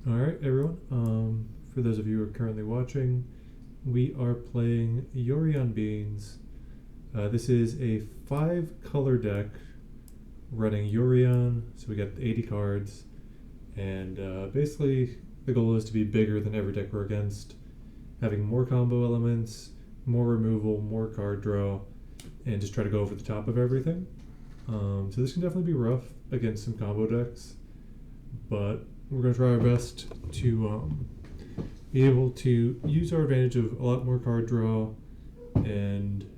Alright, everyone. For those of you who are currently watching, we are playing Yorion Beans. This is a 5-color deck running Yorion, so we got 80 cards, and basically the goal is to be bigger than every deck we're against, having more combo elements, more removal, more card draw, and just try to go over the top of everything. So this can definitely be rough against some combo decks, but we're going to try our best to be able to use our advantage of a lot more card draw and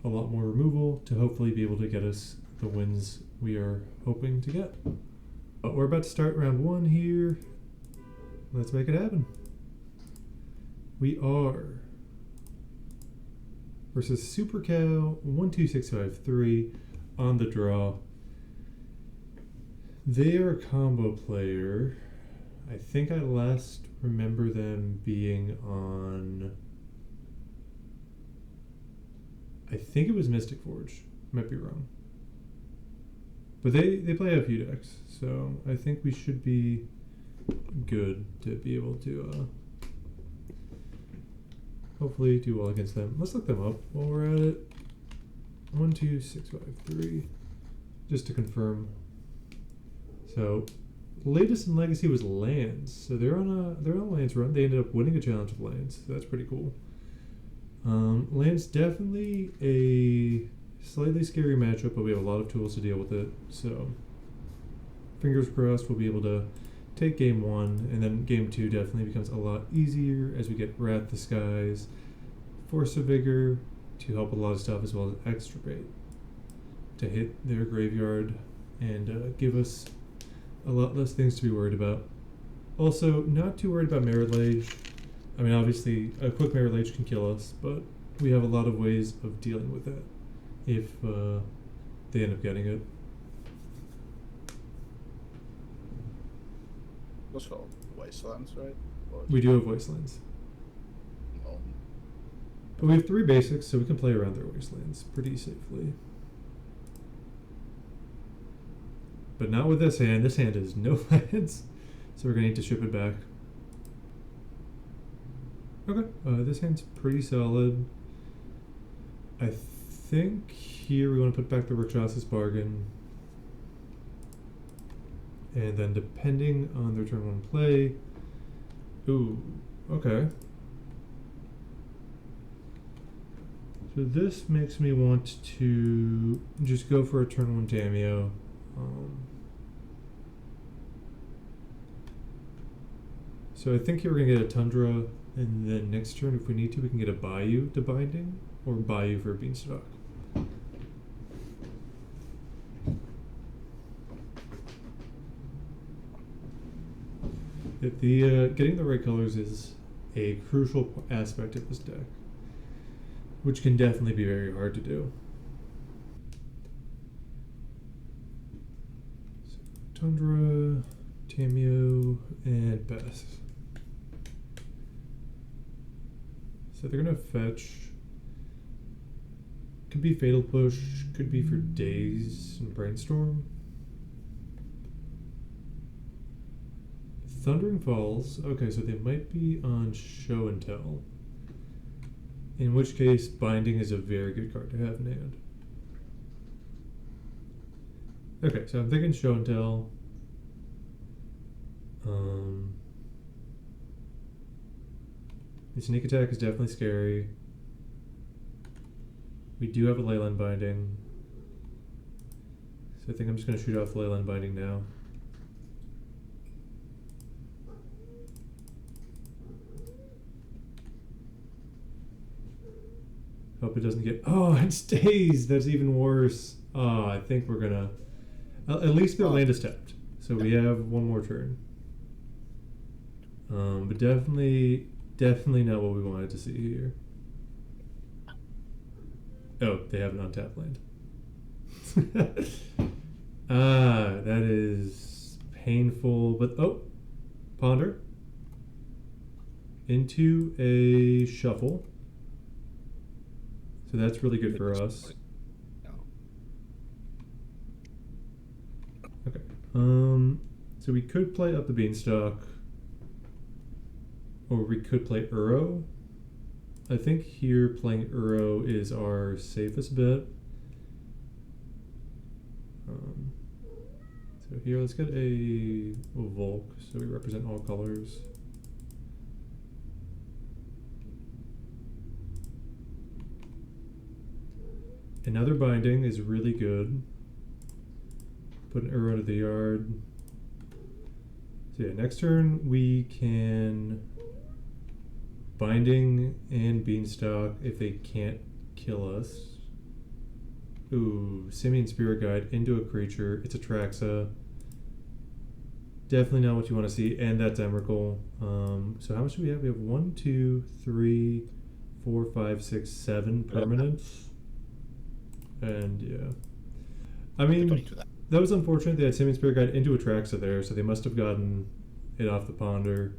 a lot more removal to hopefully be able to get us the wins we are hoping to get. But we're about to start round 1 here. Let's make it happen. We are versus Super Cow 12653 on the draw. They are a combo player. I think I last remember them being on, I think it was Mystic Forge. Might be wrong. But they play a few decks, so I think we should be good to be able to hopefully do well against them. Let's look them up while we're at it. 12653, just to confirm. So latest in Legacy was Lands, so they're on a Lands run. They ended up winning a challenge of Lands, so that's pretty cool. Lands definitely a slightly scary matchup, but we have a lot of tools to deal with it. So fingers crossed we'll be able to take game 1, and then game 2 definitely becomes a lot easier as we get Wrath the Skies, Force of Vigor to help with a lot of stuff, as well as Extra Bait to hit their graveyard and give us a lot less things to be worried about. Also, not too worried about Mirror Lage. I mean, obviously, a quick Mirror Lage can kill us, but we have a lot of ways of dealing with that if they end up getting it. What's called Wastelands, right? We do have Wastelands. Oh. But we have 3 basics, so we can play around their Wastelands pretty safely. But not with this hand. This hand is no lands, so we're going to need to ship it back. Okay, this hand's pretty solid. I think here we want to put back the Rakshas's Bargain. And then depending on their turn 1 play... Ooh, okay. So this makes me want to just go for a turn 1 Tameo. So I think here we're going to get a Tundra, and then next turn, if we need to, we can get a Bayou to Binding, or Bayou for a Beanstalk. Getting the right colors is a crucial aspect of this deck, which can definitely be very hard to do. So, Tundra, Tameo, and Bess. So they're gonna fetch. Could be Fatal Push, could be for Daze and Brainstorm. Thundering Falls, okay, so they might be on Show and Tell. In which case, Binding is a very good card to have in hand. Okay, so I'm thinking Show and Tell. The Sneak Attack is definitely scary. We do have a Leyline Binding. So I think I'm just going to shoot off the Leyline Binding now. Hope it doesn't get... Oh, it stays! That's even worse. I think we're gonna... At least their land is tapped. So we have one more turn. But definitely not what we wanted to see here. Oh, they have an untapped land. That is painful, but... Oh! Ponder. Into a Shuffle. So that's really good for us. Okay. So we could play up the Beanstalk. or we could play Uro. I think here playing Uro is our safest bet. So here, let's get a Volk, so we represent all colors. Another binding is really good. Put an Uro into the yard. So yeah, next turn we can binding and beanstalk if they can't kill us. Ooh, Simian Spirit Guide into a creature. It's a Traxa. Definitely not what you want to see, and that's Emrakul. So how much do we have? We have 1, 2, 3, 4, 5, 6, 7 permanents. And yeah. I mean, that was unfortunate. They had Simian Spirit Guide into a Traxa there, so they must have gotten it off the ponder.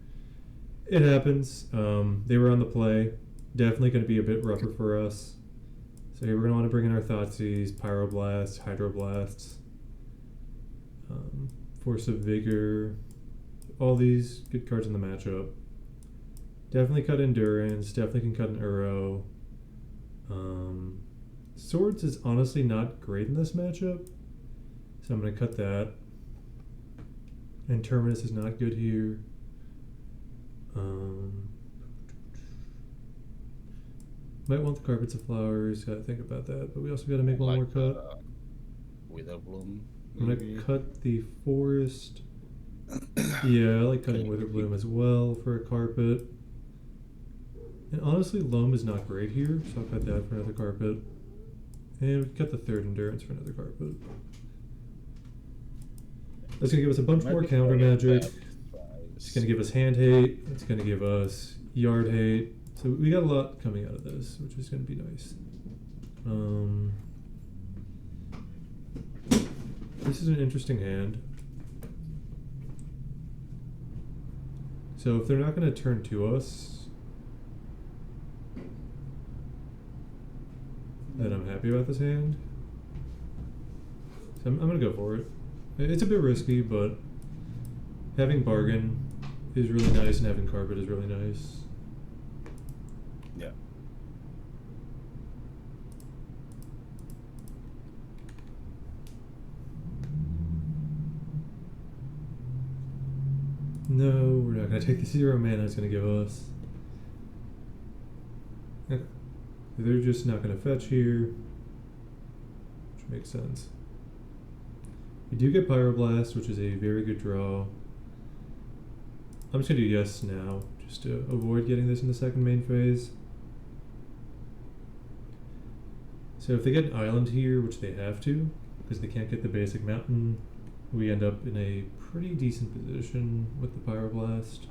It happens. They were on the play. Definitely going to be a bit rougher for us. So here we're going to want to bring in our Thoughtseize, Pyroblasts, Hydroblasts, Force of Vigor, all these good cards in the matchup. Definitely cut Endurance, definitely can cut an Uro. Swords is honestly not great in this matchup, so I'm going to cut that. And Terminus is not good here. Might want the Carpets of Flowers, gotta think about that, but we also gotta make one more cut. Witherbloom. I'm gonna cut the Forest. Yeah, I like cutting Witherbloom as well for a carpet. And honestly, Loam is not great here, so I'll cut that for another carpet. And we can cut the third Endurance for another carpet. That's gonna give us a bunch more counter magic. It's gonna give us hand hate. It's gonna give us yard hate. So we got a lot coming out of this, which is gonna be nice. This is an interesting hand. So if they're not gonna turn to us, then I'm happy about this hand. So I'm gonna go for it. It's a bit risky, but having Bargain is really nice and having Carpet is really nice. Yeah. No, we're not going to take the 0 mana it's going to give us. Okay. They're just not going to fetch here, which makes sense. We do get Pyroblast, which is a very good draw. I'm just going to do yes now, just to avoid getting this in the second main phase. So if they get an island here, which they have to, because they can't get the basic mountain, we end up in a pretty decent position with the Pyroblast.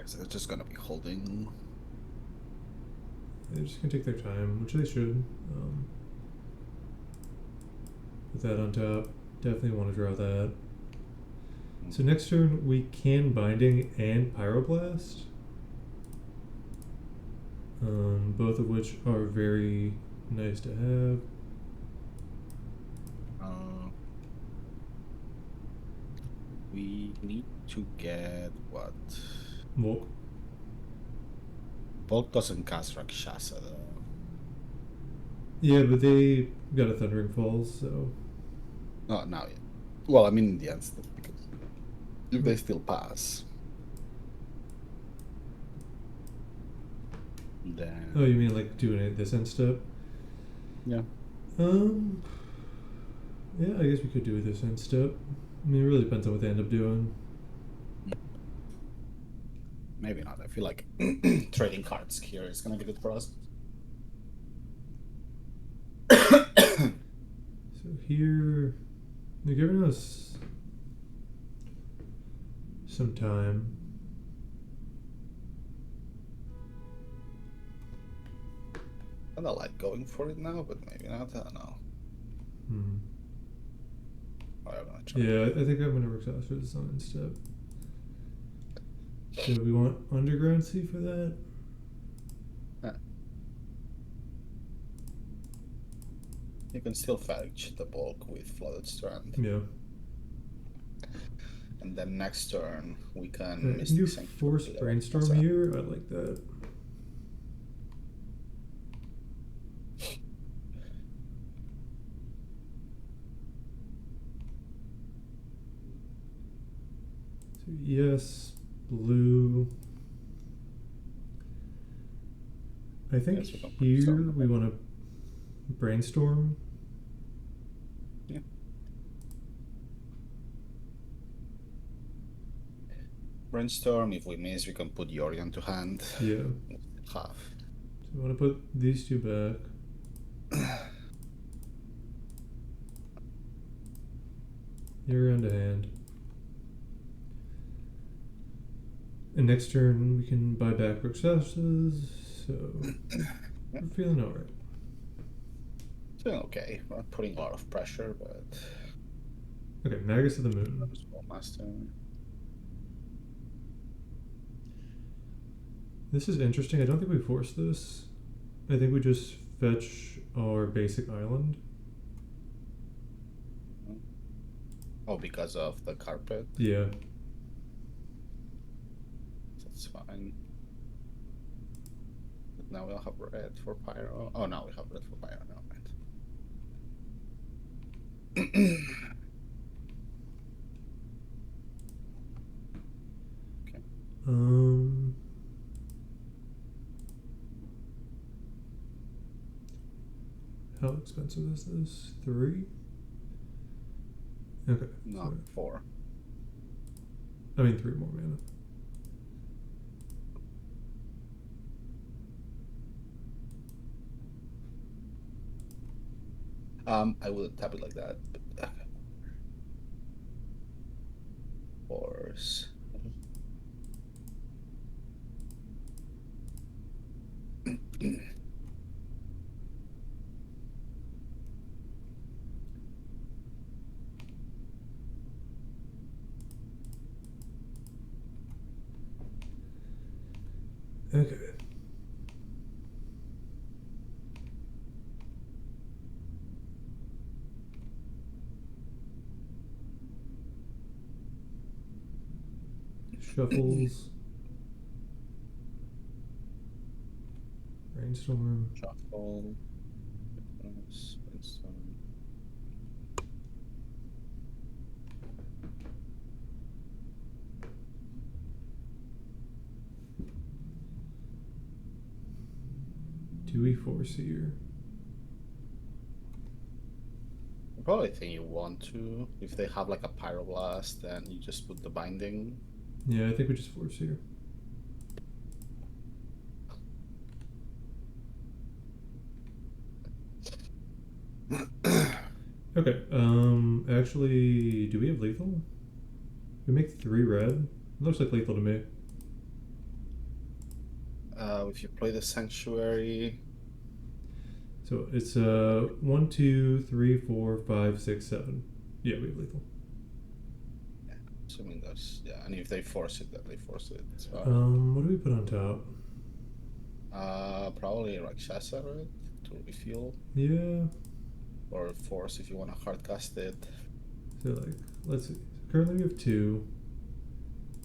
So they're just gonna be holding. They're just gonna take their time, which they should. Put that on top. Definitely want to draw that. So next turn we can Binding and Pyroblast. Both of which are very nice to have. We need to get what? Volk. Volk doesn't cast Rakshasa though. Yeah, but they got a Thundering Falls, so. Not now yet. Well, I mean in the end still, because if they still pass. Then... Oh, you mean like doing it this end step? Yeah. Yeah, I guess we could do it this end step. I mean, it really depends on what they end up doing. Maybe not. I feel like trading cards here is gonna be good for us. So here, they're giving us some time. I don't like going for it now, but maybe not. I don't know. Yeah, I think I'm going to exhaust for this on instead. So we want Underground Sea for that? You can still fetch the bulk with Flooded Strand. Yeah. And then next turn we can Can Mystic you Sanctuary force there. Brainstorm here? I like that. So yes, blue. I think Yes, we can here brainstorm. we want to brainstorm. Yeah. Brainstorm. If we miss, we can put Yorion to hand. Yeah. Half. So we want to put these two back. Yorion to hand. And next turn we can buy back successes, so Yeah. we're feeling alright. Doing okay. We're not putting a lot of pressure, but Okay, Magus of the Moon. Master. This is interesting. I don't think we force this. I think we just fetch our basic island. Oh, because of the carpet? Yeah. That's fine. But now we'll have red for Pyro. Oh, now we have red for Pyro now, right? Okay. How expensive is this? 3? Okay. No, 4. I mean 3 more mana. I wouldn't tap it like that, but force. Okay. Shuffles. Brainstorm. Shuffle. Brainstorm. Do we force here? I probably think you want to. If they have like a Pyroblast, then you just put the binding. Yeah, I think we just force here. Okay, actually, do we have lethal? We make 3 red? It looks like lethal to me. If you play the Sanctuary. So it's 1, 2, 3, 4, 5, 6, 7. Yeah, we have lethal. Yeah, assuming that's. Yeah, and if they force it, then they force it. So, What do we put on top? probably Rakshasa, right? To refuel. Yeah. Or force if you want to hardcast it. So like, let's see. Currently we have 2,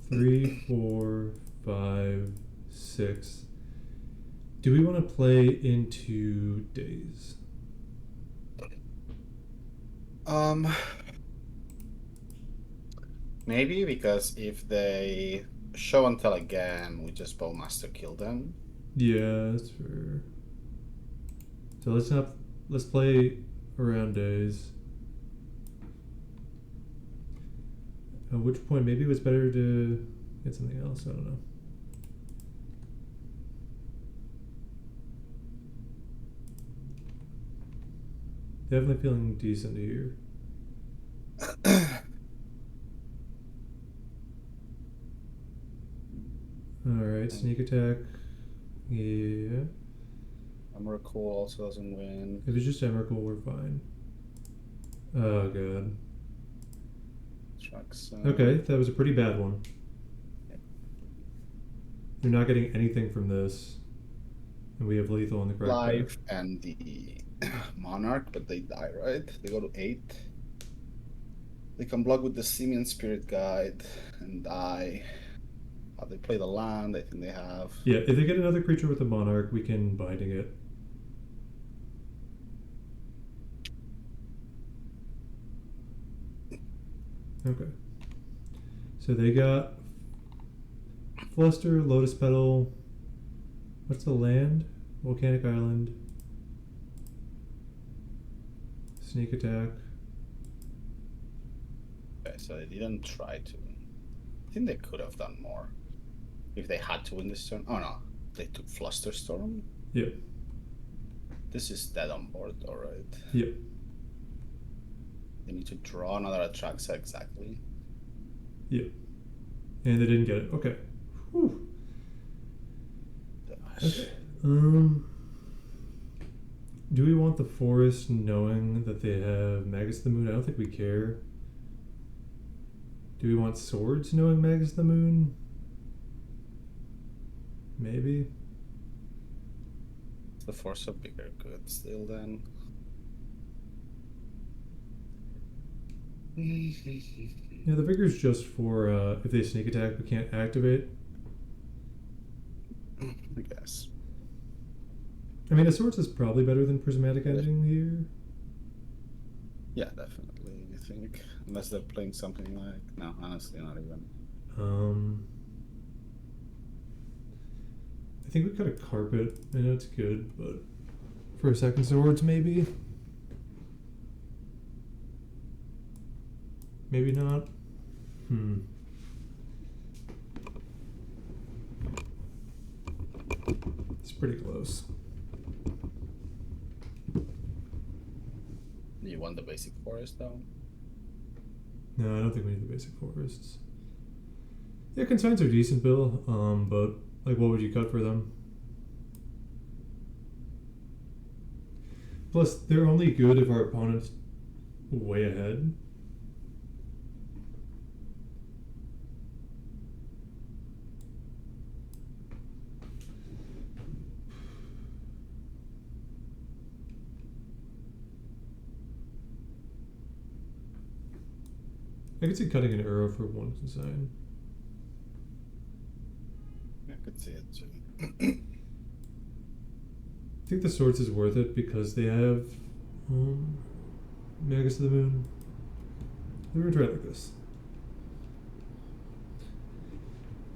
3, 4, 5, 6. Do we want to play into days? Maybe because if they show and tell again, we just Bowmaster kill them. Yeah, that's fair. So let's play around days. At which point maybe it was better to get something else, I don't know. Definitely feeling decent here. Alright, sneak attack. Yeah. Emrakul also doesn't win. If it's just Emrakul, we're fine. Oh god. Okay, that was a pretty bad one. You're not getting anything from this. And we have lethal on the correct Life and the Monarch, but they die, right? They go to 8. They can block with the Simian Spirit Guide and die. They play the land, I think they have. Yeah, if they get another creature with a Monarch, we can binding it. Okay. So they got Fluster, Lotus Petal. What's the land? Volcanic Island. Sneak attack. Okay, so they didn't try to. I think they could have done more. If they had to win this turn. Oh no, they took Flusterstorm? Yeah. This is dead on board, alright. Yeah. They need to draw another Atraxa exactly. Yeah. And they didn't get it. Okay. Whew. Okay. Do we want the forest knowing that they have Magus the Moon? I don't think we care. Do we want swords knowing Magus the Moon? Maybe. The force of bigger good still then. Yeah, the vigor's just for if they sneak attack, we can't activate. I guess. I mean, a swords is probably better than prismatic ending here. Yeah, definitely. I think unless they're playing something like no, honestly, not even. I think we cut a carpet. I know it's good, but for a second swords, maybe. Maybe not. It's pretty close. You want the basic forest though? No, I don't think we need the basic forests. Yeah, consigns are decent, Bill. But like, what would you cut for them? Plus, they're only good if our opponent's way ahead. I could see cutting an arrow for one consign. I could see it too. I think the swords is worth it because they have Magus of the Moon. We're gonna try it like this.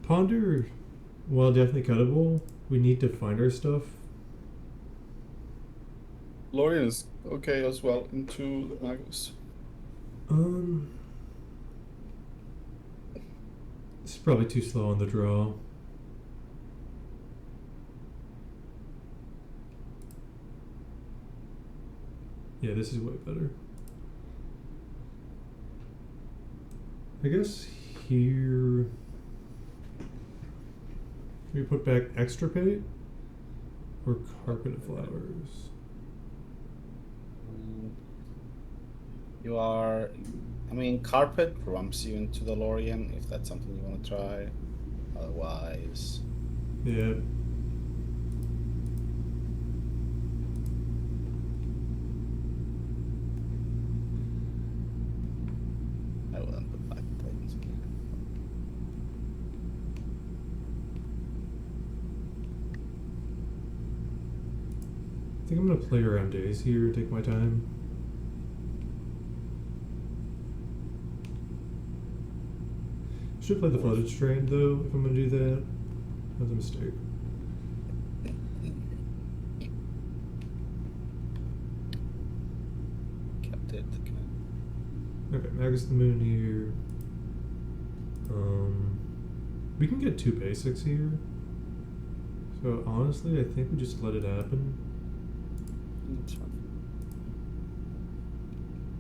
Ponder, while definitely cuttable, we need to find our stuff. Lorien is okay as well into the Magus. This is probably too slow on the draw. Yeah, this is way better. I guess here we put back extirpate or carpet of flowers. You are, I mean, carpet rumps you into the Lorien if that's something you want to try. Otherwise, Yeah. I wouldn't put back planes. I think I'm gonna play around days here, take my time. Should play the flooded strain though, if I'm gonna do that. That was a mistake. Kept it. Okay, Magus the Moon here. We can get 2 basics here. So honestly, I think we just let it happen. It's fine.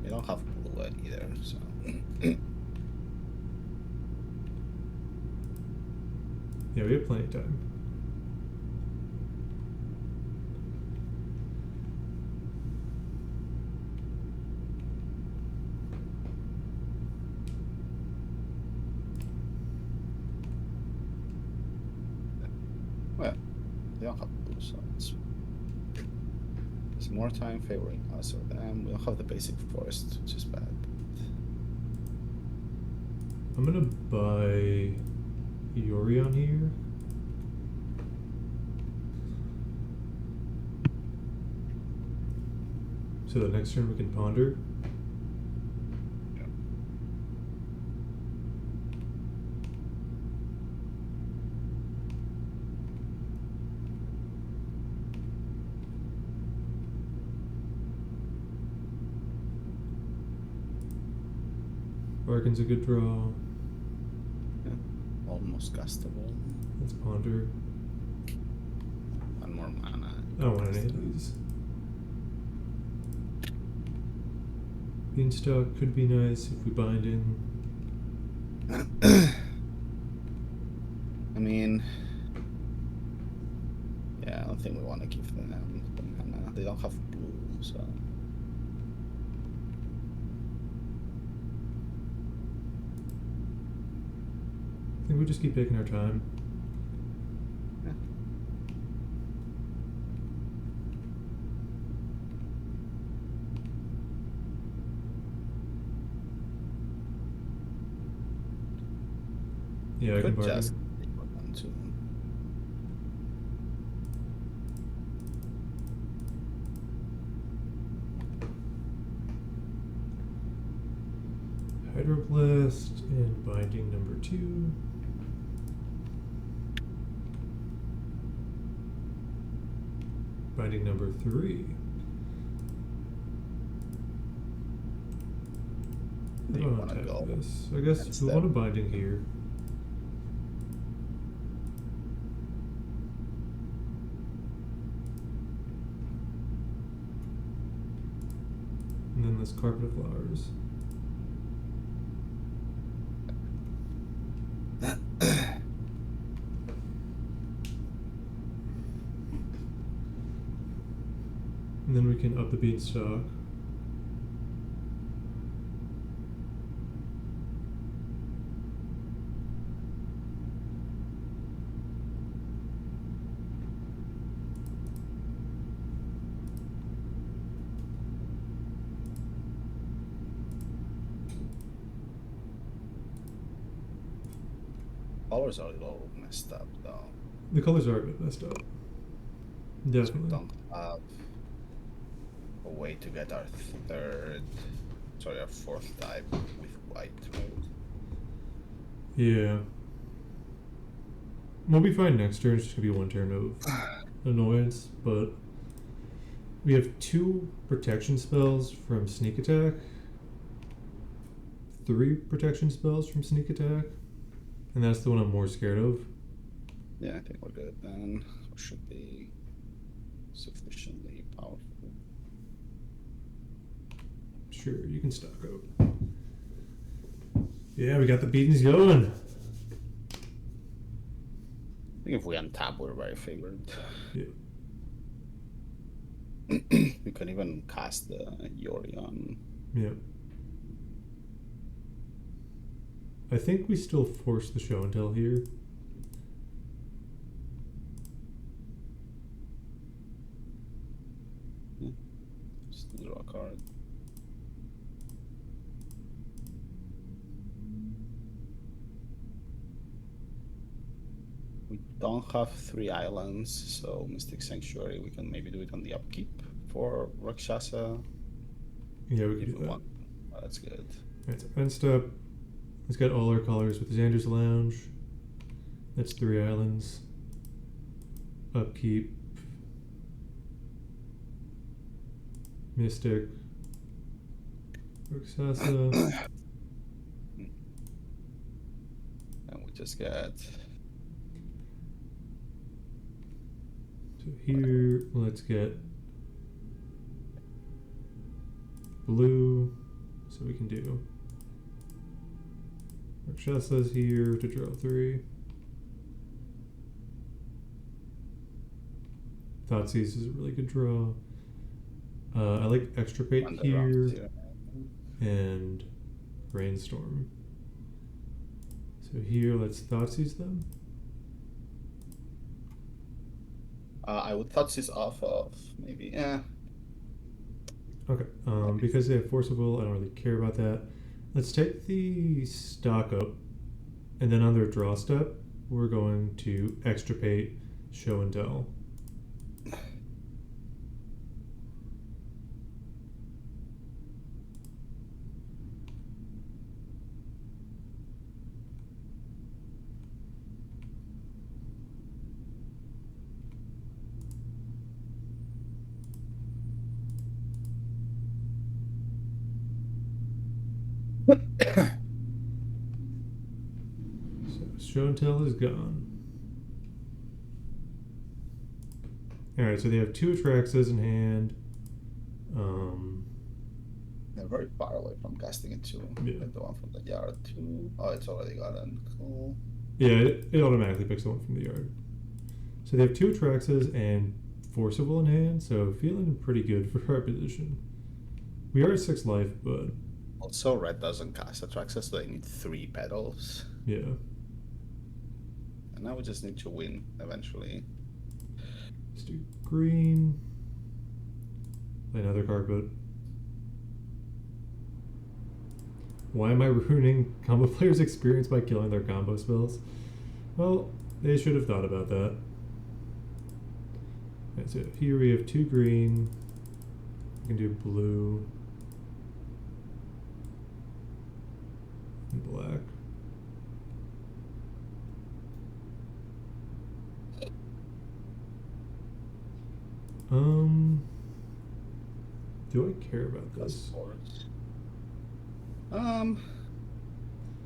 You don't have bullet either, so. Yeah, we have plenty of time. Well, you don't have blue, so it's It's more time favoring us or them. We don't have the basic forest, which is bad. I'm gonna buy Yorion here. So the next turn we can ponder. Yeah. Bargain's a good draw. Almost castable. Let's ponder. One more mana. I don't want any of these. Beanstalk could be nice if we bind in. I mean, yeah, I don't think we want to give them mana. They don't have blue, so. I think we just keep taking our time. Yeah. Yeah, I can Could bargain. just take one too. Hydroblast and binding number 2. Binding number 3. Do you I want to don't go? have this. I guess and we step? want a binding here. And then this carpet of flowers. And then we can up the beanstalk. Colors are a little messed up though. The colors are a bit messed up. We Definitely. don't have a way to get our our fourth type with white, right? Yeah. We'll be fine next turn. It's just gonna be one turn of annoyance, but we have 2 protection spells from sneak attack, 3 protection spells from sneak attack, and that's the one I'm more scared of. Yeah, I think we're good then. We should be sufficiently powerful. Sure, you can stock up. Yeah, we got the beatings going. I think if we untap, we're very favored. Yeah. We can even cast the Yorion. Yeah. I think we still force the show and tell here. Just draw a card. We don't have 3 islands, so Mystic Sanctuary, we can maybe do it on the upkeep for Rakshasa. Yeah, we can If do we that. want. Oh, that's good. Alright, so end step. It's got all our colors with Xander's Lounge. That's 3 islands. Upkeep. Mystic. Rakshasa. And we just get So here, let's get blue. So we can do Rakshasa's here to draw 3. Thoughtseize is a really good draw. I like Extirpate Underground here and Rainstorm. So here, let's Thoughtseize them. I would touch this off of maybe. Okay. Because they have forcible, I don't really care about that. Let's take the stock up, and then on their draw step, we're going to extirpate show and tell. So show and tell is gone. Alright, so they have 2 Atraxas in hand. They're very far away from casting it too. Yeah. Like the one from the yard too. Oh, it's already gotten. Cool. Yeah, it automatically picks the one from the yard. So they have 2 Atraxas and forcible in hand, so feeling pretty good for our position. We are at 6 life, but Also, red doesn't cast Atraxas, so they need 3 petals. yeah. And now we just need to win eventually. Let's do green. Play another carpet. Why am I ruining combo players' experience by killing their combo spells? Well, they should have thought about that. Right, so here we have 2 green. We can do blue and black. Do I care about this?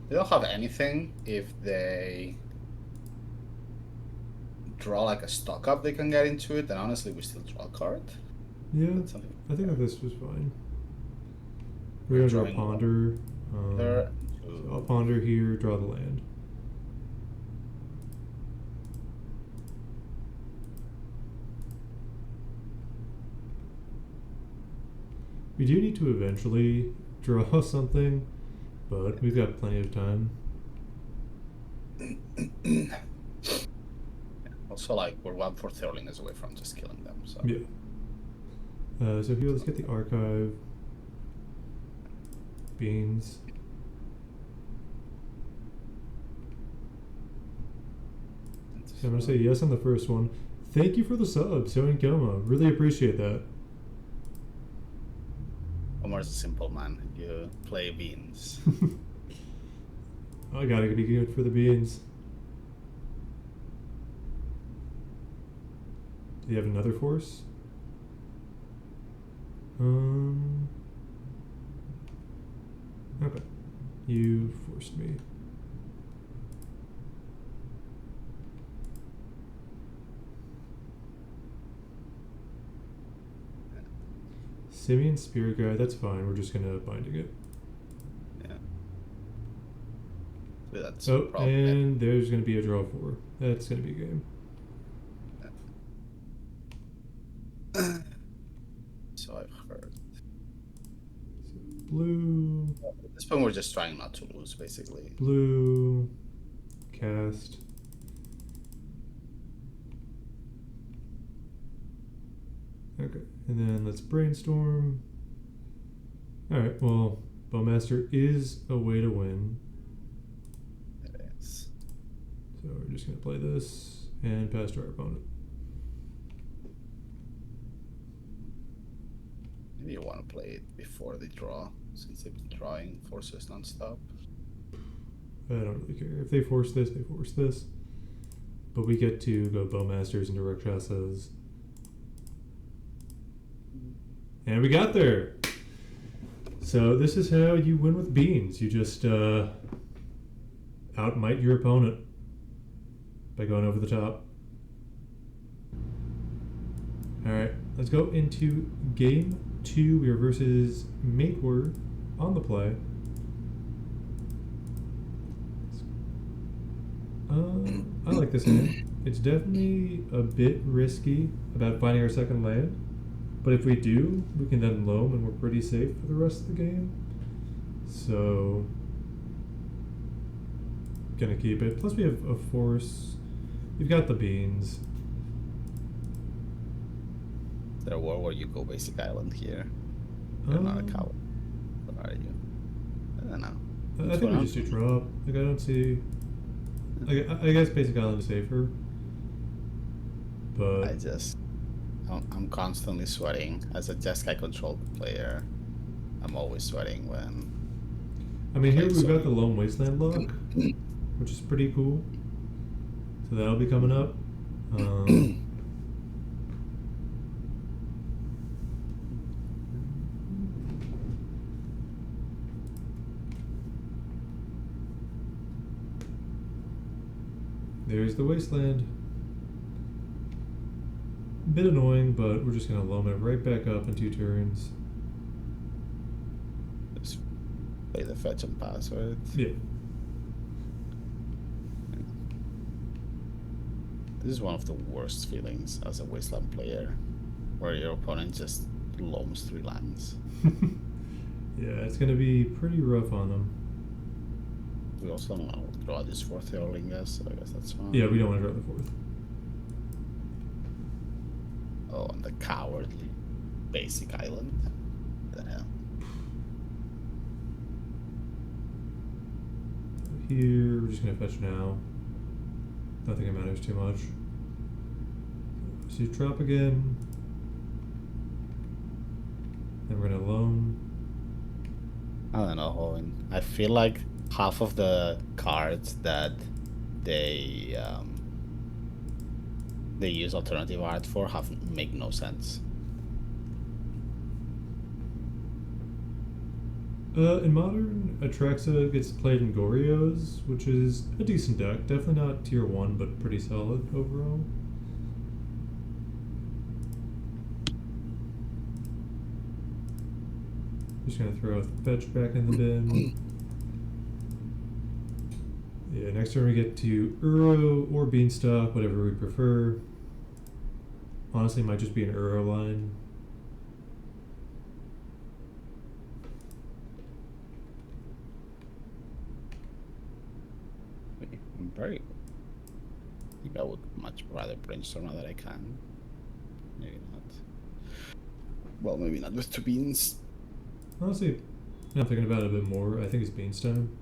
They don't have anything. If they draw like a stock up, they can get into it. And honestly, we still draw a card. Yeah, I think that this was fine. We're gonna draw a ponder. So I'll ponder here, draw the land. We do need to eventually draw something, but we've got plenty of time. Also, like, we're 1/4 Thurlingas away from just killing them, so. Yeah. So here, let's get the archive. Beans. So I'm gonna say yes on the first one. Thank you for the sub, So Goma. Really appreciate that. Omar's a simple man. You play beans. I gotta be good for the beans. Do you have another force? Okay. You forced me. Simian Spirit Guide, that's fine. We're just gonna binding it. Yeah. But that's oh, and there's gonna be a draw 4. That's gonna be a game. So I've heard. So blue. At this point, we're just trying not to lose, basically. Blue. Cast. Okay, and then let's brainstorm. Alright, well, Bowmaster is a way to win. It is. So we're just going to play this and pass to our opponent. Maybe you want to play it before they draw, since they've been drawing forces non-stop. I don't really care. If they force this, they force this. But we get to go Bowmasters into Rakshasas. And we got there! So this is how you win with beans. You just outmight your opponent by going over the top. Alright, let's go into game 2. We are versus Mateward on the play. I like this hand. It's definitely a bit risky about finding our second land. But if we do, we can then loam and we're pretty safe for the rest of the game. So, gonna keep it. Plus we have a force. We've got the beans. There a war where you go basic island here. You're not a coward. What are you? I don't know. I think we just do drop. Like, I don't see... Like, I guess Basic Island is safer. But... I'm constantly sweating. As a Jeskai controlled player, I'm always sweating when... I mean, here we've got the Lone Wasteland lock, which is pretty cool. So that'll be coming up. There's the Wasteland. A bit annoying, but we're just going to loam it right back up in 2 turns. Just play the fetch and pass, right? Yeah. This is one of the worst feelings as a Wasteland player, where your opponent just loams 3 lands. Yeah, it's going to be pretty rough on them. We also don't want to draw this 4th Theolinga, so I guess that's fine. Yeah, we don't want to draw the 4th. Oh, and the cowardly Basic Island. What the hell? Here, we're just going to fetch now. I don't think it matters too much. So you drop again. Then we're going to loam. I don't know, Owen. I feel like half of the cards that they use alternative art for make no sense. In Modern, Atraxa gets played in Goryo's, which is a decent deck. Definitely not tier 1, but pretty solid overall. Just gonna throw a fetch back in the bin. Yeah, next turn we get to Uro or Beanstalk, whatever we prefer. Honestly, it might just be an Uro line. I'm very... I think I would much rather brainstorm now that I can. Maybe not. Well, maybe not with 2 beans. Honestly, now thinking about it a bit more, I think it's Beans time.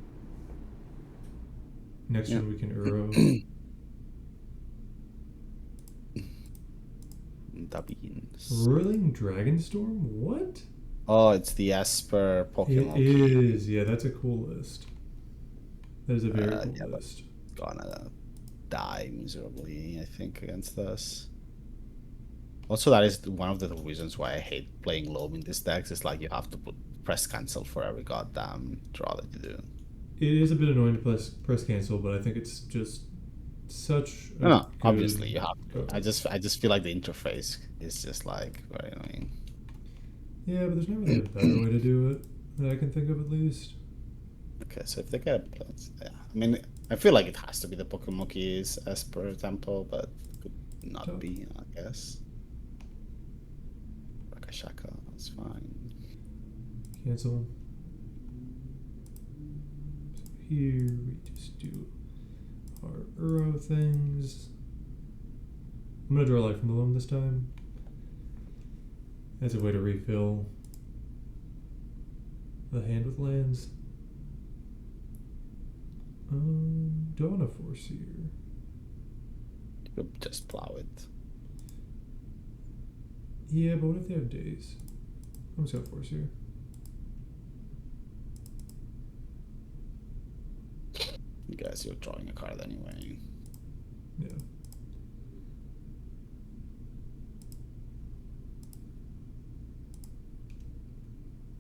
Next turn we can Uro. The beans. Whirling Dragonstorm? What? Oh, it's the Esper Pokimoki. It is. Yeah, that's a cool list. That is a very cool list. Gonna die miserably, I think, against us. Also, that is one of the reasons why I hate playing Loam in these decks. It's like you have to press cancel for every goddamn draw that you do. It is a bit annoying to press cancel, but I think it's just such a No, good... obviously you have to. I just feel like the interface is just like very annoying. Yeah, but there's not really a better way to do it that I can think of, at least. Okay, so if they get yeah, I mean, I feel like it has to be the Pokimoki's Esper tempo, but could not be, I guess. Shaka, that's fine. Cancel. So here we just do our Uro things. I'm gonna draw life from the loam this time. As a way to refill the hand with lands. Do I want to force here? You could just plow it. Yeah, but what if they have days? I'm just gonna force here. You guys, you're drawing a card anyway. Yeah.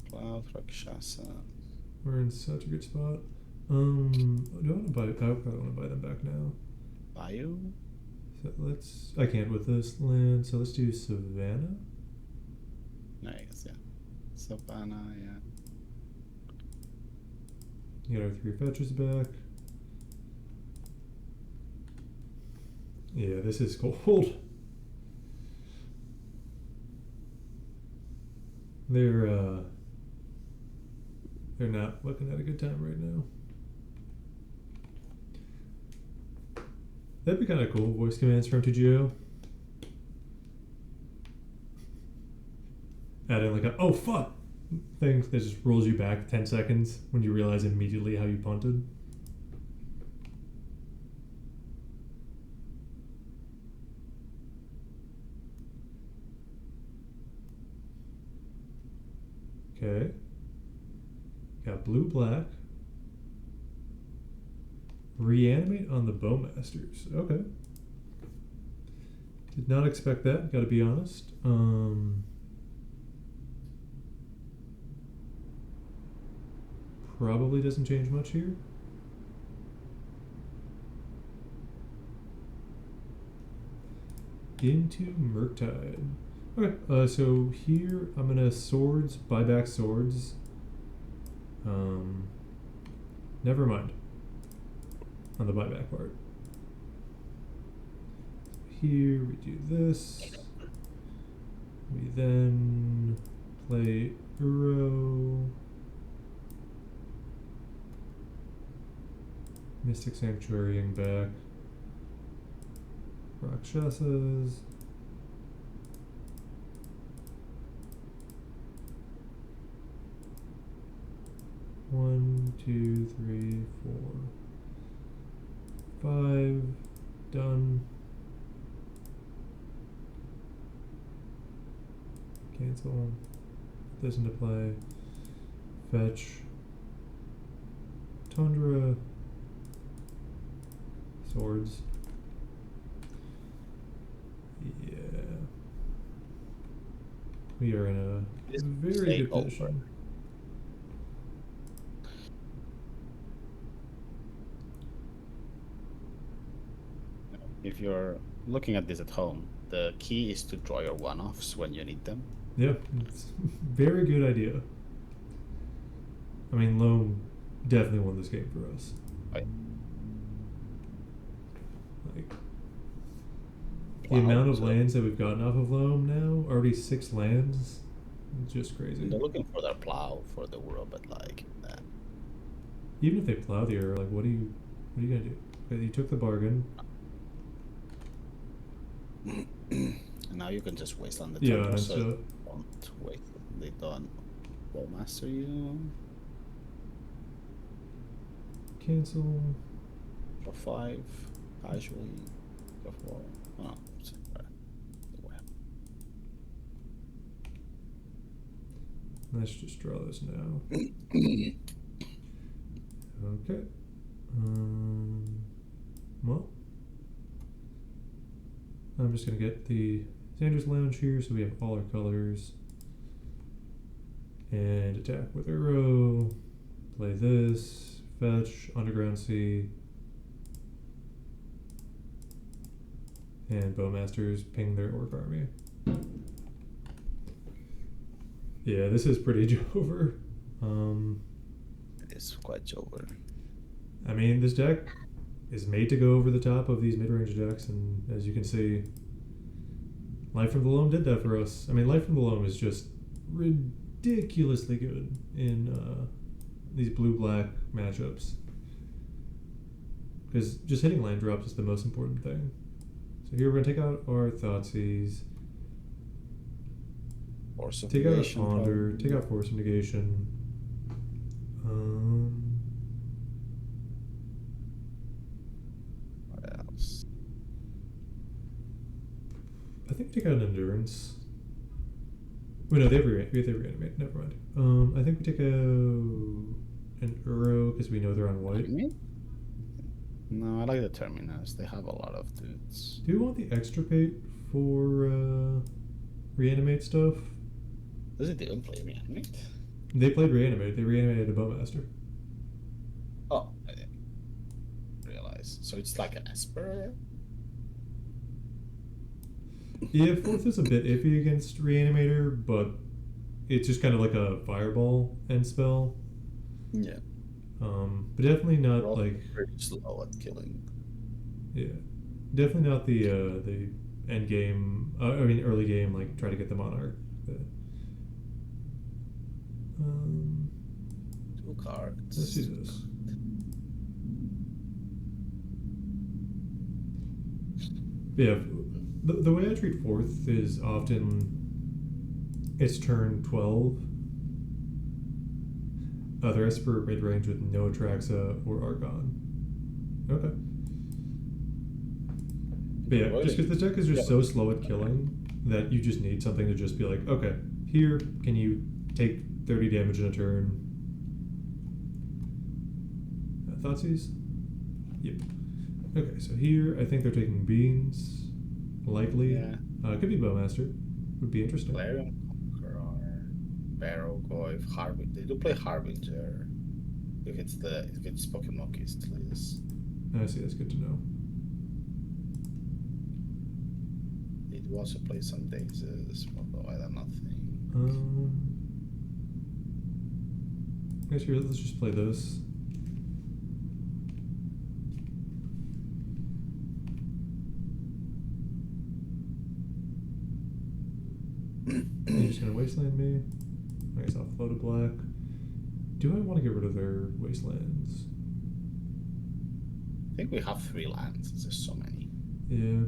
Cloud, Rakshasa. We're in such a good spot. Do I want to buy? I probably want to buy them back now. Bayou? So let's. I can't with this land, so let's do Savannah. Nice, yeah. Savannah, yeah. Get our 3 fetches back. Yeah, this is cold. They're not looking at a good time right now. That'd be kind of cool. Voice commands from 2GO. Add in like a, oh fuck, thing that just rolls you back 10 seconds when you realize immediately how you punted. Okay. Got blue, black. Reanimate on the Bowmasters. Okay. Did not expect that, gotta be honest. Probably doesn't change much here. Into Murktide. Okay, so here I'm gonna swords, buy back swords. Never mind. On the buyback part. Here we do this. We then play Uro. Mystic Sanctuarying back. Rakshasas. One, two, three, 4, 5. Done. Cancel. Put this into play. Fetch. Tundra. Swords. Yeah. We are in a very good position. If you're looking at this at home, the key is to draw your one-offs when you need them. Yeah, it's a very good idea. I mean, Loam definitely won this game for us. Right. Like, the amount of lands that we've gotten off of Loam now, already 6 lands, it's just crazy. They're looking for their plow for the world, but like that. Even if they plow the Uro, like what are you gonna do? Okay, you took the bargain. And now you can just waste on the Yeah, temple, that's so don't wait. They don't Bowmaster you. Cancel. For 5, casually. For 4. Oh, Let's just draw this now. Okay. Well, I'm just gonna get the Sanders Lounge here, so we have all our colors. And attack with Uro. Play this. Fetch. Underground Sea. And Bowmasters ping their Orc army. Yeah, this is pretty Jover. It is quite Jover. I mean, this deck is made to go over the top of these mid-range decks, and as you can see, Life from the Loam did that for us. I mean, Life from the Loam is just ridiculously good in these blue-black matchups. Because just hitting land drops is the most important thing. So here we're going to take out our Thoughtseize. Take out a Ponder, take out Force of Negation. What else? I think we take out an Endurance. Wait, no, they have Reanimate. Never mind. I think we take out an Uro because we know they're on white. No, I like the Terminus. They have a lot of dudes. Do you want the Extirpate for Reanimate stuff? Does it even play Reanimate? They played Reanimate. They reanimated a Bowmaster. Oh, I didn't realize. So it's like an Esper? Yeah, 4th is a bit iffy against Reanimator, but it's just kind of like a Fireball end spell. Yeah. But definitely not like pretty slow at killing. Yeah, definitely not the end game. I mean, early game, like try to get the Monarch. 2 cards. Let's do this. Yeah, the way I treat 4th is often it's turn 12, They're Esper mid-range with no Atraxa or Argon. Okay. But yeah, just because the deck is just so slow at killing that you just need something to just be like, okay, here, can you take 30 damage in a turn? Thoughtseize? Yep. Okay, so here I think they're taking Beans, likely. Yeah. Could be Bowmaster. Would be interesting. Clarion Conqueror, Barrow Goy, Harbinger. They do play Harbinger. If it's Pokimoki, at least. I see. That's good to know. They do also play some Dazes, although I don't know nothing. I guess here, let's just play this. You're just gonna wasteland me. I guess I'll float a black. Do I want to get rid of their wastelands? I think we have 3 lands. There's so many. Yeah.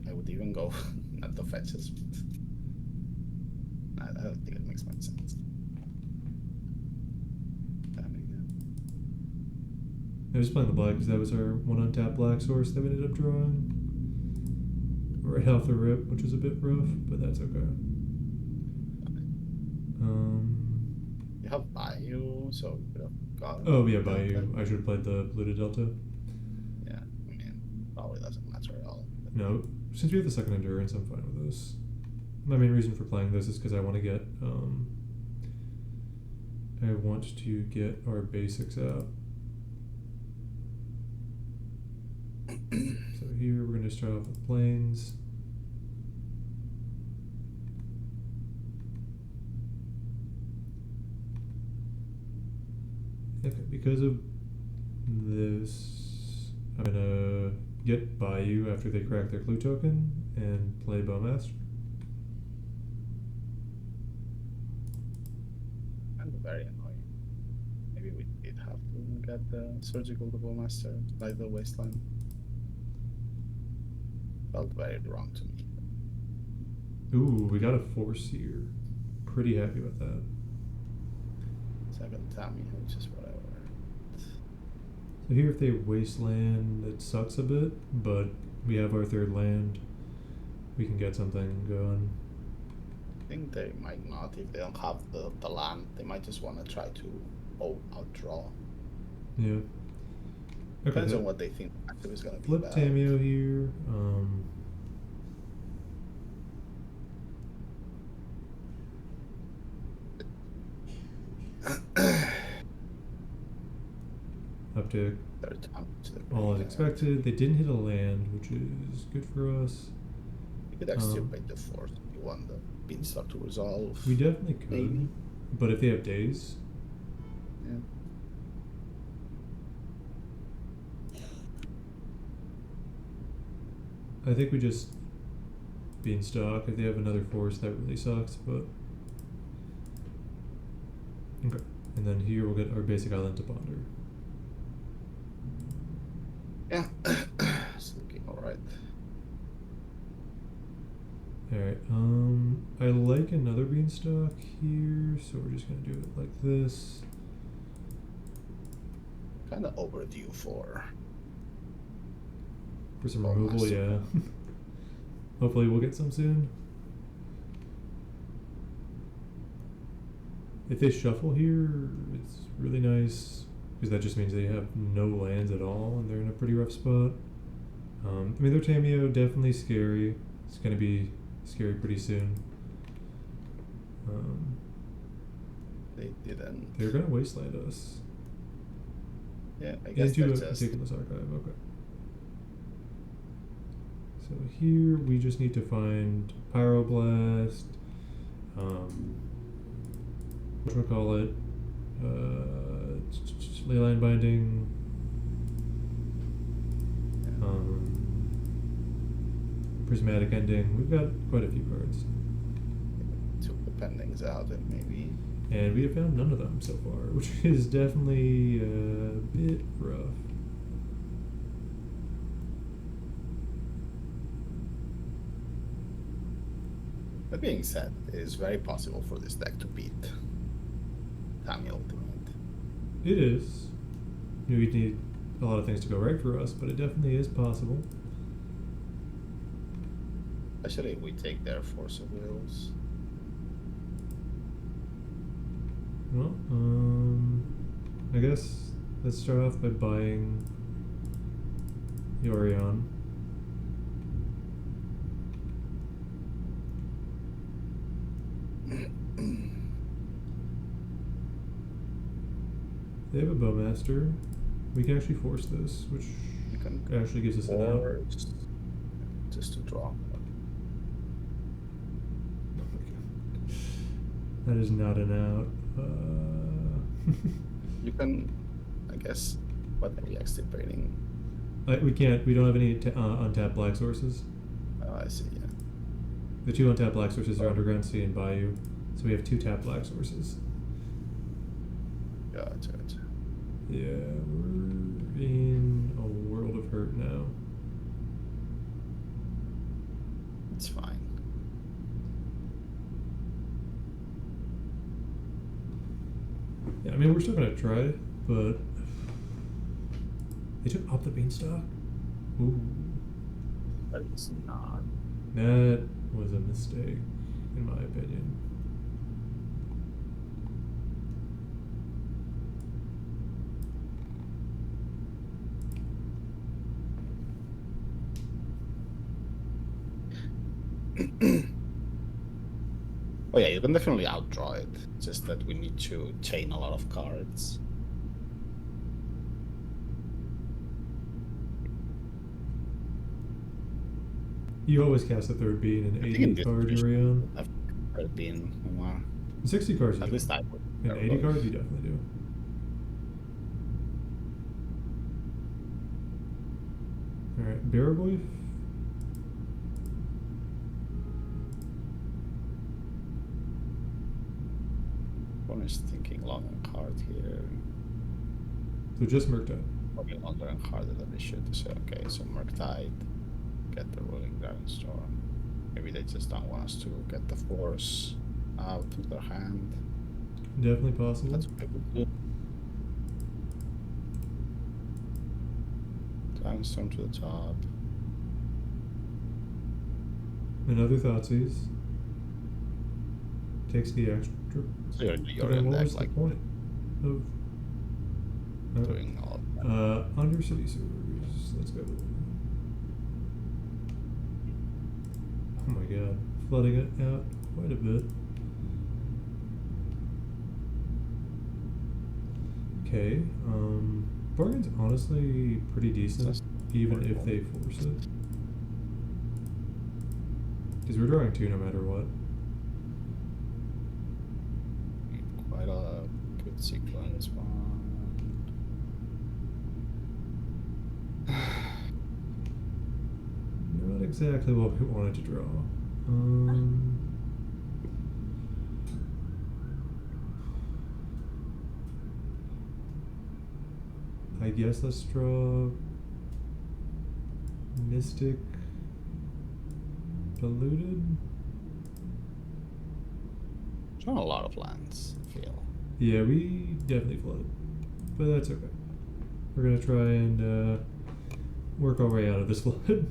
I would even go not the fetches. I don't think it makes much sense. I was playing the black because that was our one untapped black source that we ended up drawing right off the rip, which was a bit rough, but that's okay. You have Bayou, so you could have got. Oh yeah, Bayou. I should have played the Blue to Delta. Yeah, I mean, probably doesn't matter at all. No, since we have the second endurance, I'm fine with this. My main reason for playing this is because I want to get our basics out. So here we're going to start off with planes. Okay, because of this, I'm going to get Bayou after they crack their clue token and play Bowmaster. And very annoying. Maybe we did have to get the surgical Bowmaster by the wasteland. Felt very wrong to me. Ooh, we got a force here. Pretty happy with that. Second Tammy, which is whatever. So here if they wasteland, it sucks a bit, but we have our third land. We can get something going. I think they might not, if they don't have the land, they might just want to try to outdraw. Yeah. Okay, Depends on what they think active is going to be. Flip Tamio here. Uptick. All as expected. They didn't hit a land, which is good for us. You could extirpate the force if you want the Beanstalk to resolve. We definitely could. Maybe. But if they have days. Yeah. I think we just Beanstalk. If they have another force, that really sucks, but. Okay. And then here we'll get our basic island to ponder. Yeah. It's looking alright. Alright, I like another Beanstalk here, so we're just gonna do it like this. Kinda overdue for some removal, yeah. Hopefully we'll get some soon. If they shuffle here, it's really nice, because that just means they have no lands at all, and they're in a pretty rough spot. I mean, their Tamio, definitely scary. It's going to be scary pretty soon. They didn't. They're going to wasteland us. Yeah, I guess they're just... taking this archive, okay. So here, we just need to find Pyroblast, whatchamacallit, Leyline Binding, Prismatic Ending. We've got quite a few cards. Took the pendings out and maybe... And we have found none of them so far, which is definitely a bit rough. That being said, it is very possible for this deck to beat Tammy ultimate. It is. We'd need a lot of things to go right for us, but it definitely is possible. Especially if we take their Force of Wills. Well, I guess let's start off by buying Yorion. They have a Bowmaster. We can actually force this, which actually gives us an out. Just to draw. That is not an out. You can, I guess, what are we activating? We can't. We don't have any untapped black sources. Oh, I see. Yeah. The 2 untapped black sources are Underground Sea and Bayou, so we have 2 tapped black sources. Gotcha. Yeah, we're in a world of hurt now. It's fine. Yeah, I mean, we're still gonna try, but they took up the beanstalk. Ooh, But it's not. that was a mistake, in my opinion. Oh yeah, you can definitely outdraw it. It's just that we need to chain a lot of cards. You always cast a 3rd bean in I think 80 in this card position, Yorion. I've heard been more. 60 cards you At do. least I would. In 80 cards you definitely do. Alright, Barraboy. One is thinking long and hard here. So just Murktide. Probably longer and harder than they should. So okay, so Murktide, get the Rolling Dragon Storm. Maybe they just don't want us to get the Force out of their hand. Definitely possible. That's what I would do. Dragon Storm to the top. Another Thoughtseize. Takes the extra. So you're in the But then Yorion what deck, was like the point of doing all of that. Undercity Sewers? Let's go. Oh my god. Flooding it out quite a bit. Okay. Bargain's honestly pretty decent, even if they force it. Because we're drawing 2 no matter what. Quite a good sequence one. Not exactly what we wanted to draw. I guess let's draw Mystic Polluted. Drawn a lot of lands, I feel. Yeah, we definitely flooded, but that's okay. We're gonna try and work our way out of this flood.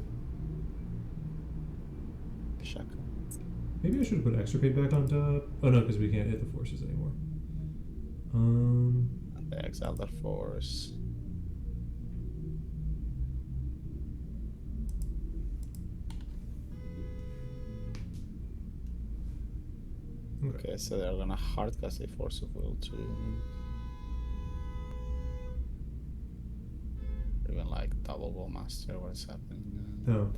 Shaka. Maybe I should have put Extricate back on top. Oh no, because we can't hit the forces anymore. And they exile their Force. Okay, so they're gonna hardcast a Force of Will too. Even like double Bowmaster, what's happening? No.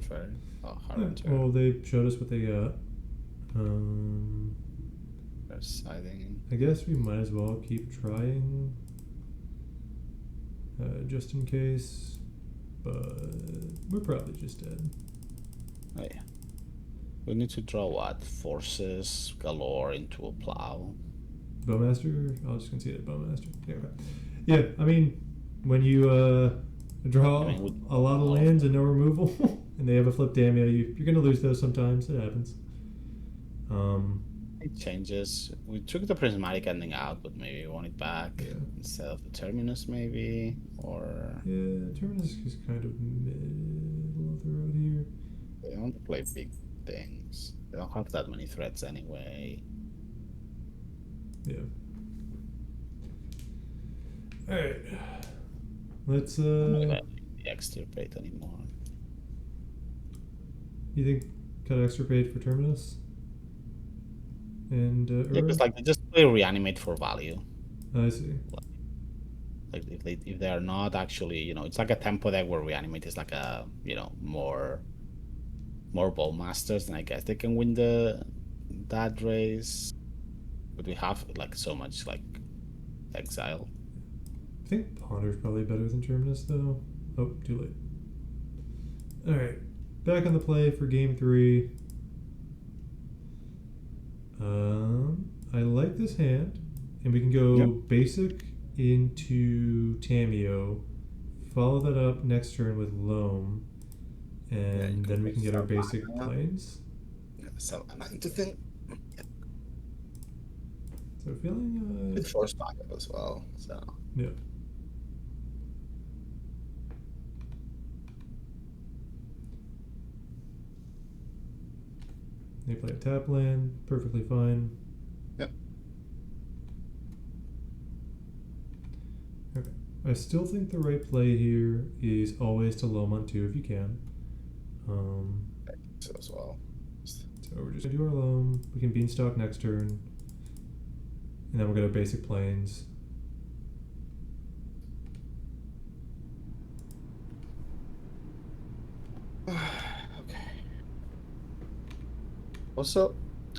Fair. Oh, Yeah, hard well, they showed us what they got. They're siding. I guess we might as well keep trying, just in case. But we're probably just dead. Oh yeah. We need to draw what? Forces galore into a plow. Bowmaster? I'll just concede it. Bowmaster. Yeah, okay. Yeah, I mean, when you draw a lot of lands and no removal, and they have a flip Damio, you're going to lose those sometimes. It happens. It changes. We took the prismatic ending out, but maybe we want it back Yeah. instead of the terminus, maybe, or Yeah, Terminus is kind of middle of the road here. they want to play big things. They don't have that many threats anyway. Yeah. Alright. Let's I'm not gonna the extirpate anymore. you think cut extirpate for Terminus? And Yeah, because Ura? like they just play reanimate for value. I see. Like if they are not actually, it's like a tempo deck where reanimate is like a more ball masters, and I guess they can win that race. But we have like so much like exile. I think Ponder's probably better than Terminus though. Oh, too late. Alright. Back on the play for game 3. I like this hand. And we can go Yep. basic into Tameo. Follow that up next turn with Loam. And then we can get our basic planes. So I'm not into think So feeling with force pocket as well. So yeah. They play a tap land, perfectly fine. yep. Okay. I still think the right play here is always to Loam on 2 if you can. So as well. So we're just gonna do our Loam. We can Beanstalk next turn. And then we're gonna basic planes. Okay. Also,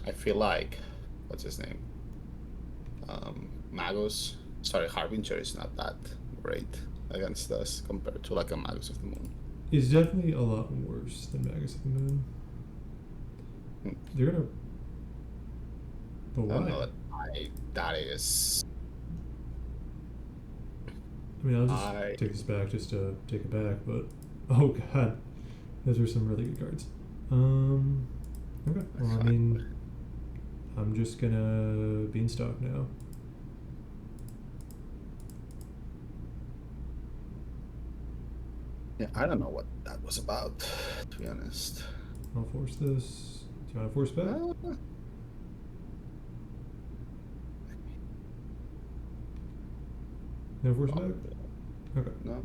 I feel like what's his name? Magus. Sorry, Harbinger is not that great against us compared to like a Magus of the Moon. It's definitely a lot worse than Magus of the Moon. Hmm. They're gonna. But I why? don't know that is. I mean, I'll just take this back just to take it back, but oh god, those are some really good cards. Okay. Well, I mean, I'm just gonna Beanstalk now. Yeah, I don't know what that was about, to be honest. I'll force this. Do you want to force back? No force back? Okay. No.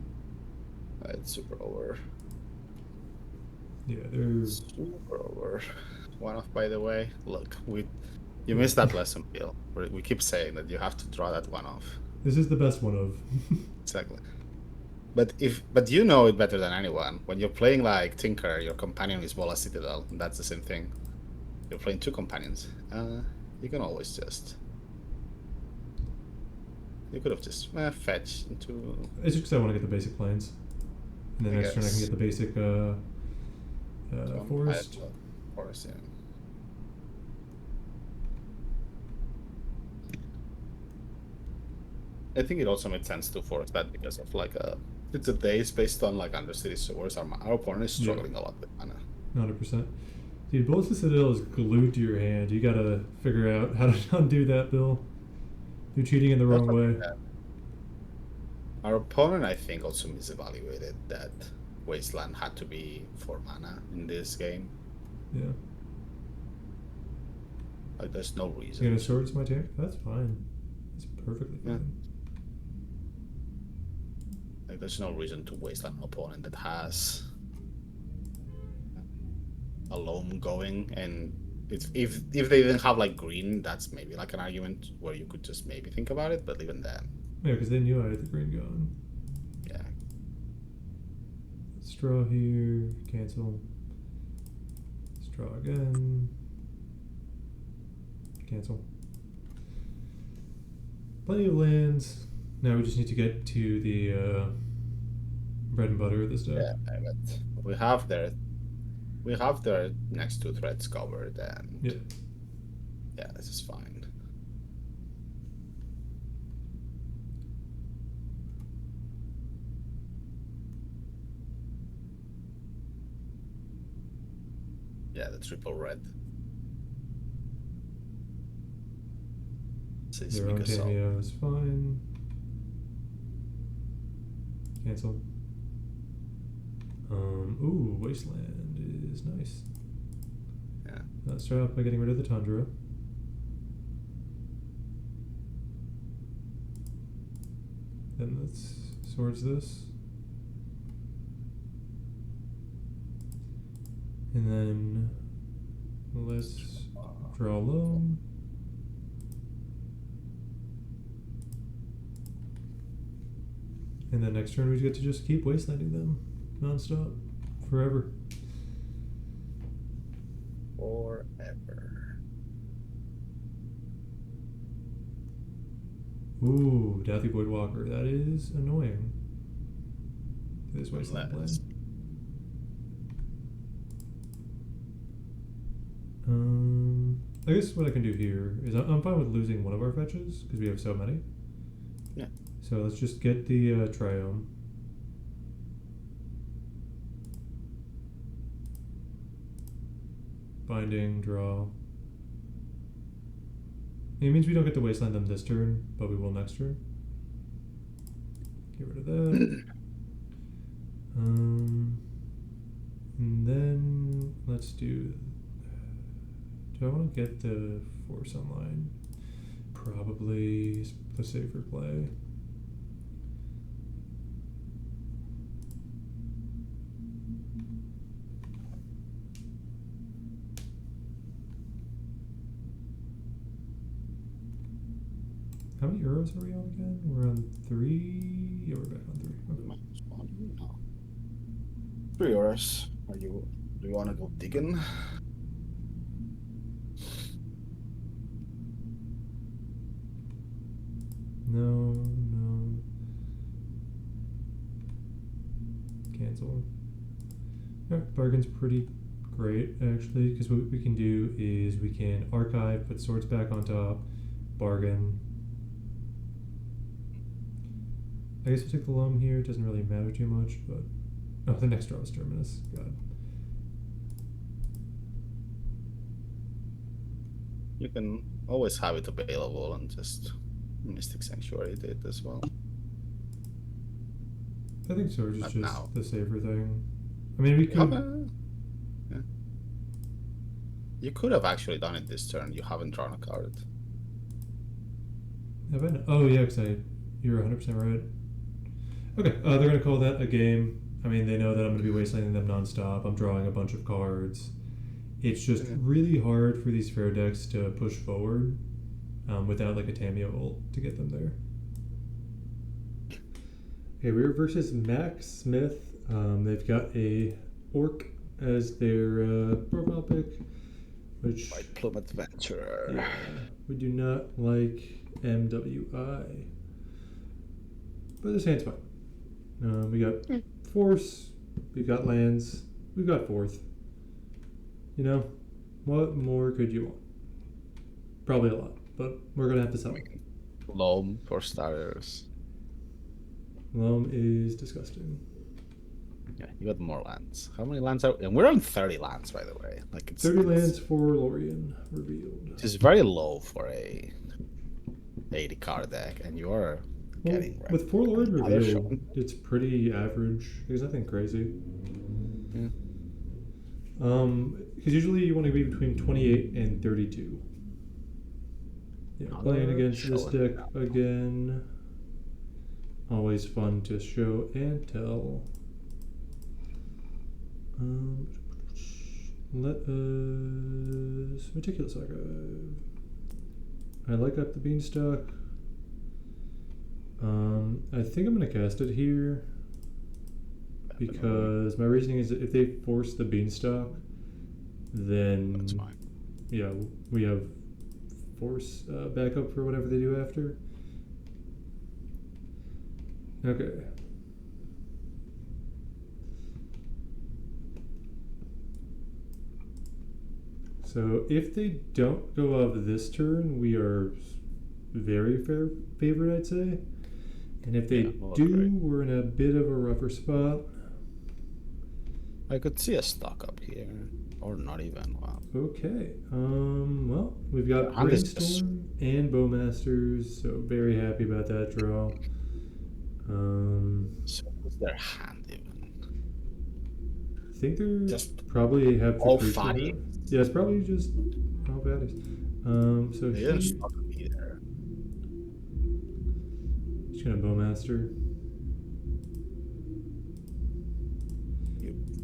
It's super over. Yeah, they're super over. One off, by the way. Look, you missed that lesson, Bill. We keep saying that you have to draw that one off. This is the best one of. Exactly. But you know it better than anyone. When you're playing like Tinker, your companion is Bola Citadel, and that's the same thing. You're playing 2 companions. You can always just. You could have just fetched into. It's just because I want to get the basic planes. And then next turn I can get the basic forest. Forest, yeah. I think it also made sense to force that because of like it's a days based on like Undercity Swords. Our opponent is struggling a lot with mana. 100%. Dude, Bola Citadel is glued to your hand. You gotta figure out how to undo that, Bill. You're cheating in the wrong way. Our opponent, I think, also misevaluated that Wasteland had to be 4 mana in this game. Yeah. Like, there's no reason. You gonna swords my turn? That's fine. It's perfectly fine. Yeah. Like, there's no reason to Wasteland an opponent that has a loam going, and if they didn't have like green, that's maybe like an argument where you could just maybe think about it, but even then. Yeah, because they knew I had the green going. Yeah. Straw here, cancel. Straw again. Cancel. Plenty of lands. Now we just need to get to the bread and butter of this deck. Yeah, but we have their next 2 threats covered, and yeah, this is fine. Yeah, the triple red. Their own cameo is fine. Cancel. Ooh, Wasteland is nice. Yeah. Let's start off by getting rid of the Tundra. Then let's swords this. And then let's draw loam. And then next turn we get to just keep wastelanding them non-stop forever. Forever. Ooh, Daffy Voidwalker. That is annoying. This wasteland plan. I guess what I can do here is I'm fine with losing one of our fetches because we have so many. Yeah. So let's just get the Triome. Binding, draw. It means we don't get to wasteland them this turn, but we will next turn. Get rid of that. And then let's do I want to get the force online? Probably the safer play. How many euros are we on again? We're on 3. Yeah, we're back on 3. Okay. No. 3 euros. Do you want to go digging? No. Cancel. Alright, bargain's pretty great actually, because what we can do is we can archive, put swords back on top, bargain. I guess we'll take the loam here, it doesn't really matter too much, but oh, the next draw is Terminus. God. You can always have it available and just Mystic Sanctuary did as well. I think Swords is Not just now. the safer thing. I mean, we could. Yeah. You could have actually done it this turn. You haven't drawn a card. Have I? Oh, yeah, because you're 100% right. Okay, they're going to call that a game. I mean, they know that I'm going to be wastelanding them nonstop. I'm drawing a bunch of cards. It's just really hard for these fair decks to push forward without like a Tamiyo ult to get them there. Okay, we are versus Max Smith. They've got a Orc as their profile pick, which White Plume Adventurer. Yeah, we do not like MWI, but this hand's fine. We got Force, we've got lands, we've got Fourth. You know, what more could you want? Probably a lot, but we're gonna have to sell. Loam for starters. Loam is disgusting. Yeah, you got more lands. How many lands are? And we're on 30 lands, by the way. Like it's 30 lands for Lorien revealed. Which is very low for a 80 card deck, and you are getting with 4 Lorien revealed. It's pretty average. There's nothing crazy. Yeah. Because usually you want to be between 28 and 32. Yeah, playing against this deck again. Always fun to show and tell. Let us Meticulous Archive. I like up the Beanstalk. I think I'm gonna cast it here because my reasoning is that if they force the Beanstalk, then that's fine. Yeah, we have force backup for whatever they do after. Okay. So if they don't go off this turn, we are very favored, I'd say. And if they do, we're in a bit of a rougher spot. I could see a stock up here, or not even. Wow. Okay. Well, we've got Hand is just Brainstorm and Bowmasters, so very happy about that draw. so what's their hand even? I think they're Just probably have all Patricia. fatty. Yeah, it's probably just all baddies. So They didn't he's stock up either. gonna Bowmaster.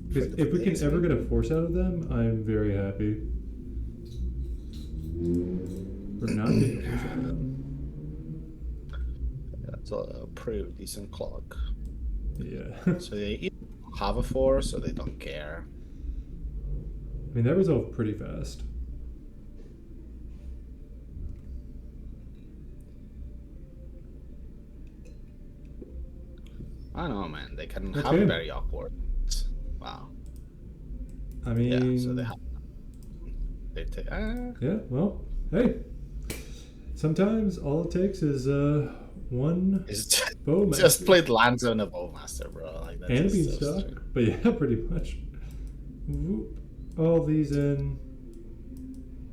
Because if we can ever get a force out of them, I'm very happy. We're not getting a force out of them. That's a pretty decent clock. Yeah. So they either have a force or they don't care. I mean, that resolved pretty fast. I don't know, man. They can have Okay. very awkward. Wow. I mean, Yeah, so they have. They take. yeah, well, hey. Sometimes all it takes is one It's Bowmaster. just played lands on a Bowmaster, bro. Like that's and a just so Beanstalk. strange. But yeah, pretty much. Whoop. All these in.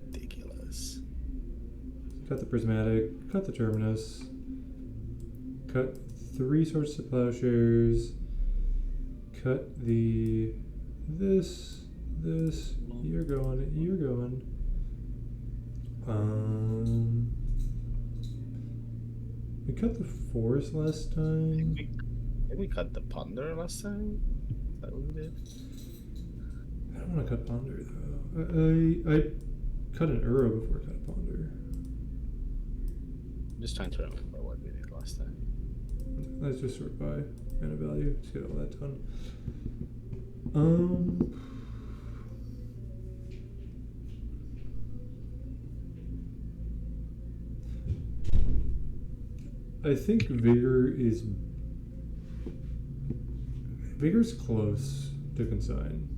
Ridiculous. Cut the Prismatic. Cut the Terminus. Cut 3 Swords to Plowshares. Cut the... This. You're going. We cut the Forest last time. Did we cut the Ponder last time? Is that what we did? I don't want to cut Ponder though. I cut an Uro before I cut Ponder. I'm just trying to remember what we did last time. Let's just sort by mana value. Let's get all that done. I think Vigor's close to consign.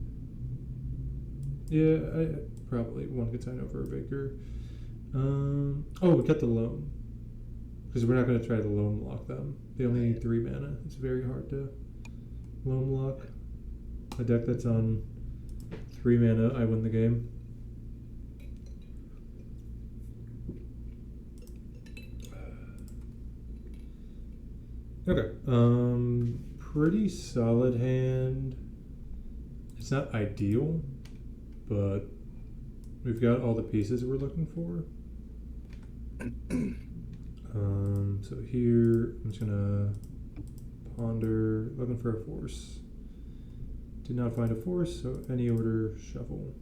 Yeah, I probably one consign over a Vigor. Oh, we cut the loam. Because we're not going to try to loam lock them. They only need 3 mana. It's very hard to loam lock a deck that's on 3 mana. I win the game. Okay. Pretty solid hand. It's not ideal, but we've got all the pieces we're looking for. So here I'm just gonna ponder, looking for a force. Did not find a force, so any order shuffle.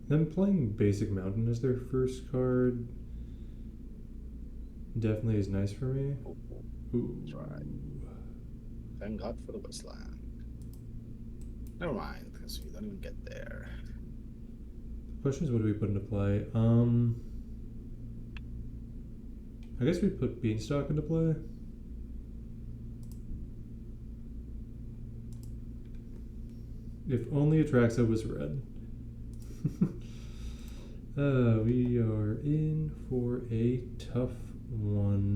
Them playing Basic Mountain as their first card definitely is nice for me. Ooh. That's right. Thank God for the Westland. Never mind, because we don't even get there. The question is, what do we put into play? I guess we put Beanstalk into play. If only Atraxa was red. We are in for a tough one.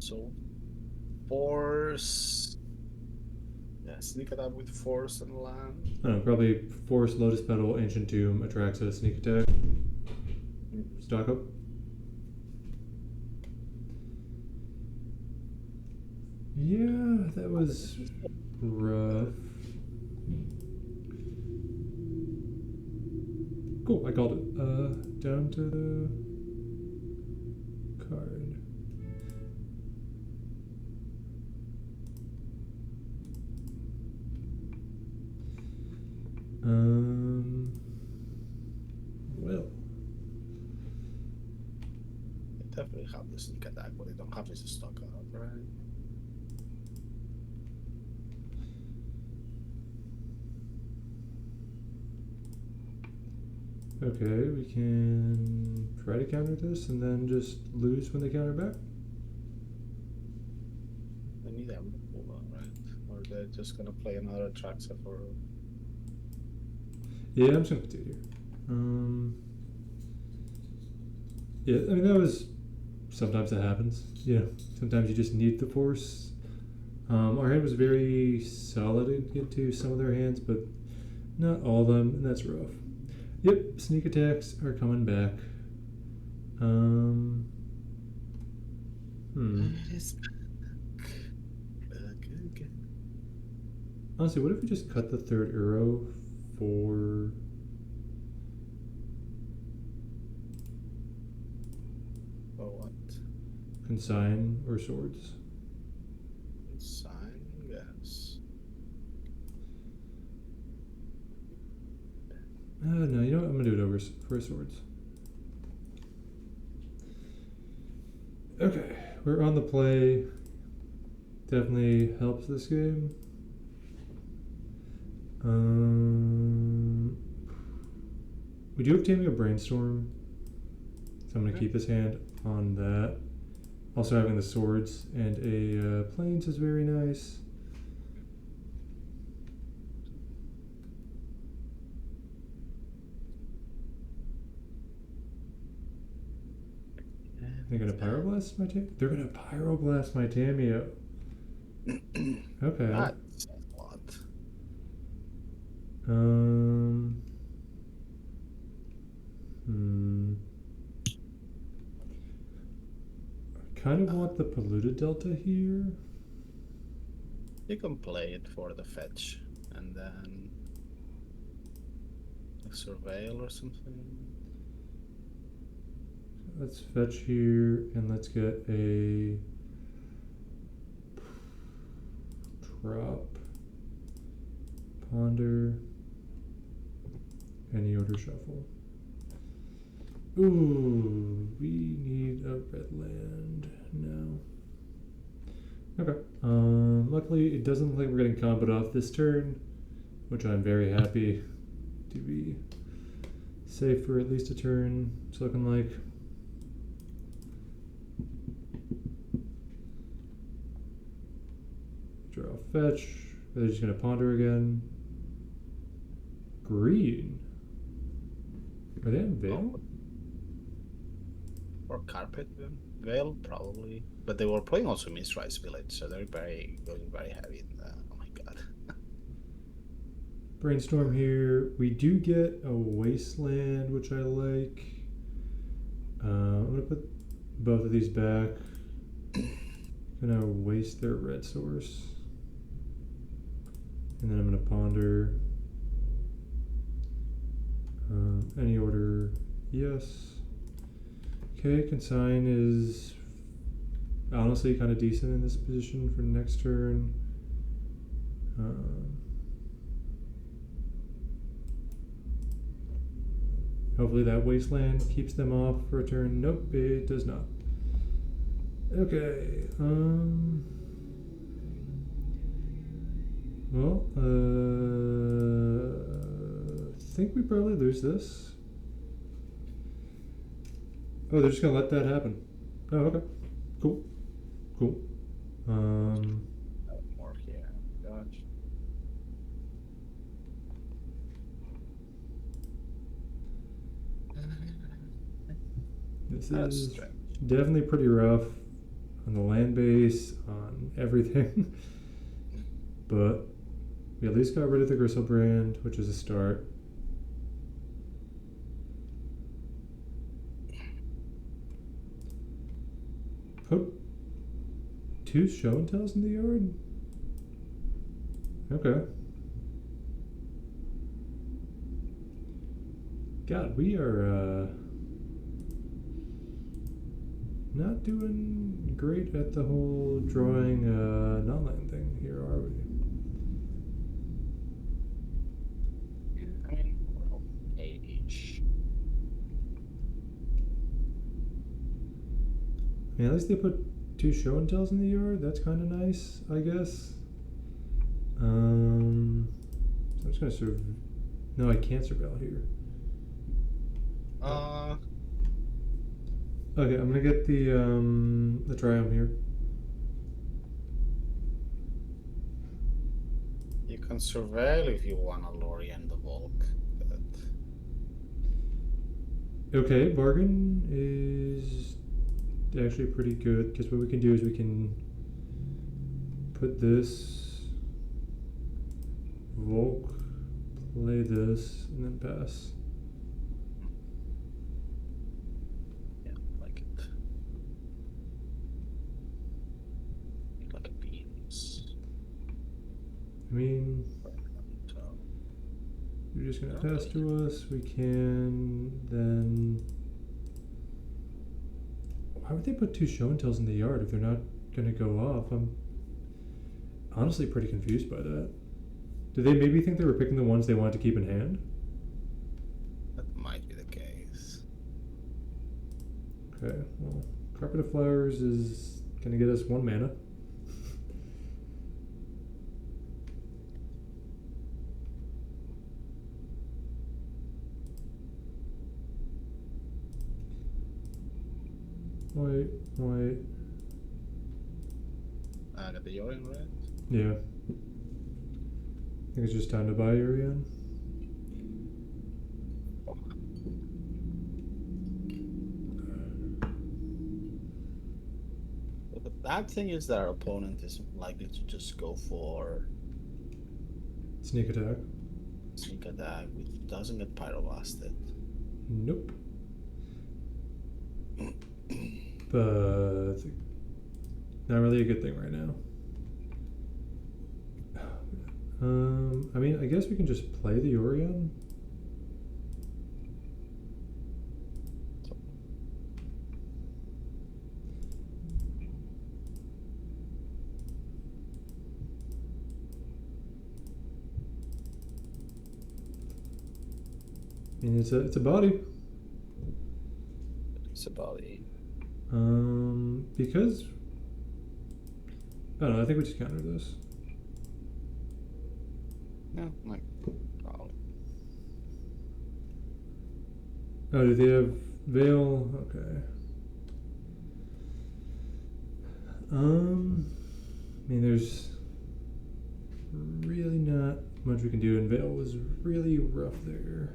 So, force. Yeah, sneak it up with force and land. I don't know, probably Force, Lotus Petal, Ancient Tomb, Atraxa, Sneak Attack. Stock up. Yeah, that was rough. Cool, I called it. Down to the card. Well. They definitely have the sneak attack, but they don't have this stock up, right? Okay, we can try to counter this and then just lose when they counter back. They need that removal, right? Or they're just gonna play another Atraxa for. Yeah, I'm just gonna continue here. Yeah, I mean that was sometimes that happens. You know, sometimes you just need the force Our hand was very solid into some of their hands, but not all of them, and that's rough. Yep, sneak attacks are coming back. It's back again. Honestly, what if we just cut the third arrow for... For what? Consign or swords? Sign, yes. No, you know what? I'm gonna do it over for swords. Okay, we're on the play. Definitely helps this game. We do have Taming a Brainstorm, so I'm gonna keep his hand on that. Also having the swords and a planes is very nice. They're gonna pyroblast my Tamio? They're gonna pyroblast my Tamio. Okay. That's a lot. I kind of want the polluted delta here. You can play it for the fetch and then a surveil or something. Let's fetch here and let's get a drop, ponder, any order shuffle. Ooh, we need a red land now. Okay. Luckily it doesn't look like we're getting comboed off this turn, which I'm very happy to be safe for at least a turn. It's looking like. Draw fetch. Are they just gonna ponder again? Green. Are they in Veil? Or carpet veil, probably. But they were playing also Mistrise Village, so they're going very heavy in the, oh my god. Brainstorm here. We do get a wasteland, which I like. I'm gonna put both of these back. Gonna waste their red source. And then I'm gonna ponder. Any order, yes. Okay, consign is honestly kind of decent in this position for next turn. Hopefully that wasteland keeps them off for a turn. Nope, it does not. Okay. Well, I think we probably lose this. Oh, they're just gonna let that happen. Oh, okay. Cool. Cool. More here. Gosh. This That's is strange. definitely pretty rough on the land base, on everything. But we at least got rid of the Gristlebrand, which is a start. Put 2 show and tells in the yard? Okay. God, we are not doing great at the whole drawing non-land thing here, are we? I mean, we're okay-ish. I mean, at least they put 2 show and tells in the yard. That's kind of nice, I guess. So I'm just gonna No, I can't surveil here. Okay, I'm gonna get the Triumph here. You can surveil if you want a Lorien the Volk, but Okay, bargain is actually pretty good because what we can do is we can put this, Volk, play this, and then pass. Yeah, like it. Like a beans. I mean, you're just gonna pass to us. We can then. Why would they put 2 show and tells in the yard if they're not gonna go off? I'm honestly pretty confused by that. Did they maybe think they were picking the ones they wanted to keep in hand? That might be the case. Okay, well, Carpet of Flowers is gonna get us 1 mana. Wait. I got the Yorion red. Yeah. I think it's just time to buy Yorion. But the bad thing is that our opponent is likely to just go for Sneak attack. sneak attack, which doesn't get pyroblasted. Nope. But not really a good thing right now. I mean, I guess we can just play the Yorion. I mean, it's a body. It's a body. Because I don't know. I think we just counter this. Yeah, like probably. Oh, do they have Veil? Okay. I mean, there's really not much we can do, and Veil was really rough there.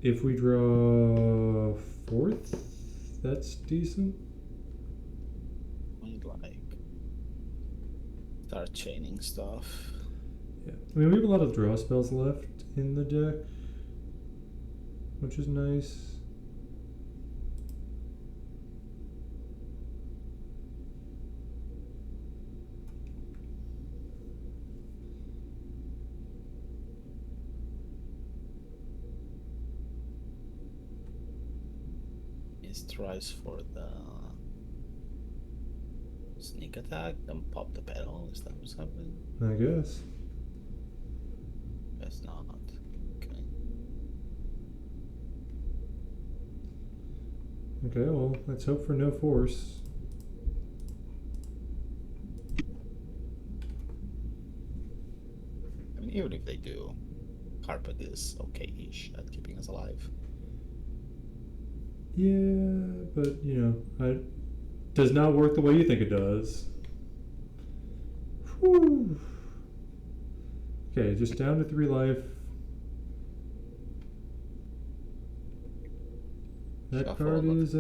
If we draw 4th, that's decent. We'd like start chaining stuff. Yeah, I mean, we have a lot of draw spells left in the deck, which is nice. Tries for the sneak attack, then pop the pedal. Is that what's happening? I guess. Guess not. Okay. Okay, well, let's hope for no force. I mean, even if they do, Carpet is okay-ish at keeping us alive. Yeah, but you know, it does not work the way you think it does. Whew. Okay, just down to 3 life. That card is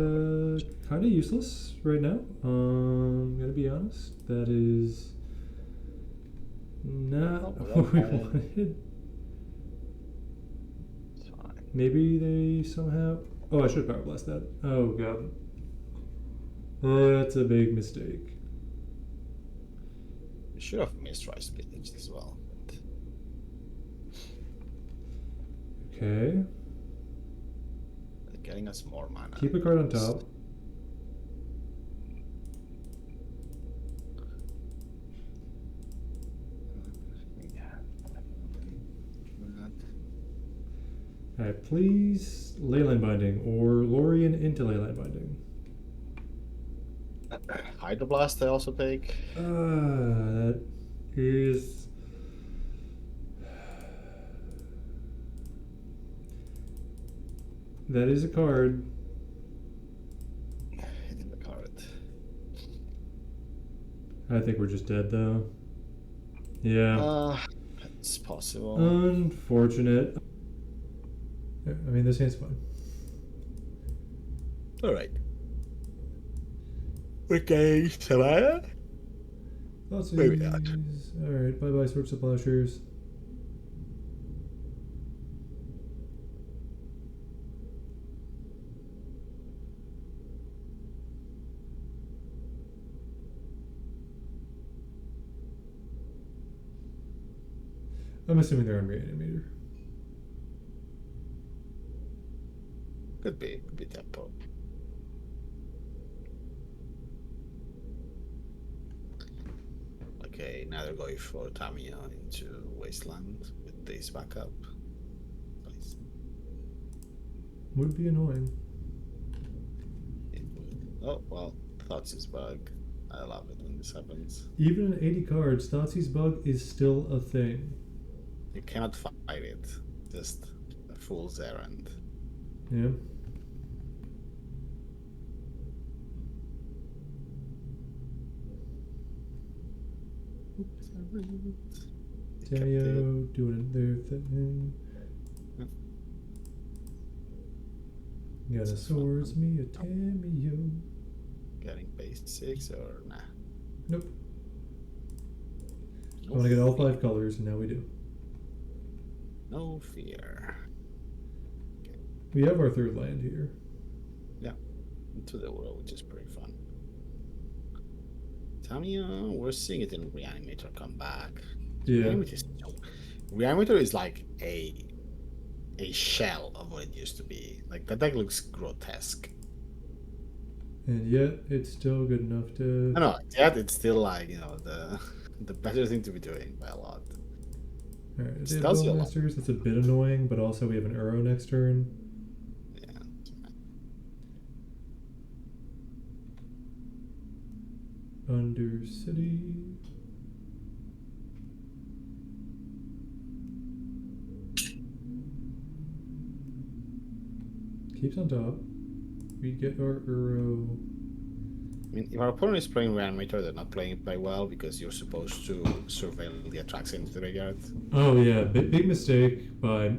kind of useless right now. I'm gonna be honest. That is not what we wanted. Maybe they somehow. Oh, I should have power blast that. Oh god, that's a big mistake. We should have missed Rise Village as well. But... Okay. They're getting us more mana. Keep a card on top. Alright, please Leyline Binding or Lorien into Leyline Binding. Hydroblast I also take. That is... That is a card. Hitting the card. I think we're just dead though. Yeah. It's possible. Unfortunate. I mean, this hand's fine. All right. Okay, Saga. Where we at? Alright, bye bye, Sword Splashers. I'm assuming they're on Reanimator. Could be tempo. Okay, now they're going for Tamiya into Wasteland with this backup. Nice. Would be annoying. It would. Oh, well, Thoughtsy's bug. I love it when this happens. Even in 80 cards, Thoughtseize Bug is still a thing. You cannot fight it. Just a fool's errand. Yeah. Tamio doing their thing. Got a swords me a Tamio. Getting base 6 or nah? Nope. I want to get all 5 colors, and now we do. No fear. Okay. We have our 3rd land here. Yeah, into the world, which is pretty fun. Tamiya, we're seeing it in Reanimator come back. Yeah. Reanimator is like a shell of what it used to be. Like that deck looks grotesque. And yet, it's still good enough to. No, yet it's still like the better thing to be doing by a lot. Alright, they have Bowmasters. It's a bit annoying, but also we have an Uro next turn. Yeah. Undercity. Keeps on top. We get our Uro. I mean, if our opponent is playing Reanimator, they're not playing it very well because you're supposed to surveil the attraction into the graveyard. Oh yeah, big mistake by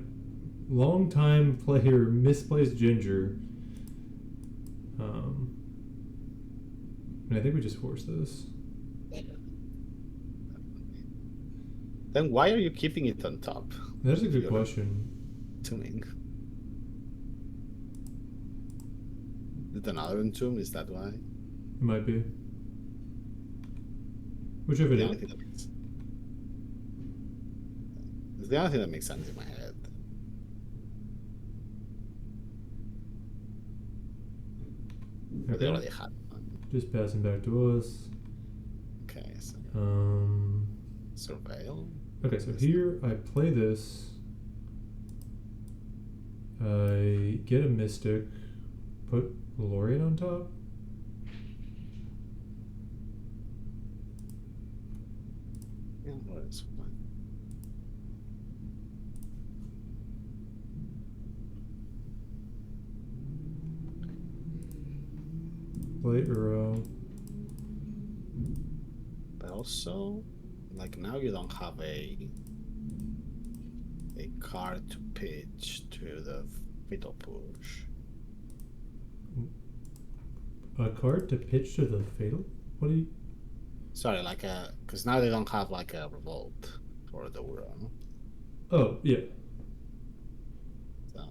long-time player Misplaced Ginger. And I think we just force this. Then why are you keeping it on top? That's a good question. Tuning. Is it another entomb? Is that why? It might be. Whichever it is. It's the only thing that makes sense in my head. But they already had one. Just passing back to us. Okay, so surveil. Okay, so here I play this. I get a Mystic, put Lorien on top. Yeah, well, it's fine. Play Uro. But also, like now you don't have a card to pitch to the Fatal Push. A card to pitch to the Fatal? What do you... Sorry, like because now they don't have like a Revolt for the Uro. Oh, yeah. So,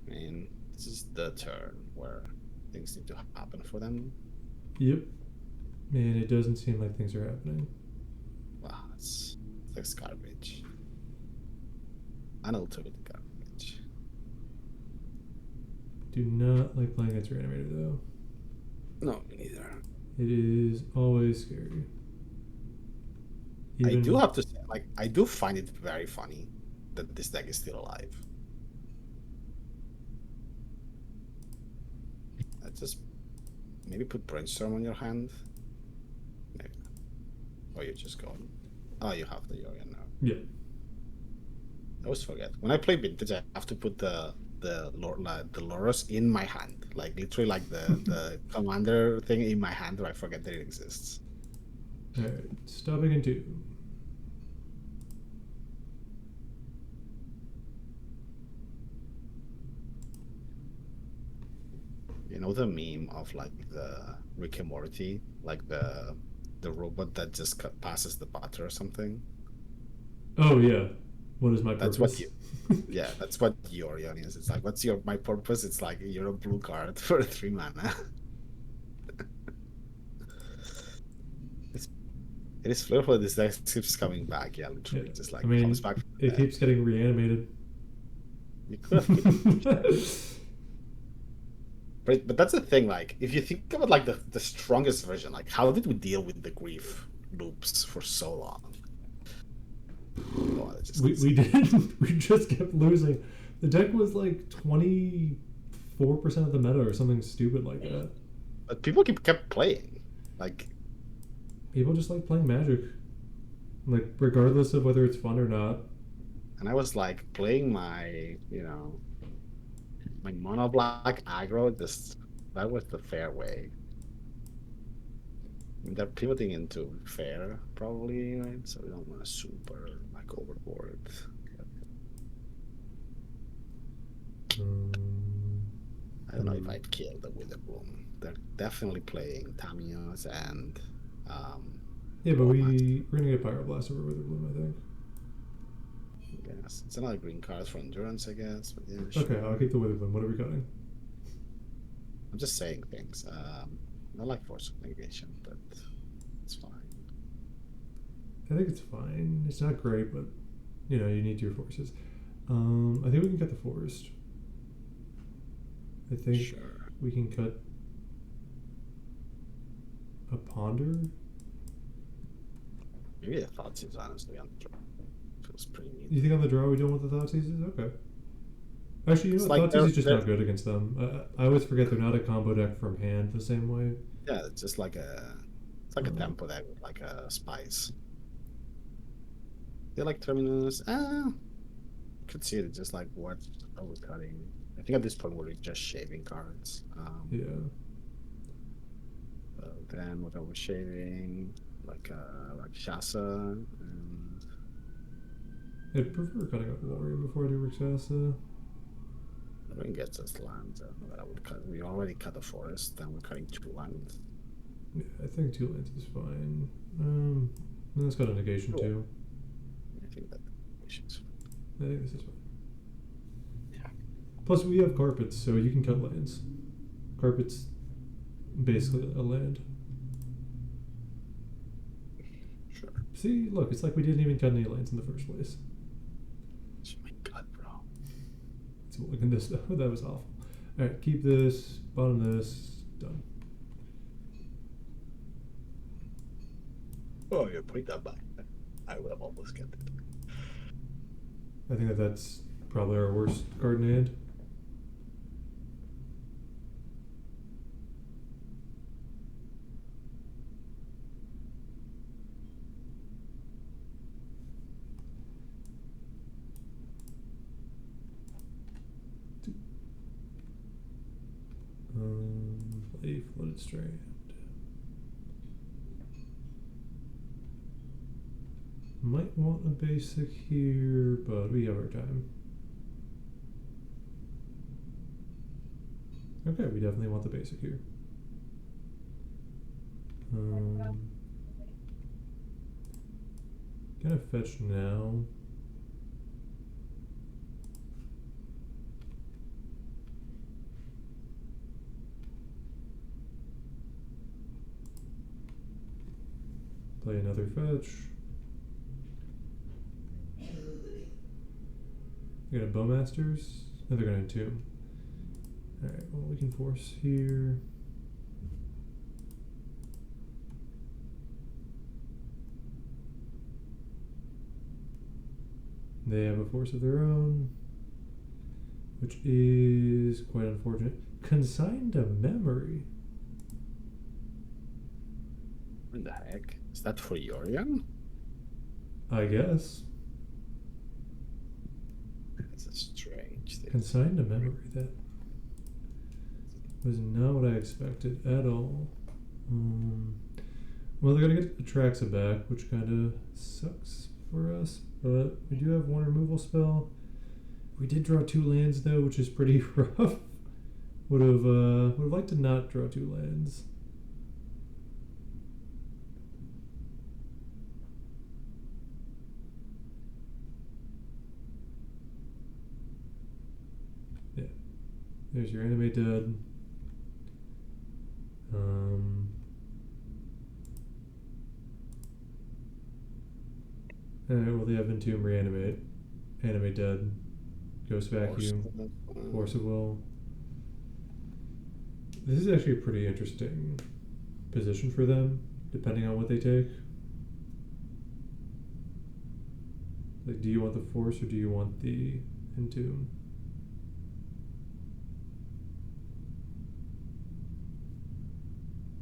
I mean, this is the turn where things need to happen for them. Yep. And it doesn't seem like things are happening. Wow, it's like garbage. Unaltered garbage. Do not like playing against Reanimator though. No, me neither. It is always scary. I do have to say, like, I do find it very funny that this deck is still alive. I just maybe put Brainstorm on your hand. Maybe. Or you just go. Oh, you have the Yorion now. Yeah. I always forget. When I play Vintage, I have to put the Loros in my hand, like literally like the commander thing in my hand, where I forget that it exists. All right, stopping in 2. You know the meme of like the Rick and Morty, like the robot that just passes the butter or something. Oh yeah. What is my That's what purpose? you. Yeah, that's what Yorion is. It's like, what's your my purpose? It's like you're a blue card for 3 mana. It's it is flirtful. This deck keeps coming back. Yeah, Yeah. literally, just I like comes mean, back from the it dead. keeps getting reanimated. You could have pushed that. But that's the thing. Like, if you think about like the strongest version, like how did we deal with the grief loops for so long? Oh, that just we gets we didn't. We just kept losing. The deck was like 24% of the meta or something stupid like that. But people kept playing. Like, People just like playing Magic, like regardless of whether it's fun or not. and I was like playing my, my mono black aggro. Just that was the fair way. I mean, they're pivoting into fair probably, right? So we don't want to super like overboard. I don't know if I'd kill the Witherbloom. They're definitely playing Tamios and Yeah, but Bowmaster. we're gonna get Pyroblast over Witherbloom, I think. Yes, it's another green card for endurance, I guess. But yeah, sure. Okay, I'll keep the Witherbloom. What are we cutting? I'm just saying things. Not like force of negation, but it's fine. I think it's fine. It's not great, but you need your forces. I think we can cut the forest. I think Sure. we can cut a ponder. Maybe the thoughts is honestly on the draw. Feels pretty neat. You think on the draw we don't want the Thoughtseize? Okay. Actually, It's what? like Thoughtseize is just they're not good against them. I always forget they're not a combo deck from hand the same way. yeah, it's just like a tempo deck with like a spice. They like terminus. Could see it just like what are we cutting? I think at this point we're just shaving cards. Yeah. Then what are we shaving? Like Shasa and I'd prefer cutting up Warrior before I do Rixasa. I think gets us land. But I would cut. We already cut the forest. Then we're cutting 2 lands. Yeah, I think 2 lands is fine. Let's cut a negation Cool. too. I think that is. I think this is fine. Yeah. Plus, we have carpets, so you can cut lands. Carpets, basically a land. Sure. See, look, it's like we didn't even cut any lands in the first place. Oh my god, bro. So look at this. That was awful. All right, keep this. Bottom this. Done. Oh, you're putting that back. I would have almost kept it. I think that's probably our worst card in hand. Play Flooded Strand. Might want a basic here, but we have our time. Okay, we definitely want the basic here. Gonna fetch now. Play another fetch. They're gonna Bowmasters. No, they're gonna Entomb. Alright, well, we can force here. They have a force of their own, which is quite unfortunate. Consigned to memory. What the heck? Is that for Yorion? I guess. That's a strange thing. Consigned to memory. That was not what I expected at all. Well, they're gonna get Atraxa back, which kind of sucks for us. But we do have 1 removal spell. We did draw 2 lands though, which is pretty rough. Would have liked to not draw 2 lands. Yeah. There's your Animate Dead. Alright, well, they have Entomb, Reanimate, Animate Dead, Ghost Vacuum, Force of Will. This is actually a pretty interesting position for them, depending on what they take. Like, do you want the Force or do you want the Entomb?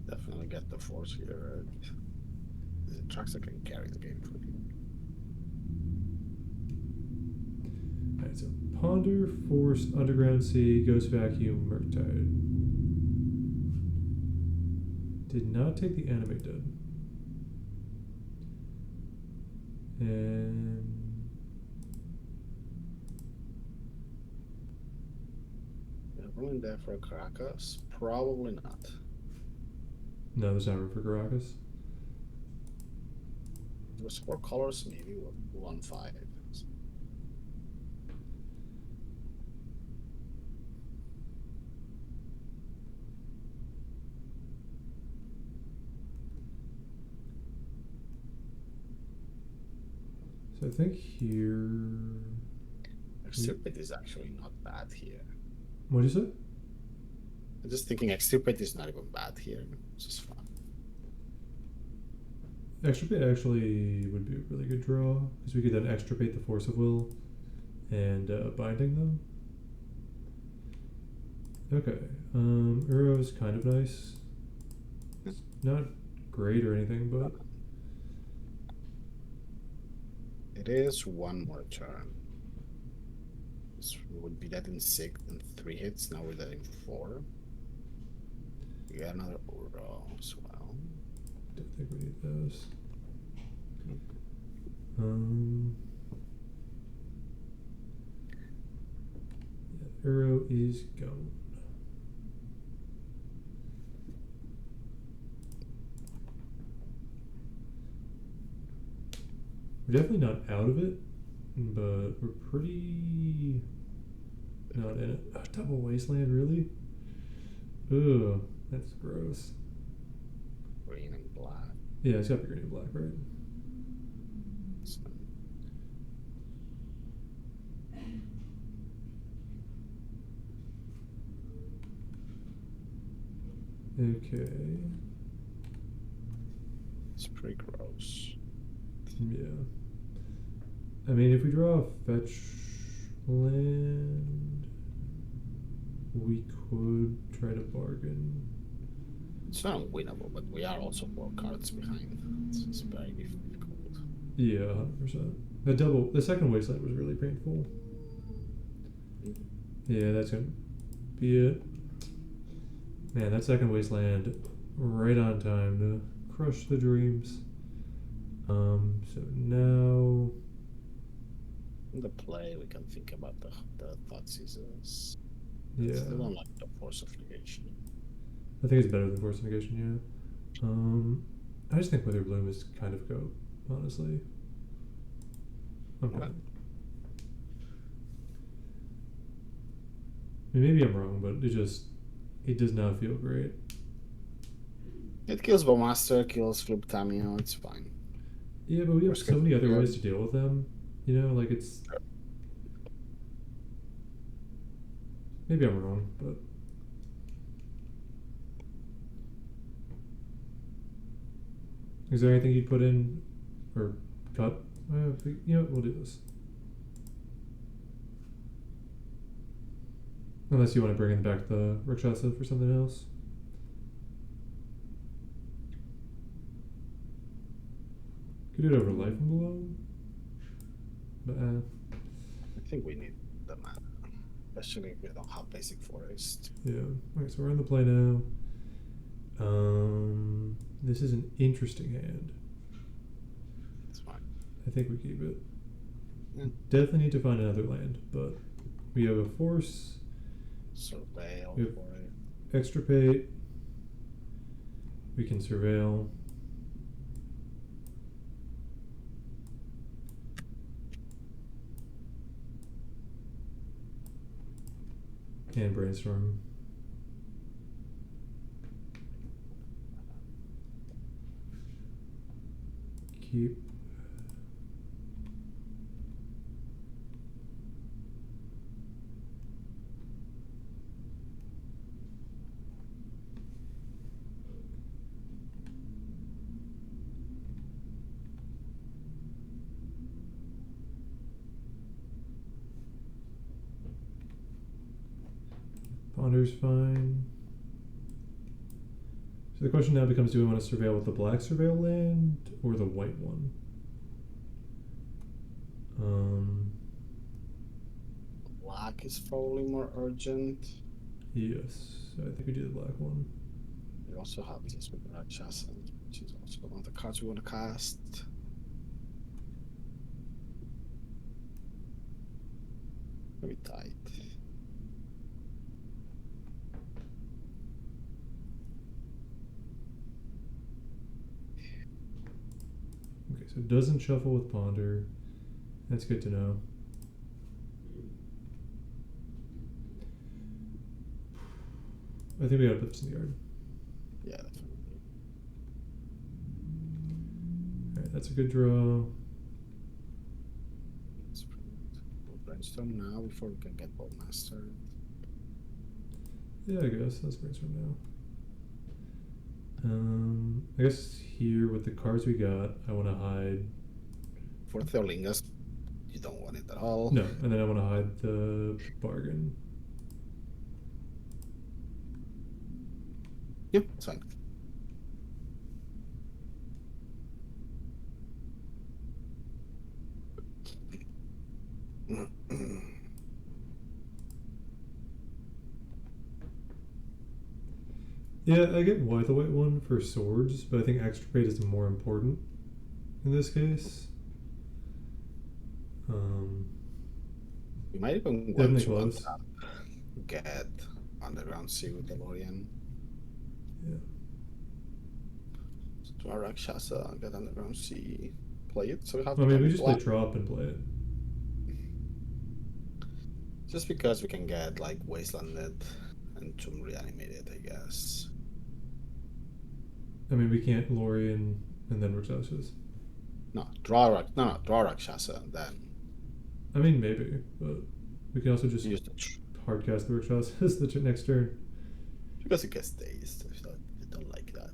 Definitely get the Force here. The trucks that can carry the game for you. Alright, so Ponder, Force, Underground Sea, Ghost Vacuum, Murktide. Did not take the Animate Dead. And Room there for Caracas? Probably not. no, there's not room for Caracas. There's 4 colors, maybe 1/5. So I think here. Extirpate is actually not bad here. What did you say? I'm just thinking Extirpate is not even bad here. It's just fun. Extirpate actually would be a really good draw because we could then extirpate the Force of Will and binding them. Okay, Uro's kind of nice. It's not great or anything, but it is 1 more turn. This would be that in 6 and 3 hits. Now we're that in 4. We got another Uro as well. don't think we need those. Yeah, Uro is gone. We're definitely not out of it, but we're pretty not in it. Oh, double Wasteland, really? Ugh, that's gross. Green and black. Yeah, it's got to be green and black, right? So, Okay. it's pretty gross. Yeah. I mean, if we draw a fetch land, we could try to bargain. It's not unwinnable, but we are also 4 cards behind. It's very difficult. Yeah, 100%. The second Wasteland was really painful. Yeah, that's gonna be it. Man, that second Wasteland, right on time to crush the dreams. So now. In the play, we can think about the Thought Seasons. Yeah. Still don't like the Force of Negation. I think it's better than Force Negation, yeah. I just think Wither Bloom is kind of goat, honestly. Okay. Okay. I mean, maybe I'm wrong, but it does not feel great. It kills Bowmaster, kills Flip Tamio, it's fine. Yeah, but we have Worst so case many other scenario. ways to deal with them. You know, like it's. Maybe I'm wrong, but. Is there anything you'd put in or cut? You know, we'll do this. Unless you want to bring in back the Rakshasa for something else. Could do it over Life and Below. But, I think we need the mana, especially if we don't have basic forest. yeah. Alright, so we're in the play now. This is an interesting hand. It's fine. I think we keep it. Yeah. Definitely need to find another land, but we have a Force. Surveil Yep. for extirpate. We can surveil. And brainstorm. Keep. Ponder's fine. So the question now becomes, do we want to surveil with the black surveil land or the white one? Black is probably more urgent. Yes, I think we do the black one. We also have this with Rakshasa, which is also one of the cards we want to cast. Very tight. Okay, so it doesn't shuffle with Ponder. That's good to know. I think we gotta put this in the yard. Yeah, definitely. Alright, that's a good draw. We'll brainstorm now before we can get Bowmaster. Yeah, I guess. Let's brainstorm now. I guess here with the cards we got, I want to hide. For Theolingus, you don't want it at all. No, and then I want to hide the bargain. Yep, it's fine. Yeah, I get why the white one for swords, but I think extirpate is more important in this case. We might even want to get Underground Sea with the Yorion. Yeah. So to our Rakshasa, get Underground Sea, play it. So we have. I mean, we just play drop and play it. Just because we can get like Wastelanded and Tomb Reanimated, I guess. I mean, we can't Lorien and then Rakshasas. No, draw Rakshasa, then. I mean, maybe, but we can also just use the hardcast the Rakshasas the next turn. Because it gets dazed, so I don't like that.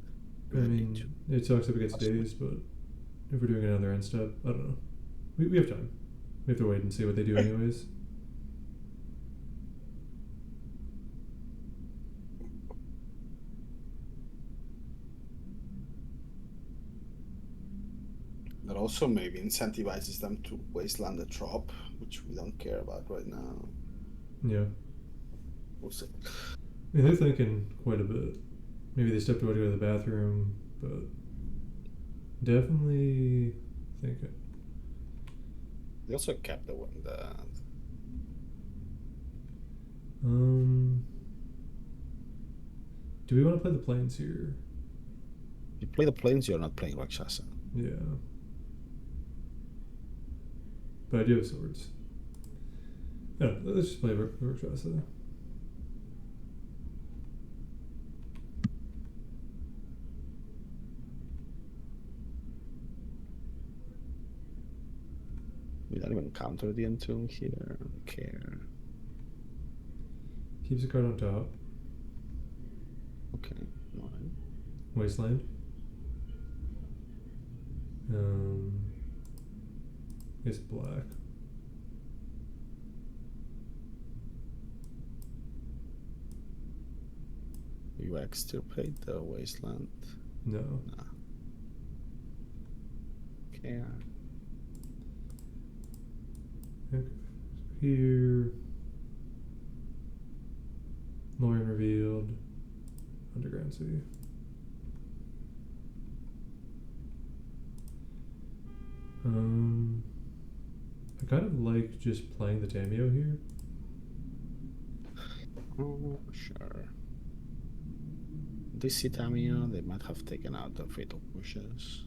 I mean, it sucks if it gets dazed, but if we're doing another end step, I don't know. We have time. We have to wait and see what they do anyways. That also maybe incentivizes them to wasteland the drop, which we don't care about right now. Yeah. We'll see. I mean, they're thinking quite a bit. Maybe they stepped away to go to the bathroom, but definitely thinking. They also kept the one that. Do we want to play the planes here? If you play the planes, you're not playing Rakshasa. Yeah. But I do have swords. Yeah, let's just play Rakshasa. We don't even counter the Entomb here. I don't care. Keeps a card on top. Okay, alright. Wasteland. It's black. You extirpate the Wasteland? No. Nah. Okay. Okay. Here. Lorien revealed. Underground Sea. I kind of like just playing the Tameo here. Oh, sure. DC Tamiya, they might have taken out the fatal pushes.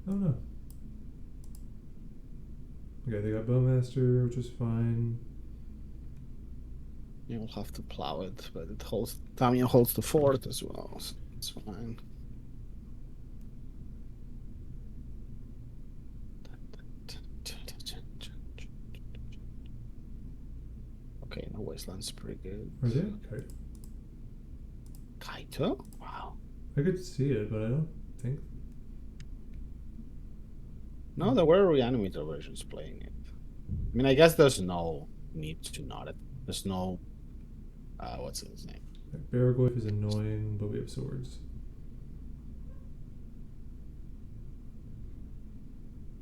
Oh no. Okay, they got Bowmaster, which is fine. You'll have to plow it, but it holds. Tamiya holds the fort as well, so it's fine. Okay, no wasteland's pretty good. Are they okay? Kaito? Wow. I could see it, but I don't think. No, there were Reanimator versions playing it. I mean, I guess there's no need to not it. There's no. What's his name? Baragoyf is annoying, but we have swords.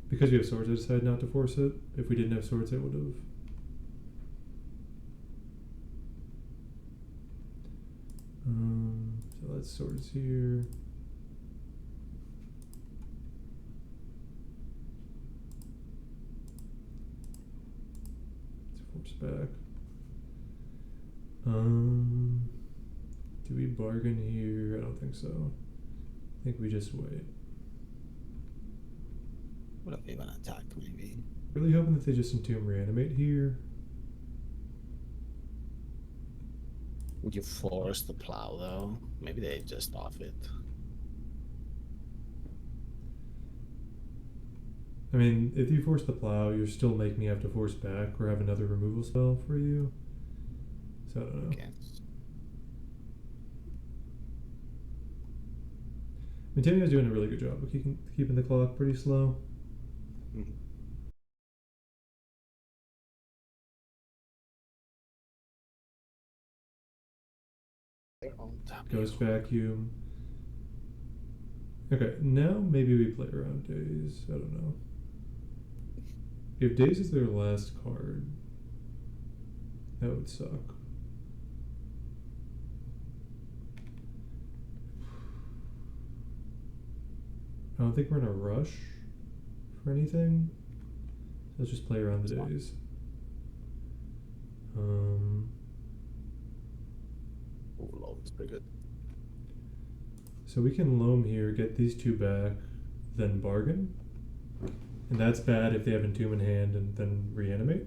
Because we have swords, I decided not to force it. If we didn't have swords, I would have. So that's swords here. Let's force back. Do we bargain here? I don't think so. I think we just wait. Would have even attacked, maybe. Really hoping that they just Entomb Reanimate here. Would you force the plow, though? Maybe they just off it. I mean, if you force the plow, you're still making me have to force back or have another removal spell for you. So I don't know. Okay. I mean, Tamiya's doing a really good job of keeping the clock pretty slow. Mm-hmm. Ghost Vacuum. Okay, now maybe we play around Daze. I don't know. If Daze is their last card, that would suck. I don't think we're in a rush for anything. Let's just play around the Daze. Oh, low, it's pretty good. So we can loam here, get these two back, then bargain. And that's bad if they have Entomb in hand and then reanimate.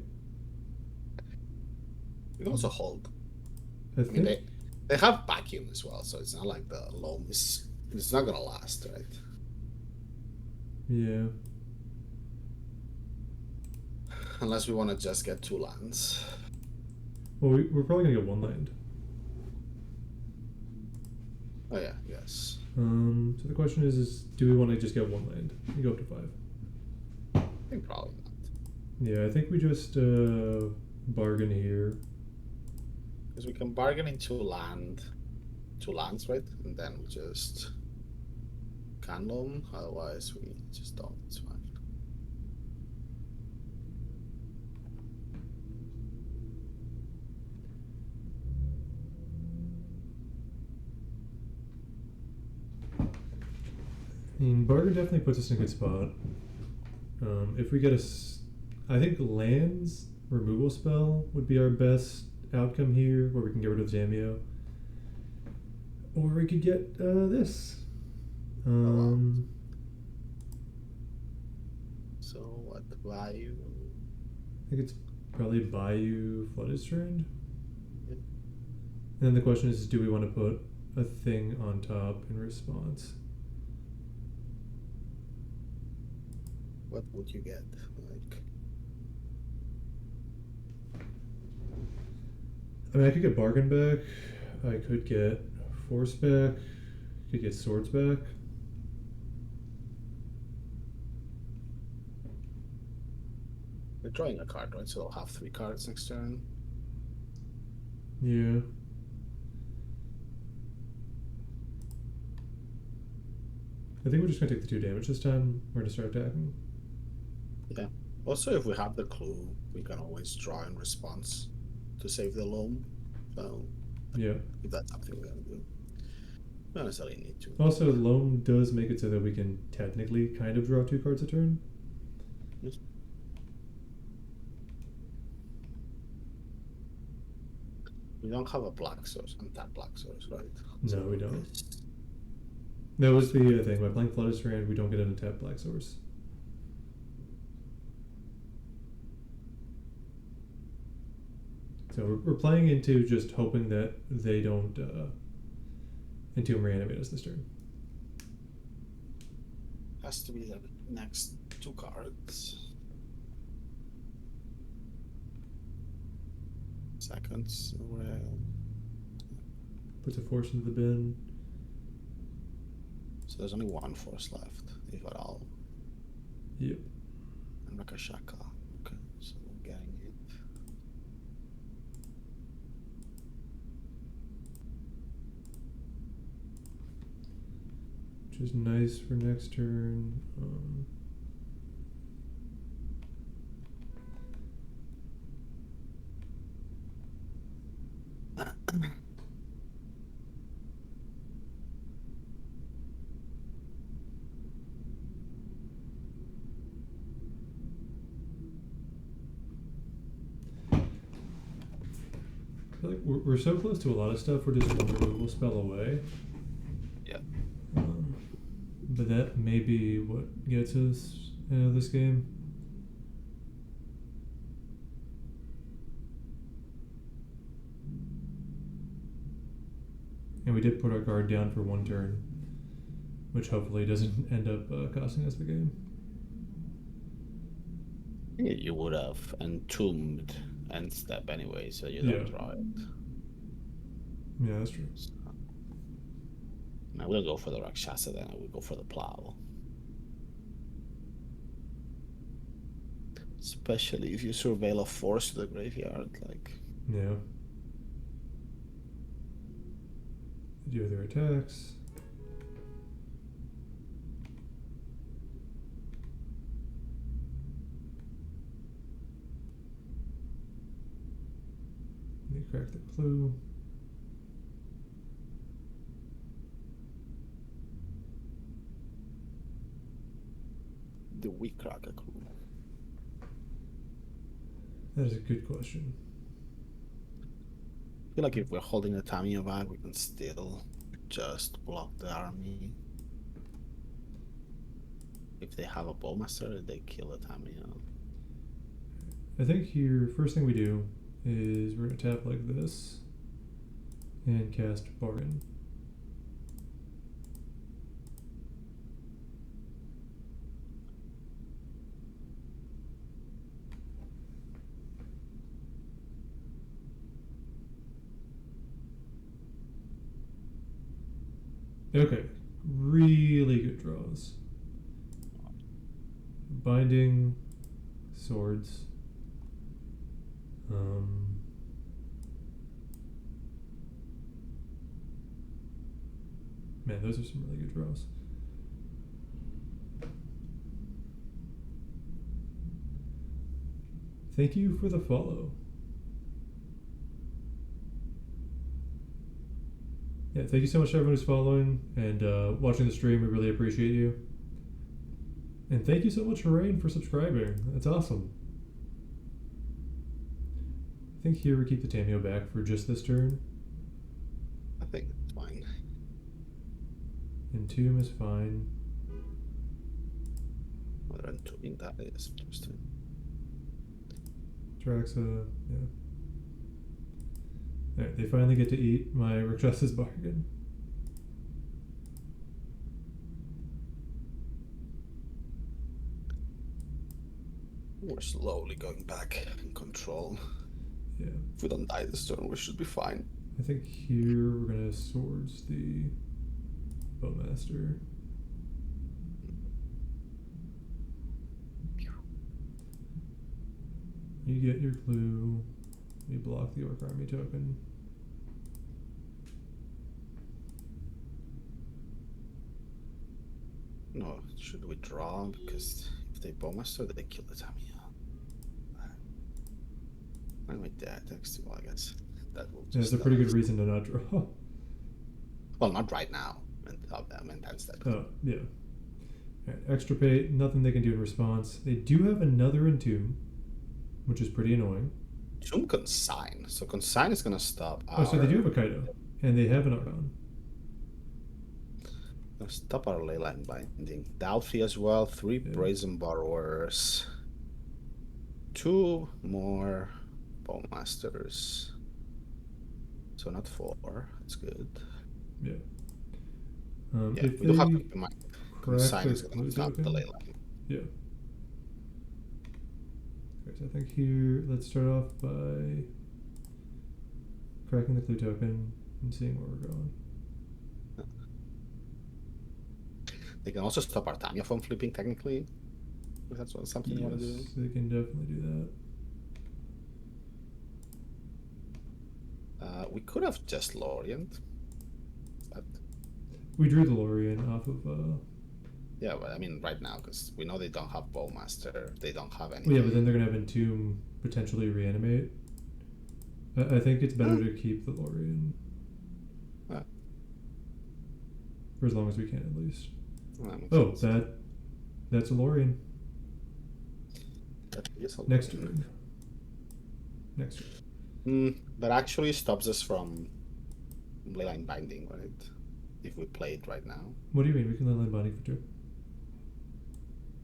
We can also hold. I I mean, they have vacuum as well, so it's not like the loam is. It's not gonna last, right? Yeah. Unless we want to just get 2 lands. Well, we're probably gonna get 1 land. Oh yeah, yes. So the question is do we want to just get 1 land? You go up to 5. I think probably not. Yeah, I think we just bargain here. Because we can bargain in 2 lands, right? And then we just can loam. Otherwise, we just don't. It's fine. I mean, bargain definitely puts us in a good spot. If we get I think lands removal spell would be our best outcome here, where we can get rid of Zamio. Or we could get this. So what value? I think it's probably Bayou Flooded Strand. Yep. And then the question is, do we want to put a thing on top in response? What would you get? Like, I mean, I could get bargain back. I could get force back. Could get swords back. we're drawing a card, right? So they'll have 3 cards next turn. Yeah. I think we're just gonna take the 2 damage this time. We're gonna start attacking. Yeah. Also, if we have the clue, we can always draw in response to save the loam. So Yeah. if that's something we're gonna do, we don't necessarily need to. Also, loam does make it so that we can technically kind of draw 2 cards a turn. Yes. We don't have a black source, untap black source, right? No, we don't. That was the thing. By playing Flooded Strand, we don't get an untapped black source. So we're playing into just hoping that they don't Entomb Reanimate us this turn. Has to be the next 2 cards. Seconds. Puts a force into the bin. So there's only 1 force left, if at all. Yep. And Rakashaka. Okay, so we're getting it. Which is nice for next turn. I feel like we're so close to a lot of stuff, we're just one removal spell away. Yeah. But that may be what gets us out of this game. And we did put our guard down for 1 turn, which hopefully doesn't end up costing us the game. You would have entombed end step anyway, so you don't draw it. Yeah, that's true. So, I will go for the Rakshasa then. I will go for the plow. Especially if you surveil a force to the graveyard, like. Yeah. They do their attacks. They crack the clue. Do we crack a clue? That is a good question. I feel like if we're holding the Tamiya back, we can still just block the army. If they have a Bowmaster, they kill the Tamiya. I think here, first thing we do is we're going to tap like this and cast Bargain. Okay, really good draws. Binding, swords. Man, those are some really good draws. Thank you for the follow. Yeah, thank you so much to everyone who's following and watching the stream. We really appreciate you. And thank you so much, Harain, for subscribing. That's awesome. I think here we keep the Tamio back for just this turn. I think it's fine. Entomb is fine. Whether entombing that is interesting. Traxa, yeah. Alright, they finally get to eat my Rakshasa's Bargain. We're slowly going back in control. Yeah. If we don't die this turn, we should be fine. I think here we're gonna swords the Bowmaster. You get your clue. You block the Orc Army token. No, should we draw? Because if they Bowmaster, they kill the Tamiya. Anyway, that takes too long, I guess. That will just That's a pretty good reason to not draw. Well, not right now. I meant that's that. Oh, yeah. Alright, extirpate, nothing they can do in response. They do have another Entomb, which is pretty annoying. Tomb Consign. So Consign is gonna stop Oh, so they do our have a Kaido, and they have an Argon. stop our Leyline Binding. Dalphi as well. 3 Yeah. Brazen Borrowers. 2 more Bowmasters. So not 4. That's good. Yeah. Yeah, If we do have to they keep in mind. crack Consign the is gonna clue stop the token, Leyline. yeah. Okay, so I think here, let's start off by cracking the clue token and seeing where we're going. They can also stop our Tamiya from flipping, technically. If that's something you want to do. Yes, they can definitely do that. We could have just Lorient. But We drew the Lorien off of. yeah, but I mean, right now, because we know they don't have Bowmaster. They don't have anything. Well, yeah, but then they're gonna have Entomb, potentially Reanimate. I think it's better to keep the Lorien. For as long as we can, at least. Well, that's a Lorien. Next turn. Next turn. That actually stops us from Leyline Binding, right? If we play it right now. What do you mean? We can Leyline Binding for 2.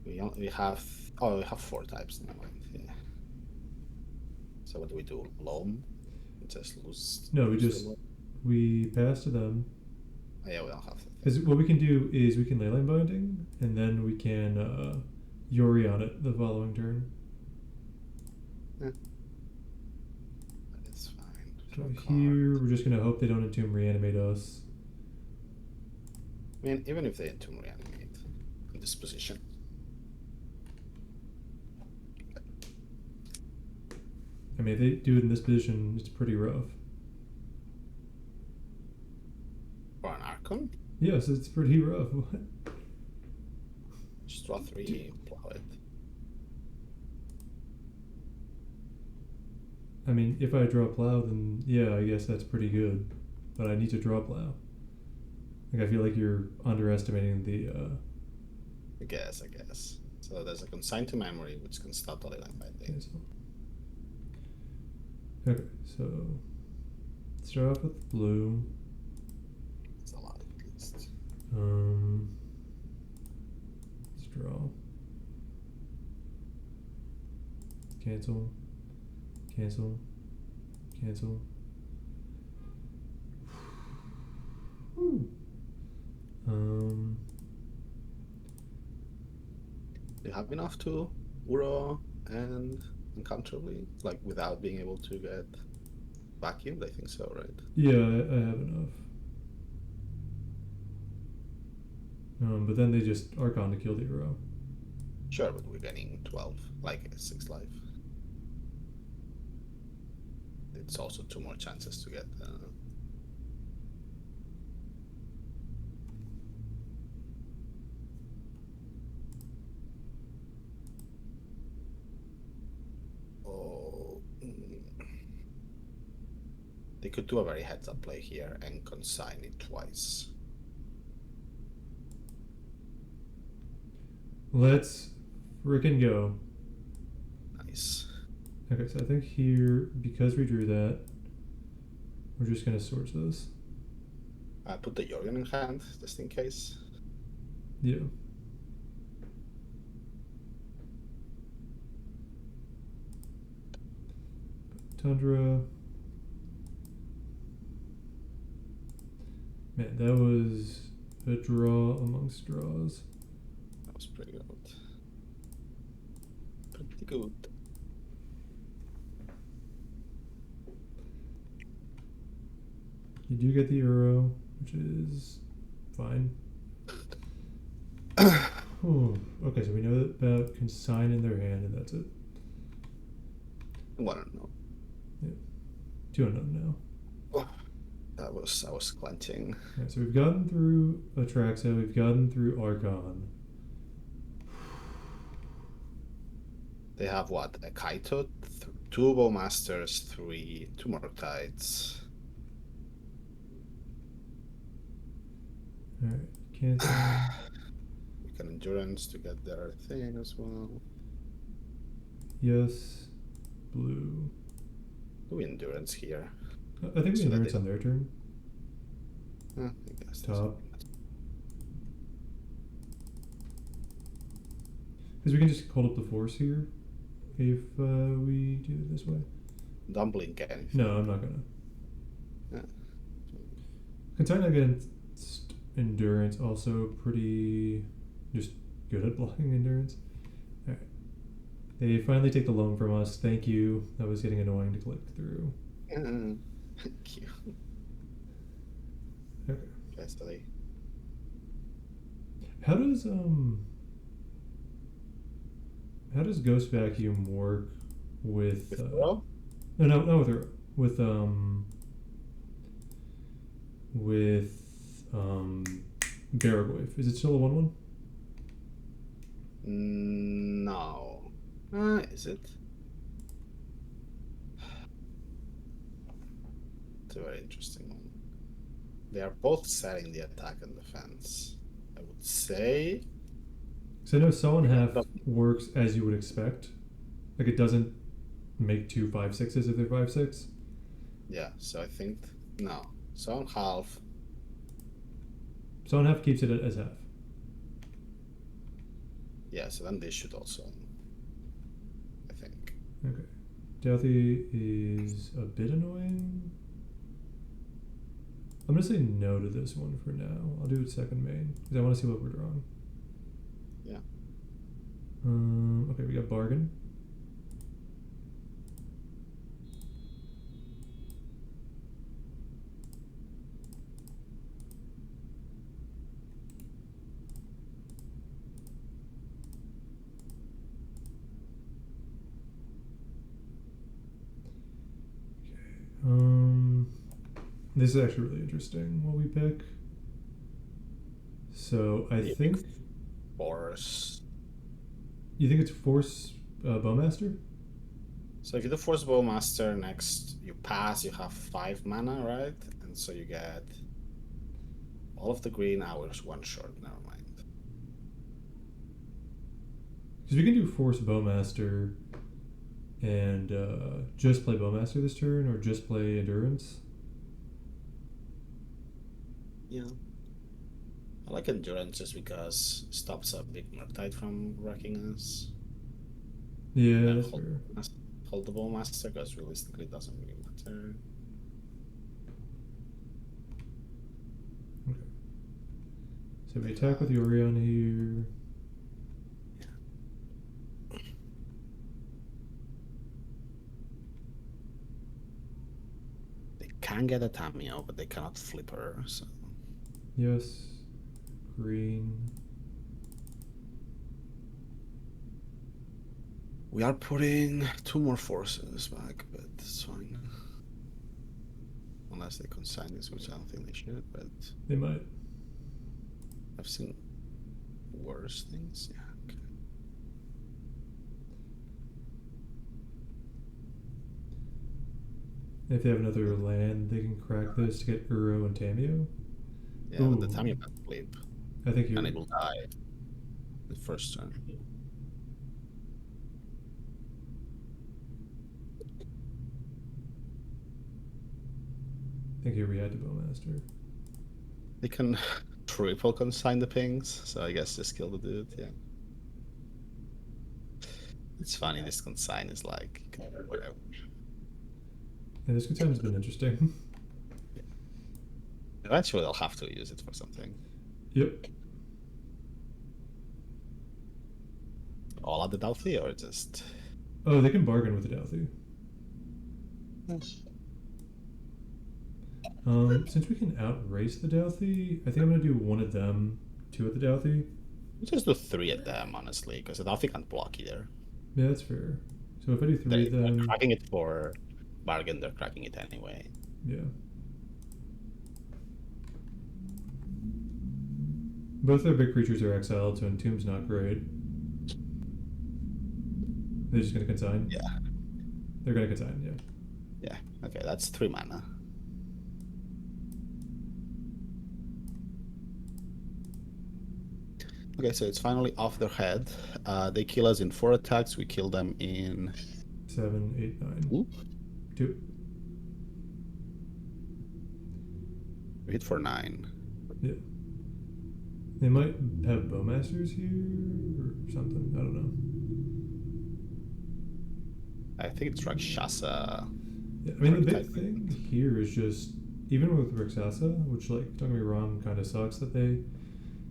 We have 4 types. Never mind. Yeah. So what do we do? Loam? Just lose. No, we pass to them. Oh, yeah, we don't have to. Because what we can do is we can Leyline Binding, and then we can Yorion it the following turn. Yeah. That is fine. So here, we're just gonna hope they don't Entomb Reanimate us. I mean, even if they Entomb Reanimate in this position. I mean, if they do it in this position, it's pretty rough. For an Archon? Yes, it's pretty rough. What? Just draw 3, plow it. I mean, if I draw Plow, then yeah, I guess that's pretty good. But I need to draw Plow. Like, I feel like you're underestimating the. I guess. So there's a Consign to Memory, which can stop the Leyline Binding. Okay, so start off with blue. It's a lot, at least. Let's draw. Cancel. Do you have enough to Uro and Uncomfortably? Like, without being able to get vacuumed? I think so, right? Yeah, I have enough. But then they just Archon to kill the Uro. Sure, but we're getting 12, like 6 life. It's also 2 more chances to get. They could do a very heads-up play here and consign it twice. Let's frickin' go. Nice. Okay, so I think here, because we drew that, we're just gonna source this. Put the Yorion in hand, just in case. Yeah. Tundra. Man, that was a draw amongst draws. That was pretty good. Pretty good. You do get the Euro, which is fine. Okay, so we know about consign in their hand, and that's it. 1 unknown. Yeah. 2 unknown now. I was clenching. Right, so we've gotten through Atraxa, we've gotten through Archon. They have what? A Kaito, 2 Bowmasters, 2 Murktides. Alright, cancel. We can Endurance to get their thing as well. Yes. Blue. Do endurance here. I think we So that endurance on their turn. I guess Top. Because we can just hold up the force here if we do it this way. Don't blink anything. No, I'm not gonna. Yeah. Consign against endurance, also pretty just good at blocking endurance. Alright. They finally take the loam from us. Thank you. That was getting annoying to click through. Thank you. Okay. Yesterday. How does Ghost Vacuum work with Uro? no, not with her. With Baragwave. Is it still a 1/1? No. Is it? It's a very interesting one. They are both setting the attack and defense. I would say. So I know Sullen Half works as you would expect. Like it doesn't make 2 5/6s if they're 5/6. Yeah, so I think no. So on half. Sullen Half keeps it as half. Yeah, so then they should also. I think. Okay. Delthy is a bit annoying. I'm gonna say no to this one for now. I'll do it second main because I want to see what we're drawing. Yeah. Okay, we got bargain. This is actually really interesting what we pick. So I think Force. You think it's Force Bowmaster? So if you do Force Bowmaster next, you pass, you have 5 mana, right? And so you get all of the green hours, 1 short, never mind. Because we can do Force Bowmaster and just play Bowmaster this turn, or just play Endurance. Yeah. I like Endurance just because it stops a big Murktide from wrecking us. Yeah, that's fair. Hold the Bowmaster because realistically it doesn't really matter. Okay. So we attack with Yorion here. They can get a Tamio, but they cannot flip her, so. Yes. Green. We are putting 2 more forces back, but it's fine. Unless they consign this, which I don't think they should, but They might. I've seen worse things. Yeah, okay. If they have another land, they can crack this to get Uro and Tamio. Yeah, but the Tamio can flip. I think and it will die the first turn. I think here we had to Bowmaster. They can triple consign the pings, so I guess just kill the dude, yeah. It's funny, this consign is like, you can do whatever. Yeah, this consign has been interesting. Yeah. Eventually they'll have to use it for something. Yep. All at the Delphi, or just... Oh, they can bargain with the Delphi. Yes. Since we can outrace the Delphi, I think I'm gonna do one of them, 2 at the Delphi. You just do 3 at them, honestly, because the Delphi can't block either. Yeah, that's fair. So if I do 3 of them... They're cracking it for bargain, they're cracking it anyway. Yeah. Both their big creatures are exiled, so Entomb's not great. They're just gonna consign? Yeah. They're gonna consign, yeah. Yeah, okay, that's 3 mana. Okay, so it's finally off their head. They kill us in 4 attacks, we kill them in... 7, 8, 9. Ooh. 2. We hit for 9. Yeah. They might have Bowmasters here or something. I don't know. I think it's Rakshasa. Yeah, I mean, the big thing here is just, even with Rakshasa, which, like, don't get me wrong, kind of sucks that they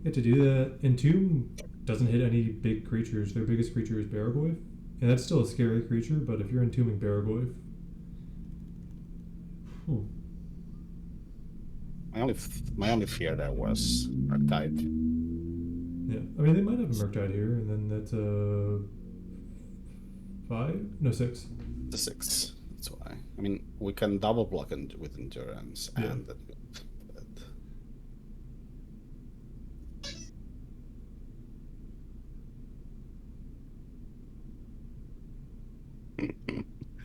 get to do that. Entomb doesn't hit any big creatures. Their biggest creature is Baragoyf. And that's still a scary creature, but if you're entombing Baragoyf... My only fear there was Murktide. Yeah, I mean, they might have a Murktide here, and then that's a 5? No, 6. The 6. That's why. I mean, we can double block with endurance and that.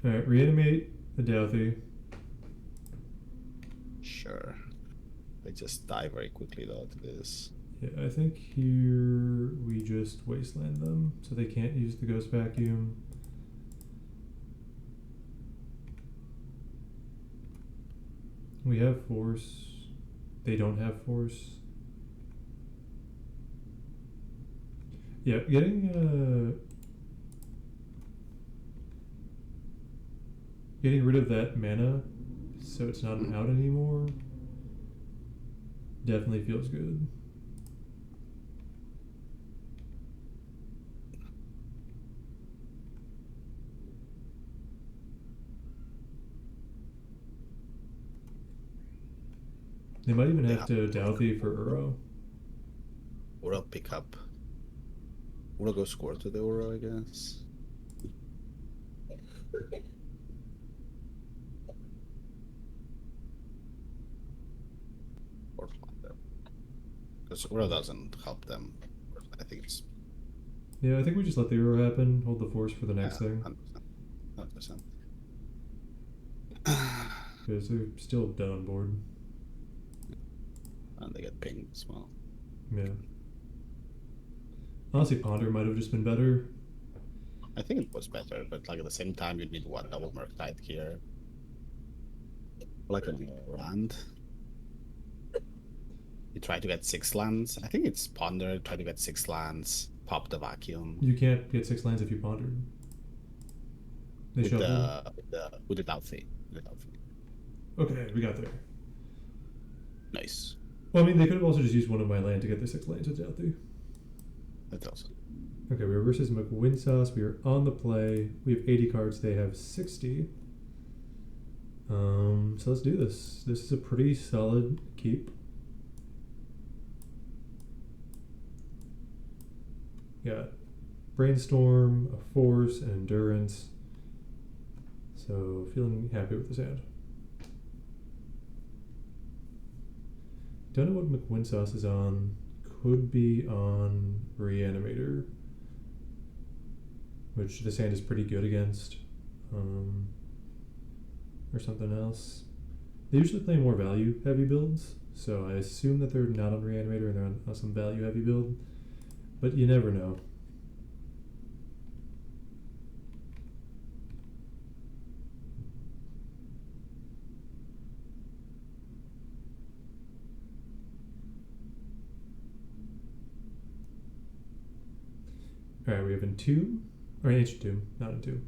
Alright, reanimate the Douthy. Sure. They just die very quickly though to this. Yeah, I think here we just wasteland them so they can't use the Ghost Vacuum. We have Force. They don't have Force. Yeah, getting rid of that mana so it's not an out anymore definitely feels good. They might even have to Douthy for Uro. Uro pick up. Uro go score to the Uro, I guess. Or them. Because Uro doesn't help them. I think it's... Yeah, I think we just let the Uro happen, hold the Force for the next thing. 100%. Because they're still dead on board. And they get pinged as well. Yeah. Honestly, Ponder might have just been better. I think it was better, but like at the same time, you need one double Murktide here. Like a land. You try to get 6 lands. I think it's Ponder, try to get 6 lands, pop the vacuum. You can't get 6 lands if you pondered. They with the Douthy. Okay, we got there. Nice. Well, I mean, they could have also just used one of my land to get their 6 lands with Douthy. That's awesome. Okay, we are versus McWinsauce. We are on the play. We have 80 cards. They have 60. So let's do this. This is a pretty solid keep. Got Brainstorm, a Force, and Endurance. So feeling happy with this hand. Don't know what McWinsauce is on. Could be on Reanimator, which this hand is pretty good against, or something else. They usually play more value heavy builds, so I assume that they're not on Reanimator and they're on some value heavy build, but you never know. Alright, we have Entomb, or H2, not Entomb.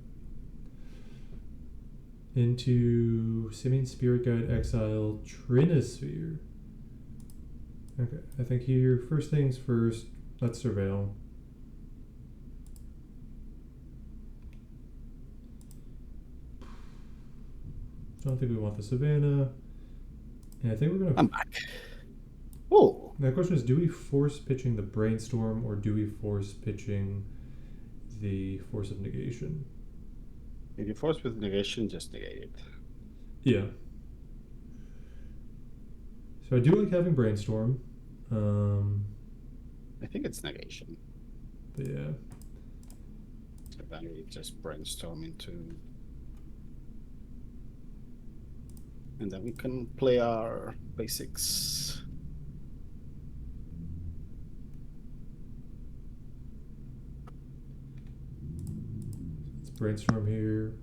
Into Simian Spirit Guide, Exile, Trinisphere. Okay, I think here, first things first, let's Surveil. Don't think we want the Savannah. And I think we're gonna... I'm back. Oh! The question is, do we force pitching the Brainstorm or do we force pitching the Force of Negation? If you force with negation, just negate it. Yeah. So I do like having Brainstorm. I think it's negation. But yeah. So then we just brainstorm into... And then we can play our basics. Brainstorm here.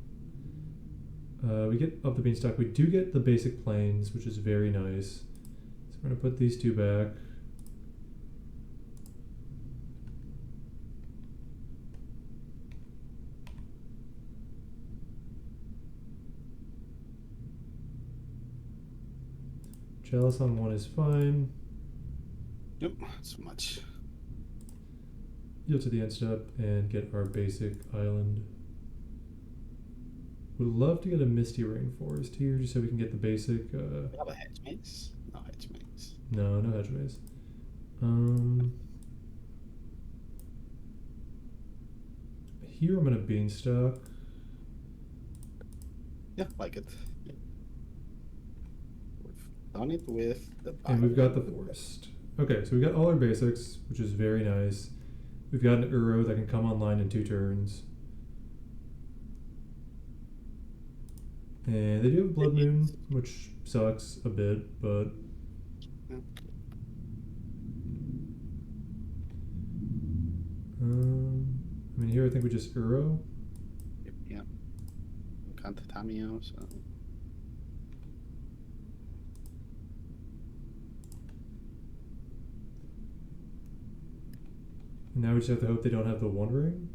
We get up the Beanstalk. We do get the basic planes, which is very nice. we're going to put these two back. Chalice on 1 is fine. Yep, that's much. Yield to the end step and get our basic island. Would love to get a Misty Rainforest here just so we can get the basic. We have a hedge maze? No hedge maze. No, no hedge maze. Here I'm gonna beanstalk. Yeah, like it. We've done it with the. And we've got the forest. Okay, so we've got all our basics, which is very nice. We've got an Uro that can come online in 2 turns. And they do have Blood Moon, which sucks a bit, but... Yeah. I mean, here I think we just Uro. Yeah. We can't Tamio, so... Now we just have to hope they don't have the One Ring.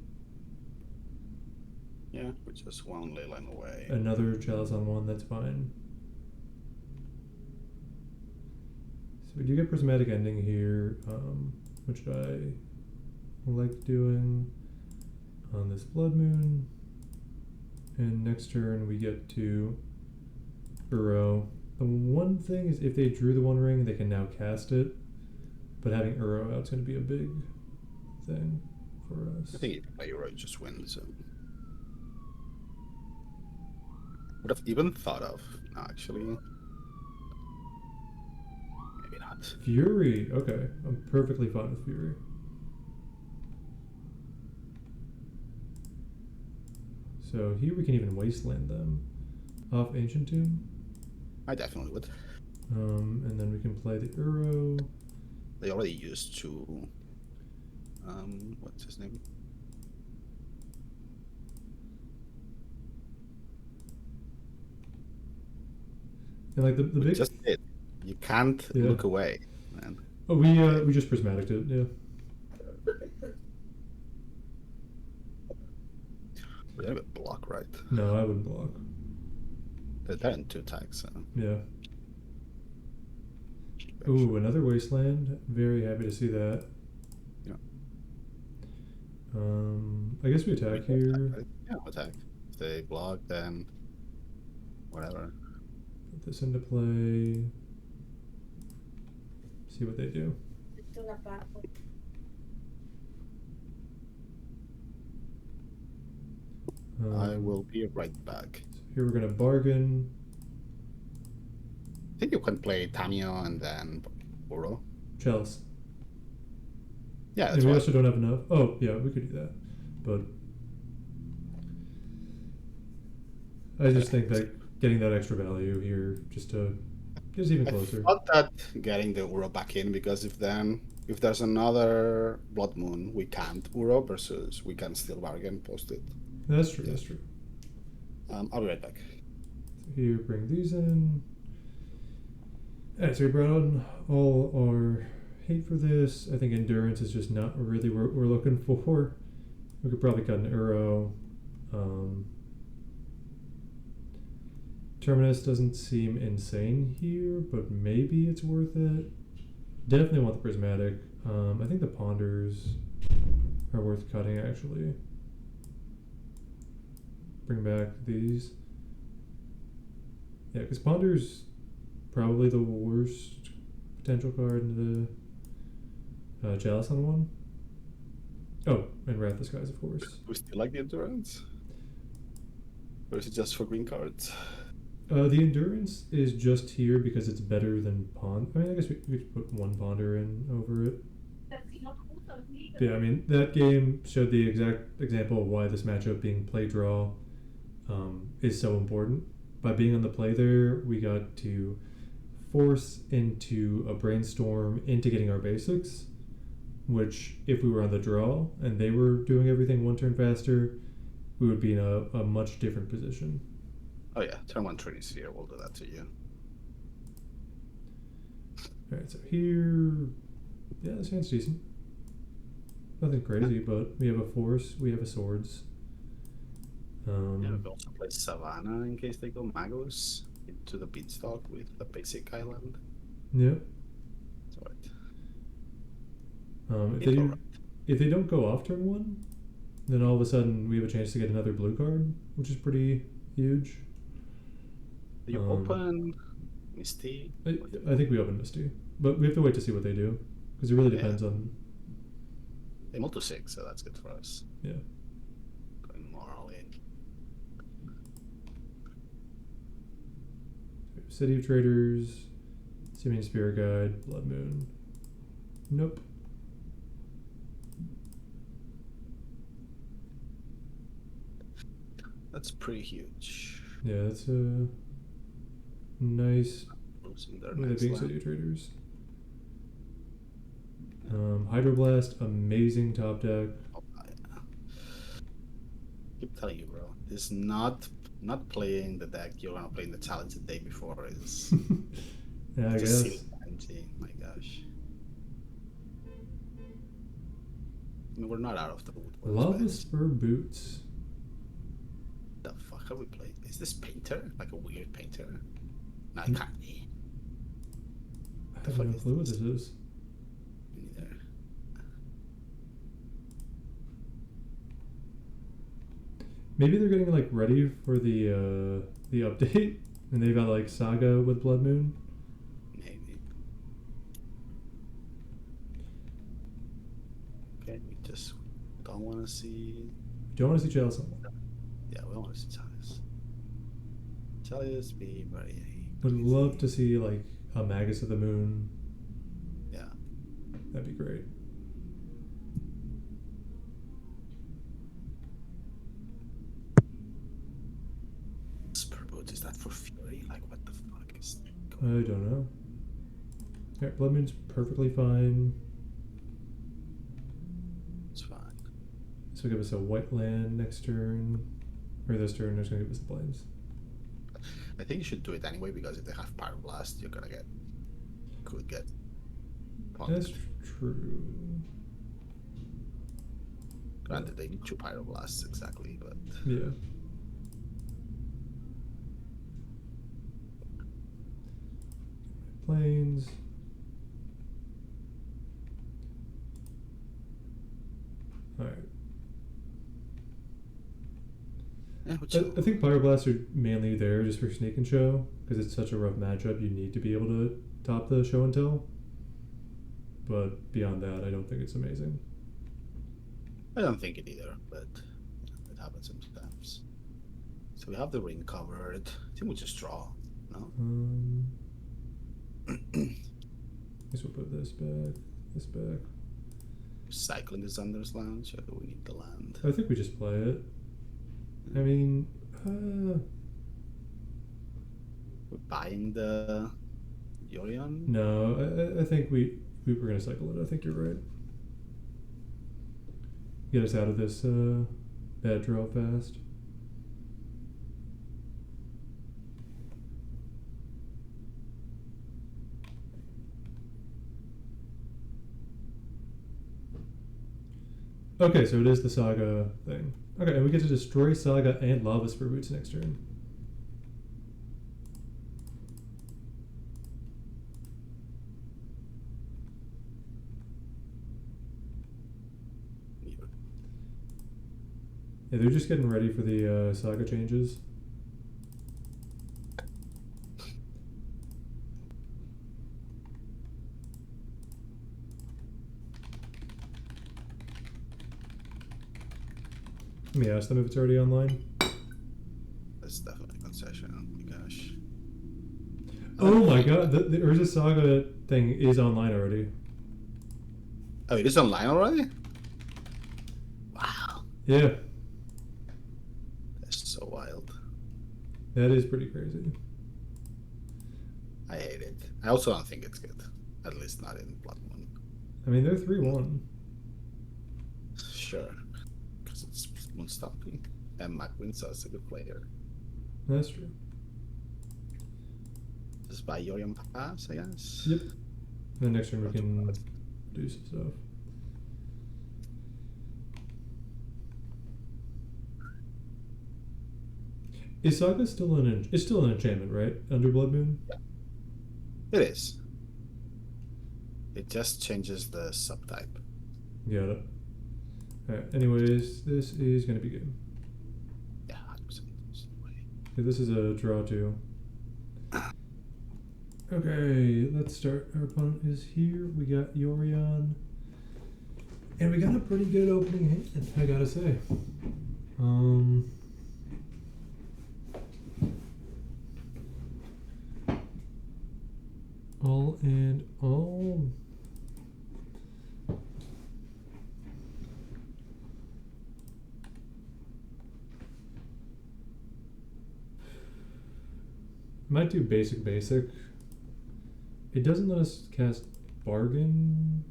Yeah, we're just one ley line away. Another Chalice on 1, that's fine. So we do get Prismatic Ending here, which I like doing on this Blood Moon. And next turn we get to Uro. The one thing is if they drew the One Ring, they can now cast it. But having Uro out is going to be a big thing for us. I think if you play Uro, just win, so... Would have even thought of, no, actually. Maybe not. Fury, okay. I'm perfectly fine with Fury. So here we can even Wasteland them off Ancient Tomb. I definitely would. And then we can play the Uro. They already used to... what's his name? And like the big... Just it. You can't look away, man. Oh, we just Prismatic'd it, yeah. We have a block, right? No, I wouldn't block. They're in 2 attacks, so... Yeah. Ooh, another Wasteland. Very happy to see that. Yeah. I guess we attack here. Right? Yeah, attack. If they block, then whatever. Put this into play. See what they do. I will be right back. So here we're gonna bargain. I think you can play Tamio and then Uro. Chalice. Yeah, And that's we why. also don't have enough. Oh, yeah, we could do that. But I just think that getting that extra value here just to get us even closer. I thought that getting the Uro back in, because if there's another Blood Moon, we can't Uro versus we can still bargain post it. That's true, that's true. I'll be right back. So here, bring these in. Alright, so we brought on all our hate for this. I think endurance is just not really what we're looking for. We could probably cut an Uro. Terminus doesn't seem insane here, but maybe it's worth it. Definitely want the Prismatic. I think the Ponders are worth cutting, actually. Bring back these. Yeah, because Ponder's probably the worst potential card in the Chalice on 1. Oh, and Wrath the Skies, of course. Do we still like the endurance? Or is it just for green cards? The endurance is just here because it's better than Pond. I mean, I guess we could put 1 Ponder in over it. Yeah, I mean, that game showed the exact example of why this matchup being play draw is so important. By being on the play there, we got to force into a brainstorm into getting our basics, which if we were on the draw and they were doing everything 1 turn faster, we would be in a much different position. Oh yeah, turn 1 trees here will do that to you. Alright, so here... Yeah, this hand's decent. Nothing crazy, but we have a force, we have a swords. Yeah, we also play Savannah in case they go Magos into the beanstalk with the basic island. Yep. That's right. If they don't go off turn 1, then all of a sudden we have a chance to get another blue card, which is pretty huge. Do you open Misty? I think we open Misty, but we have to wait to see what they do, because it really depends on... They multi 6, so that's good for us. Yeah. Going more all in. City of Traders, Simian Spirit Guide, Blood Moon. Nope. That's pretty huge. Yeah, that's a nice way of being land. City of Traders. Hydroblast, amazing top deck. Oh, keep telling you, bro. This not playing the deck you're gonna play in the challenge the day before is. Yeah, I guess. My gosh. I mean, we're not out of the wood. Lava Spur Boots. The fuck are we playing? Is this Painter? Like a weird Painter? No, it can't be. I have no clue what this is. Me neither. Maybe they're getting like ready for the update, and they've got like Saga with Blood Moon. Maybe. Okay, we just don't want to see. Don't want to see Chalice. Yeah, we don't want to see Chalice. Chalice be very. Would love to see like a Magus of the Moon. Yeah. That'd be great. Spur Boots, is that for Fury? Like, what the fuck is that? I don't know. Yeah, Blood Moon's perfectly fine. It's fine. This will give us a white land next turn. Or this turn, it's going to give us the plains. I think you should do it anyway, because if they have Pyroblast, you're gonna get. Could get. Punked. That's true. Granted, they need 2 Pyroblasts exactly, but. Yeah. Plains. Alright. Yeah, I think Pyroblasts are mainly there just for sneak and show, because it's such a rough matchup. You need to be able to top the show and tell. But beyond that, I don't think it's amazing. I don't think it either, but it happens sometimes. So we have the ring covered. I think we just draw, no? I guess we'll put this back. Cycling the Zunder's Lounge, or do we need the land? I think we just play it. I mean, We're buying the Yorion? no, I think we were gonna cycle it. I think you're right. Get us out of this bad draw fast. Okay, so it is the Saga thing. Okay, and we get to destroy Saga and Lava Spur Boots next turn. Yeah, they're just getting ready for the Saga changes. Let me ask them if it's already online. That's definitely a concession. Oh my gosh. Oh my god, the Urza Saga thing is online already. Oh, it is online already? Wow. Yeah. That's so wild. That is pretty crazy. I hate it. I also don't think it's good. At least not in Blood Moon. I mean, they're 3-1. Sure. Because it's Moon Stompy. And Mac Winsaw's a good player. That's true. Just buy Yorion Pass, I guess. Yep. And then next turn we can do some stuff. Is Saga still it's still an enchantment, right? Under Blood Moon? It is. It just changes the subtype. Got it. Alright, anyways, this is gonna be good. Yeah, 100%. Okay, this is a draw too. Okay, let's start. Our opponent is here. We got Yorion. And we got a pretty good opening hand, I gotta say. All in all, might do basic. It doesn't let us cast Bargain.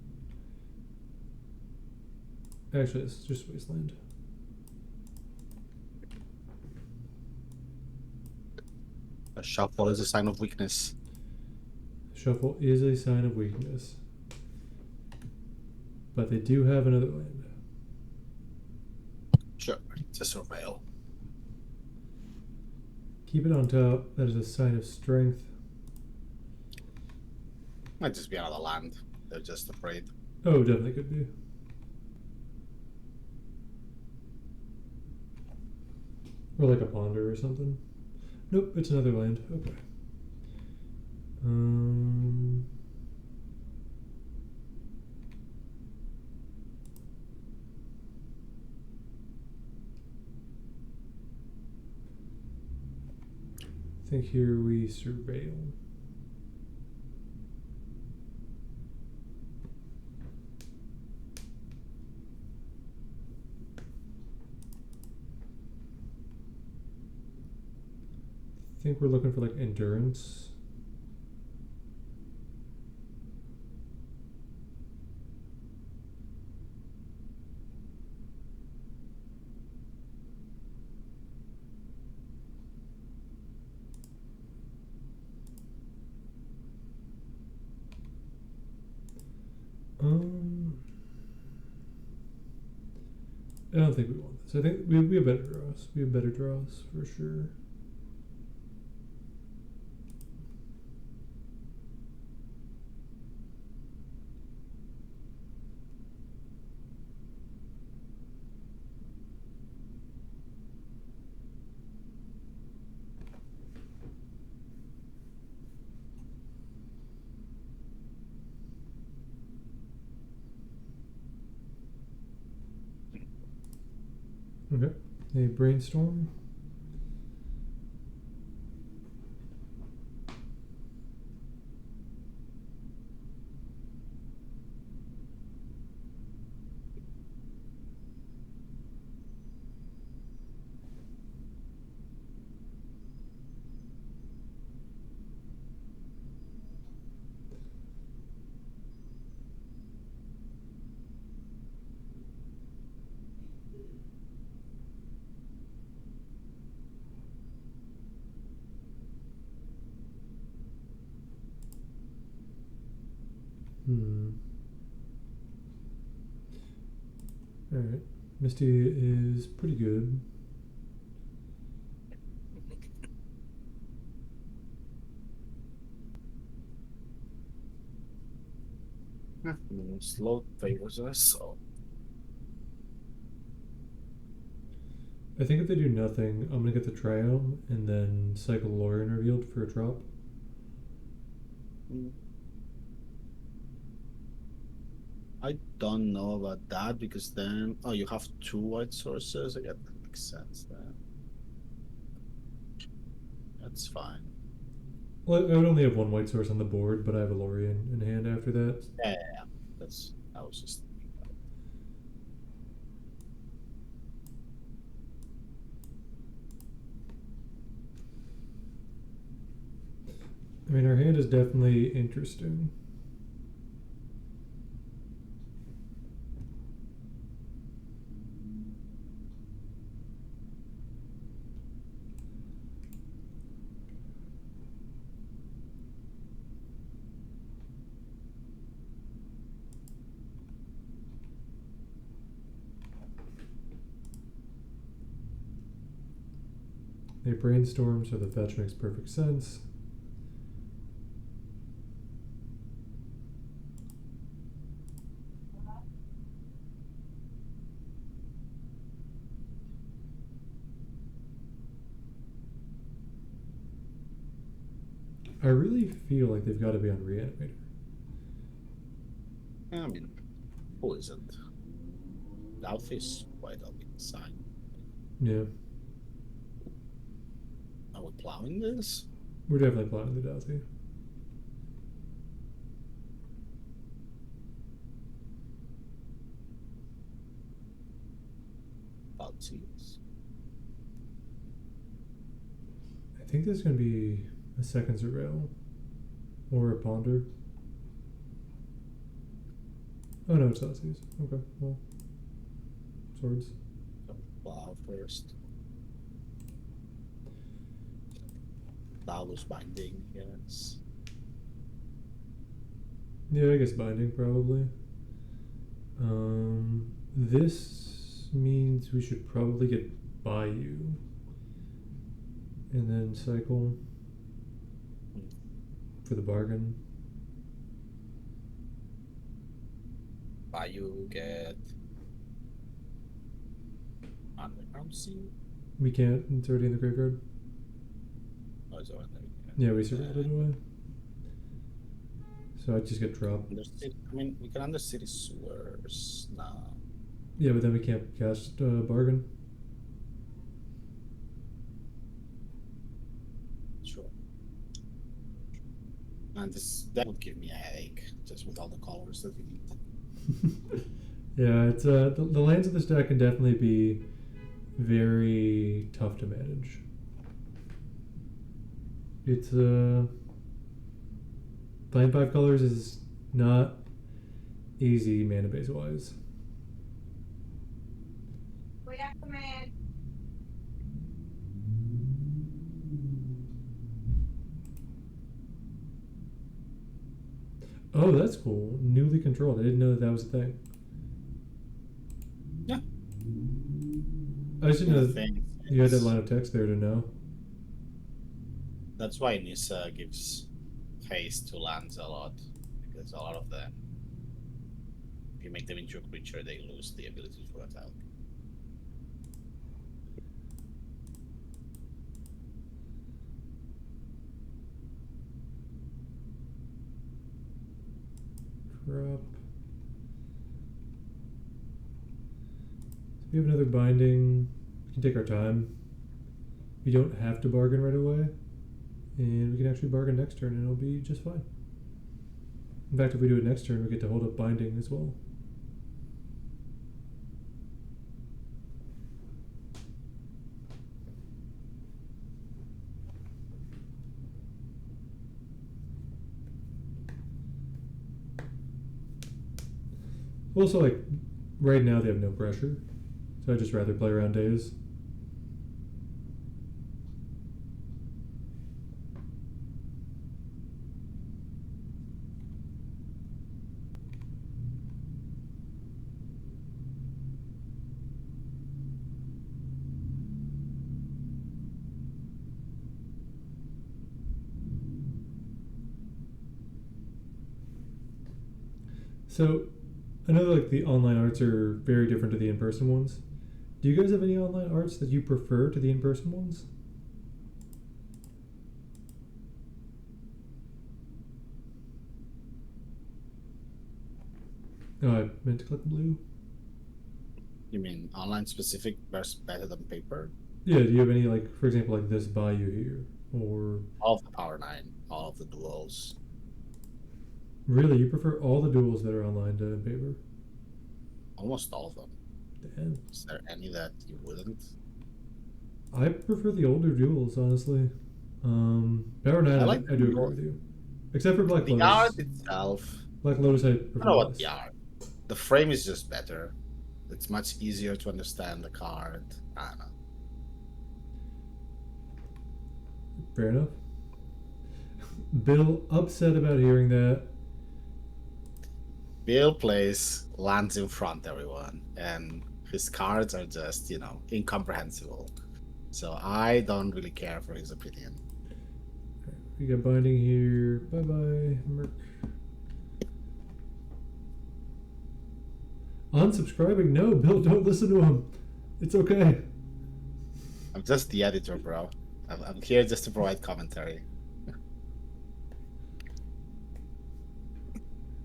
Actually, it's just Wasteland. A shuffle is a sign of weakness. Shuffle is a sign of weakness. But they do have another land. Sure, it's a surveil. Keep it on top. That is a sign of strength. Might just be another land. They're just afraid. Oh, definitely could be. Or like a ponder or something. Nope, it's another land. Okay. I think here we surveil. I think we're looking for like endurance. I don't think we want this. I think we have better draws. We have better draws for sure. Okay. A brainstorm. Alright. Misty is pretty good. Slow favors us, so. I think if they do nothing, I'm gonna get the Triome and then cycle Lorien revealed for a drop. I don't know about that because then you have 2 white sources. I guess that makes sense then. That's fine. Well, I would only have 1 white source on the board, but I have a Lorien in hand after that. Yeah. I was just. I mean, our hand is definitely interesting. They brainstorm, so the fetch makes perfect sense. I really feel like they've got to be on Reanimator. I mean, who isn't? South is quite on the side. Yeah, Are we plowing this? we're definitely plotting the Doughty. South. I think there's going to be a second surveil or a ponder. Oh no, it's Nazis. Okay, well, swords. Plow first. Plow was binding, yes. Yeah, I guess binding probably. This means we should probably get Bayou. And then cycle for the bargain. Bayou get underground sea. We can't, it's already in the graveyard. Oh, is it on there? Yeah, we surveyed it away. So I just get dropped. I mean, we can under city sewers now. Yeah, but then we can't cast bargain. Sure. And that would give me a headache just with all the colors that we need. Yeah, it's the lands of this deck can definitely be very tough to manage. It's playing 5 colors is not easy mana base wise. Oh, that's cool. Newly controlled. I didn't know that was a thing. Yeah. I just didn't know that you had that line of text there to know. That's why Nissa gives haste to lands a lot, because a lot of them, if you make them into a creature, they lose the ability to attack. Crap. So we have another binding. We can take our time. We don't have to bargain right away. And we can actually bargain next turn and it'll be just fine. In fact, if we do it next turn, we get to hold up binding as well. Also, like, right now they have no pressure. So I'd just rather play around days. So, I know like the online arts are very different to the in-person ones. Do you guys have any online arts that you prefer to the in-person ones? Oh, I meant to click blue. You mean online specific versus better than paper? Yeah, do you have any, like, for example, like this Bayou here? Or. All of the Power 9, all of the duels. Really, you prefer all the duels that are online to paper? Almost all of them. Damn. Is there any that you wouldn't? I prefer the older duels, honestly. Power 9, I do agree with you. Except for Black the Lotus. art itself. Black Lotus, I I prefer don't know what less. the art. The frame is just better. It's much easier to understand the card. I don't know. Fair enough. Bill upset about hearing that. Bill plays lands in front, everyone, and his cards are just, incomprehensible. So I don't really care for his opinion. We got binding here. Bye bye, Merc. Unsubscribing? No, Bill, don't listen to him. It's okay. I'm just the editor, bro. I'm here just to provide commentary.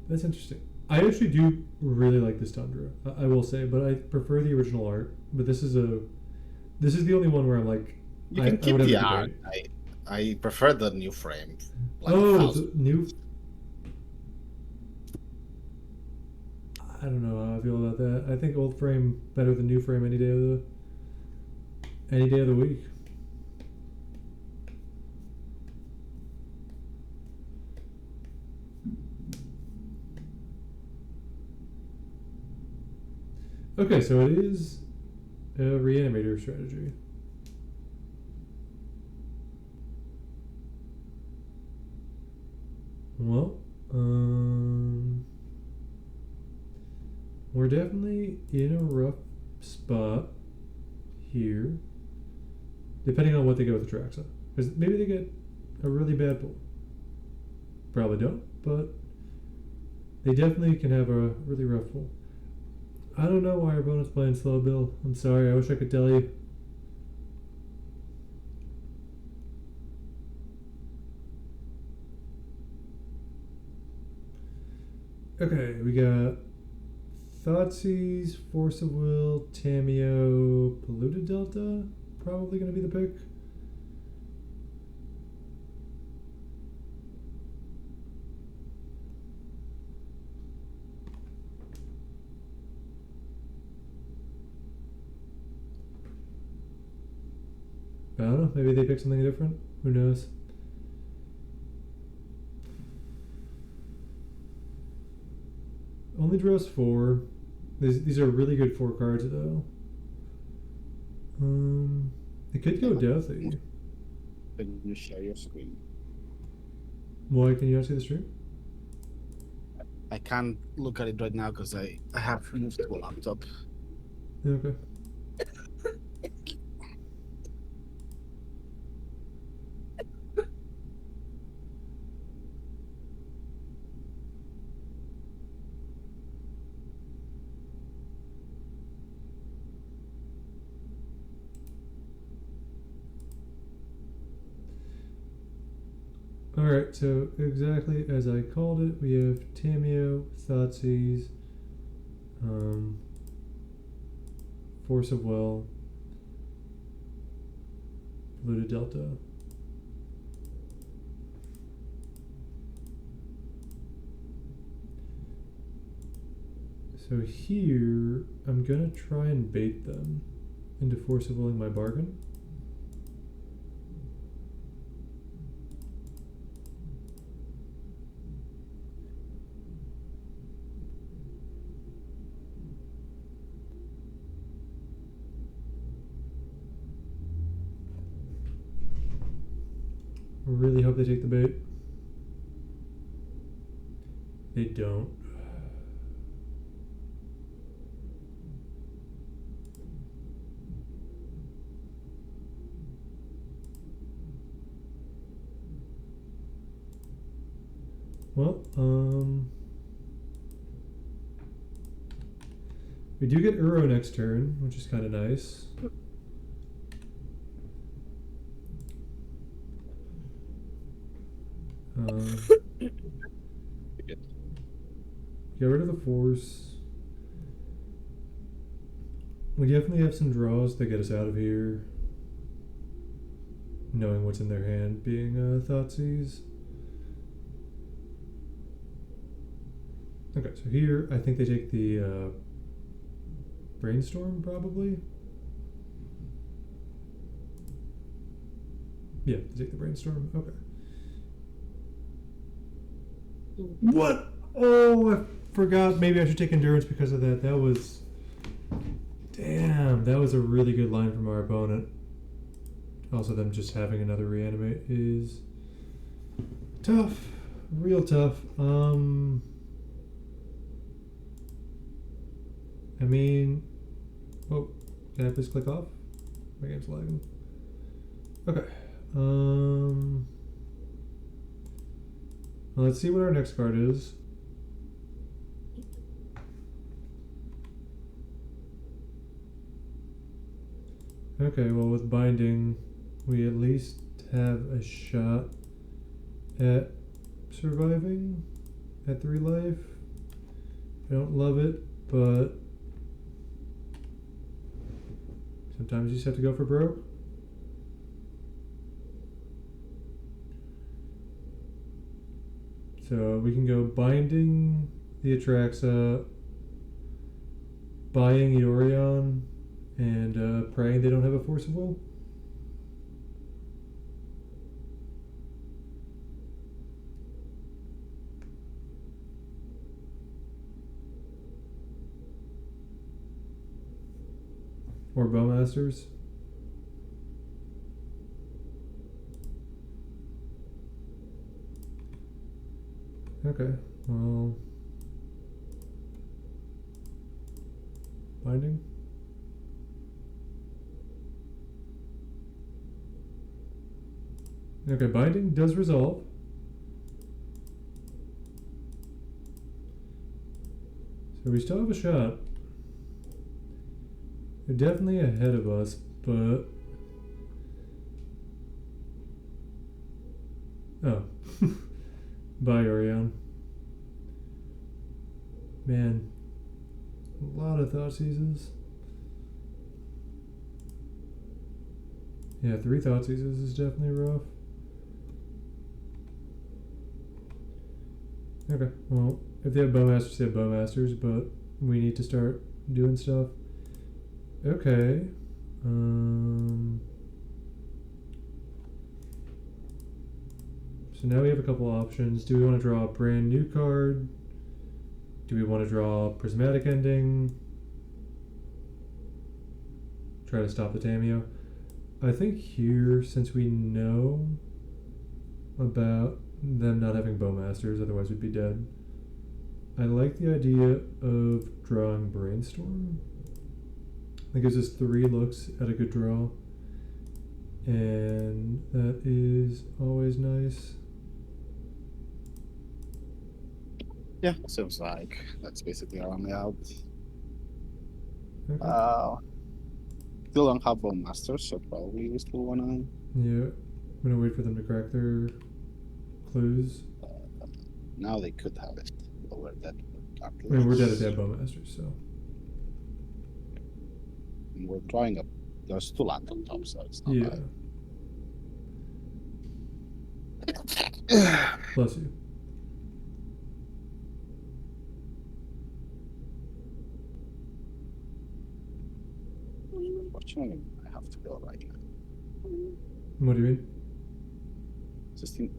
That's interesting. I actually do really like this Tundra. I will say, but I prefer the original art. But this is the only one where I'm like, You I can keep would have the a art. debate. I prefer the new frame, like Oh, 1,000. the new. I don't know how I feel about that. I think old frame better than new frame any day of the week. Okay, so it is a reanimator strategy. Well, we're definitely in a rough spot here, depending on what they get with the Traxa. Because maybe they get a really bad pull. Probably don't, but they definitely can have a really rough pull. I don't know why our opponent's playing slow, Bill. I'm sorry, I wish I could tell you. Okay, we got Thoughtseize, Force of Will, Tameo, Polluted Delta. Probably going to be the pick. I don't know. Maybe they pick something different. Who knows? Only draws 4. These are really good 4 cards, though. It could go Deathy. Can you share your screen? Why can you not see the stream? I can't look at it right now because I have moved to a laptop. Okay. Alright, so exactly as I called it, we have Tameo, Thoughtseize, Force of Will, Polluted Delta. So here, I'm gonna try and bait them into Force of Willing my bargain. Really hope they take the bait. They don't. Well, we do get Uro next turn, which is kind of nice. Get rid of the Force. We definitely have some draws that get us out of here. Knowing what's in their hand, being Thoughtseize. Okay, so here I think they take the Brainstorm, probably. Yeah, they take the Brainstorm. Okay. What? Oh, I forgot. Maybe I should take Endurance because of that. That was... Damn, that was a really good line from our opponent. Also, them just having another Reanimate is tough. Real tough. I mean... Oh, can I please click off? My game's lagging. Okay. Well, let's see what our next card is. Okay, well, with binding, we at least have a shot at surviving at 3 life. I don't love it, but sometimes you just have to go for broke. So we can go binding the Atraxa, buying Yorion, and praying they don't have a force of will. Or Bowmasters. Okay, well, binding. Okay, binding does resolve. So we still have a shot. They're definitely ahead of us, but... Oh. Bye, Orion. Man. A lot of thought seizes. Yeah, 3 thought seizes is definitely rough. Okay, well, if they have Bowmasters, they have Bowmasters, but we need to start doing stuff. Okay. So now we have a couple options. Do we want to draw a brand new card? Do we want to draw Prismatic Ending? Try to stop the Tameo? I think here, since we know about them not having Bowmasters, otherwise we'd be dead, I like the idea of drawing Brainstorm. That gives us 3 looks at a good draw, and that is always nice. Yeah, seems like that's basically our only out. Okay. Still don't have Bone Masters, so probably we still wanna. Yeah, I'm gonna wait for them to crack their clues. Now they could have it, but we're dead. I mean, we're dead if they have Bowmasters, so. And we're drawing up. There's 2 land on top, so it's not Yeah. bad. Bless you. Unfortunately, I have to go right now. What do you mean? Just think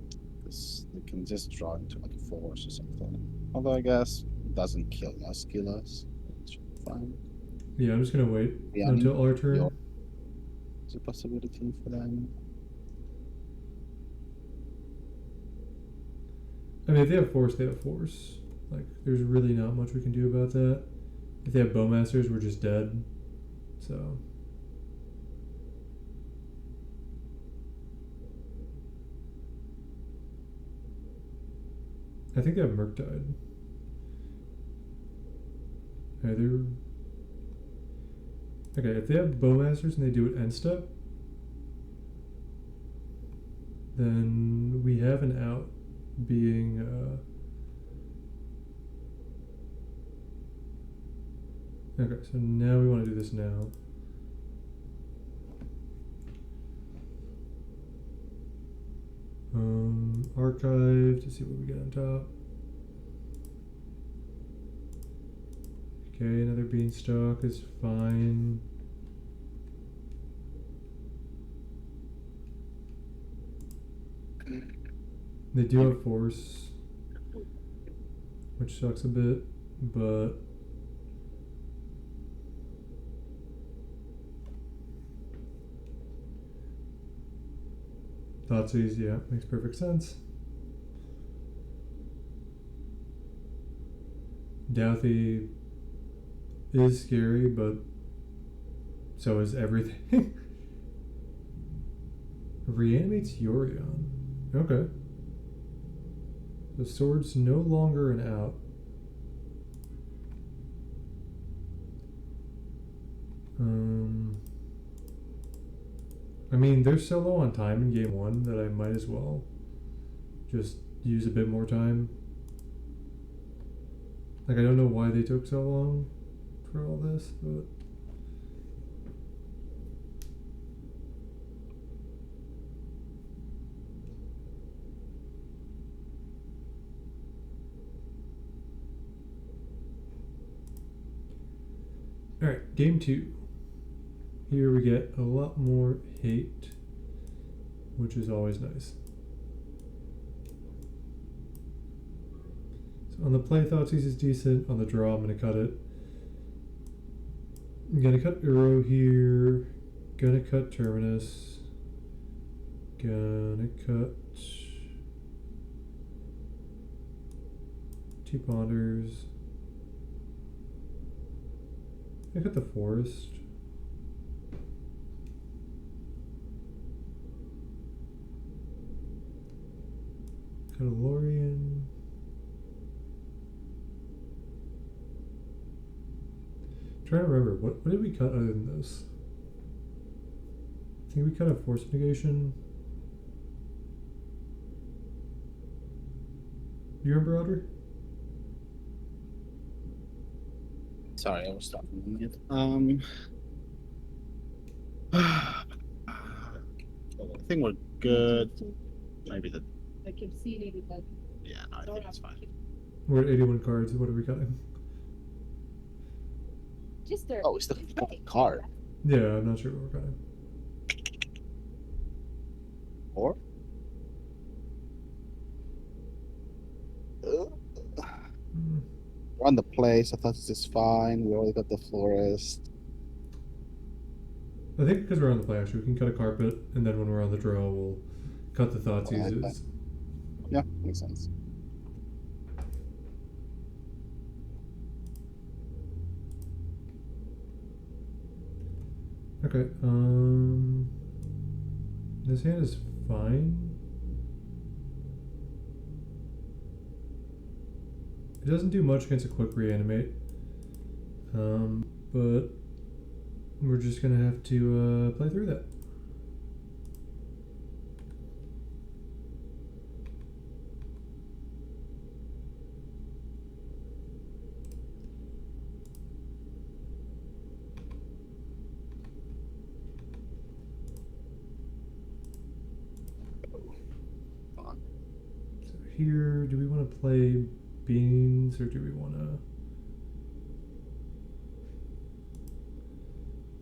this, they can just draw into like a force or something. Although I guess it doesn't kill us, it should be fine. Yeah, I'm just gonna wait until our turn. There's a possibility for them. I mean, if they have force, they have force. Like, there's really not much we can do about that. If they have Bowmasters, we're just dead. So. I think they have Murktide. Either. Okay, if they have Bowmasters and they do it end step, then we have an out being okay, so now we want to do this now. Archive to see what we get on top. Okay, another beanstalk is fine. They do have force, which sucks a bit, but Thoughtseize, yeah, makes perfect sense. Douthie is scary, but so is everything. Reanimates Yorion. Okay. The sword's no longer an out. I mean, they're so low on time in game 1 that I might as well just use a bit more time. Like, I don't know why they took so long for all this, but... Alright, game 2. Here we get a lot more hate, which is always nice. So on the play, Thoughtseize is decent. On the draw, I'm going to cut it. I'm going to cut Uro here. Gonna cut Terminus. Gonna cut 2 Ponders. I cut the Forest. Cut a Lorian. Trying to remember, what did we cut other than this? I think we cut a Force Negation. You remember, Audrey? Sorry, I was talking it. I think we're good. Maybe the. I keep seeing it, but Yeah, no, I think it's fine. We're at 81 cards. What are we cutting? just there. Oh, it's the fucking card. Yeah, I'm not sure what we're cutting. Or? We're on the place. I thought this is fine. We already got the Florist. I think because we're on the play, actually, we can cut a carpet, and then when we're on the draw, we'll cut the Thoughtseizes. Yeah, makes sense. Okay, this hand is fine. It doesn't do much against a quick reanimate, but we're just gonna have to play through that. So here, do we want to play Beans or do we want to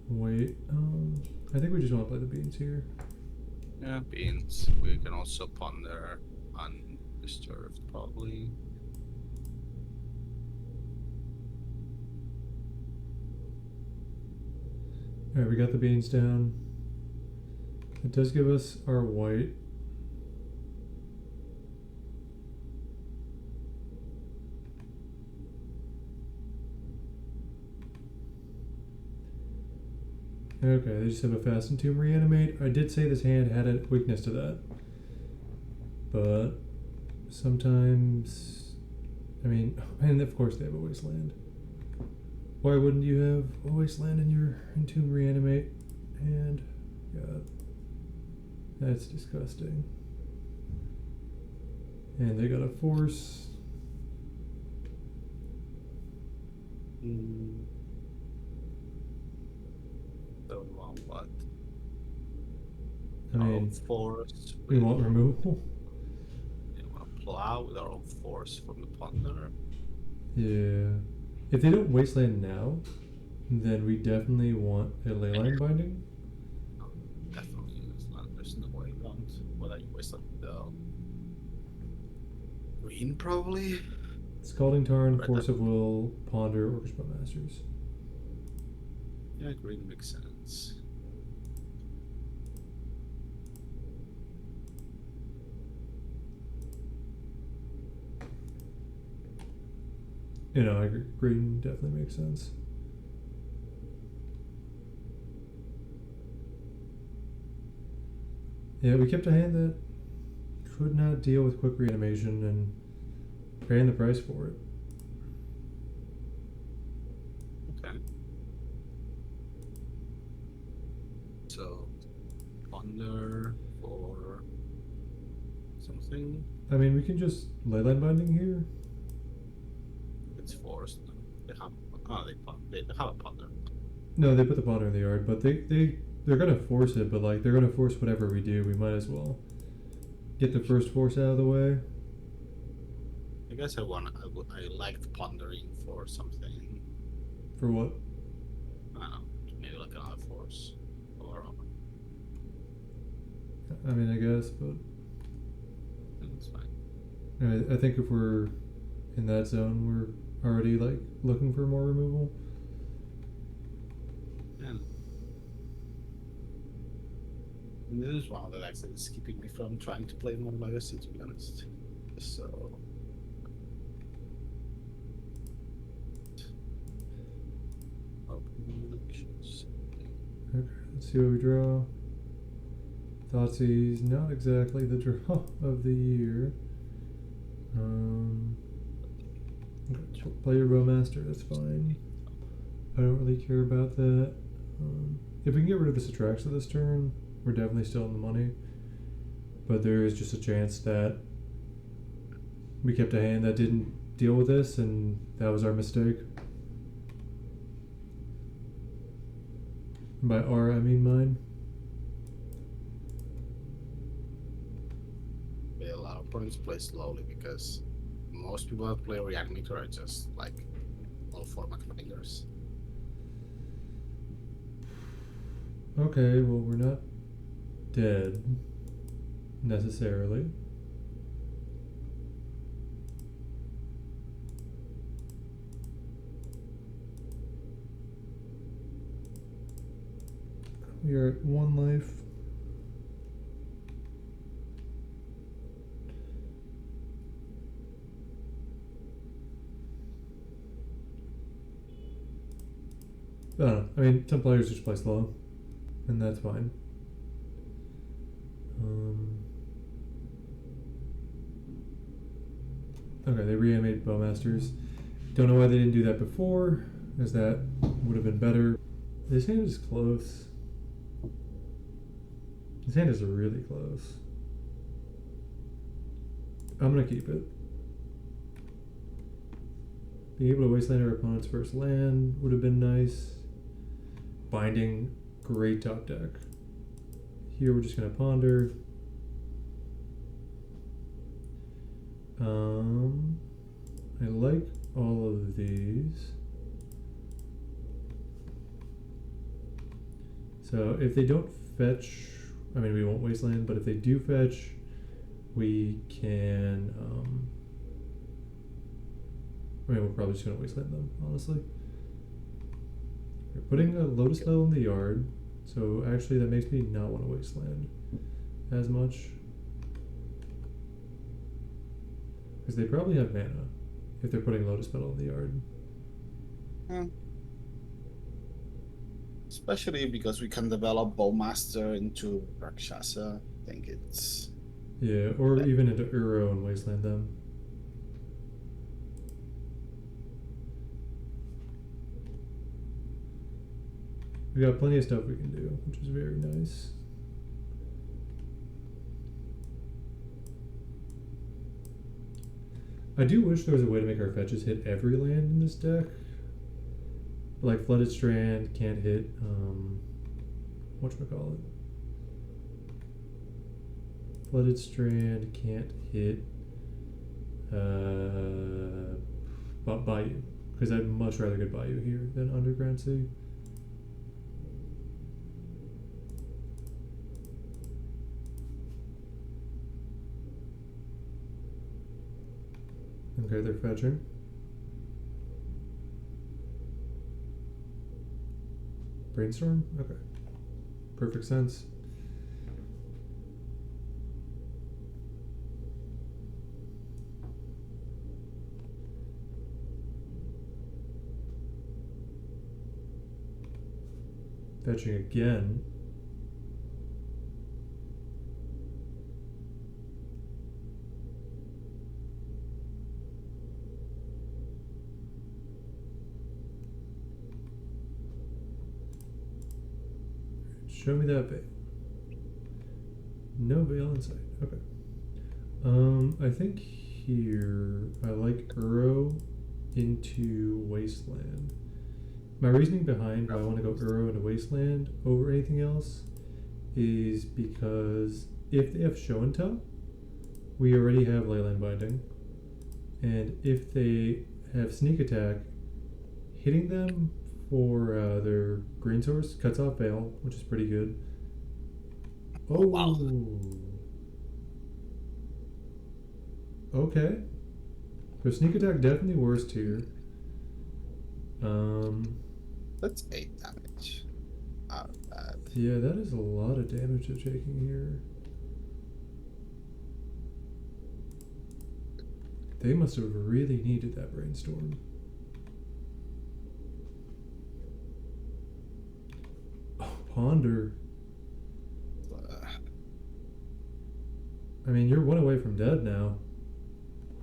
wait? I think we just want to play the Beans here. Yeah, Beans. We can also ponder undisturbed, probably. Alright, we got the Beans down. It does give us our white. Okay, they just have a Fast and Tomb Reanimate. I did say this hand had a weakness to that. But sometimes, I mean, and of course they have a Wasteland. Why wouldn't you have a Wasteland in your Entomb Reanimate? And, God, that's disgusting. And they got a Force. So long what? I Our mean, own force. we want removal. You want to plow with our own force from the ponder. Yeah. If they don't Wasteland now, then we definitely want a Leyline Binding. Definitely, there's no way you want. Whether you waste like the green, probably. Scalding Tarn, Right, Force of Will, Ponder, Orchestra Masters. Yeah, green makes sense. You know, I agree. Green definitely makes sense. Yeah, we kept a hand that could not deal with quick reanimation and paying the price for it. Okay. So, ponder for something. I mean, we can just leyline binding here. It's forced. They have. Oh, they have a ponder. No, they put the ponder in the yard, but they're gonna force it. But like they're gonna force whatever we do. We might as well get the first force out of the way. I guess I liked pondering for something. For what? I don't know. Maybe like another force. Or I mean, I guess, but it's fine. I think if we're in that zone, we're already like looking for more removal. And this is one of the decks that is keeping me from trying to play more Legacy, to be honest. So. Okay, let's see what we draw. Thoughtseize, not exactly the draw of the year. Okay, play your Bowmaster, that's fine. I don't really care about that. If we can get rid of this attraction this turn, we're definitely still in the money. But there is just a chance that we kept a hand that didn't deal with this, and that was our mistake. By our, I mean mine. A lot of opponents play slowly because most people that play Reanimator are just like low format players. Okay, well, we're not dead necessarily. We are at 1 life. I don't know. I mean, some players just play slow, and that's fine. Okay, they reanimated Bowmasters. Don't know why they didn't do that before, as that would have been better. This hand is close. This hand is really close. I'm gonna keep it. Being able to wasteland our opponent's first land would have been nice. Binding, great top deck. Here we're just gonna ponder. I like all of these. So if they don't fetch, I mean we won't wasteland, but if they do fetch, we can, I mean we're probably just gonna wasteland them, honestly. We're putting a Lotus Petal in the yard, so actually that makes me not want to wasteland as much. Because they probably have mana if they're putting Lotus Petal in the yard. Especially because we can develop Bowmaster into Rakshasa. I think it's... Yeah, or even into Uro and wasteland them. We got plenty of stuff we can do, which is very nice. I do wish there was a way to make our fetches hit every land in this deck. But like Flooded Strand can't hit, whatchamacallit? Flooded Strand can't hit, Bayou. Because I'd much rather get Bayou here than Underground Sea. Okay, they're fetching. Brainstorm? Okay. Perfect sense. Fetching again. Show me that veil. No veil in sight. Okay. I think here I like Uro into Wasteland. My reasoning behind why I want to go Uro into Wasteland over anything else is because if they have Show and Tell, we already have Leyline Binding. And if they have Sneak Attack, hitting them for their green source cuts off Veil, which is pretty good. Oh, wow. Okay. So Sneak Attack definitely worse tier. That's 8 damage. Not bad. Yeah, that is a lot of damage they're taking here. They must have really needed that brainstorm. Oh, Ponder. I mean, you're one away from dead now.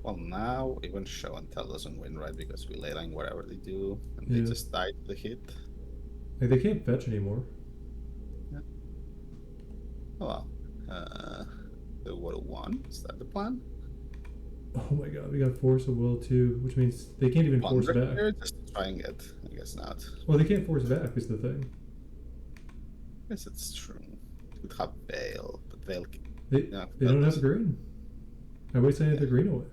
Well, now even Show and Tell doesn't win, right? Because we leyline whatever they do, and Yeah. they just died to the hit. Like, they can't fetch anymore. Oh well. They would have won. Is that the plan? Oh my god, we got Force of Will too, which means they can't even force Ponder back. here, just trying it. I guess not. Well, they can't force back, is the thing. I guess it's true. Could have Veil, but Veil. They, Yeah, they don't have that's- the green. I would say the green away.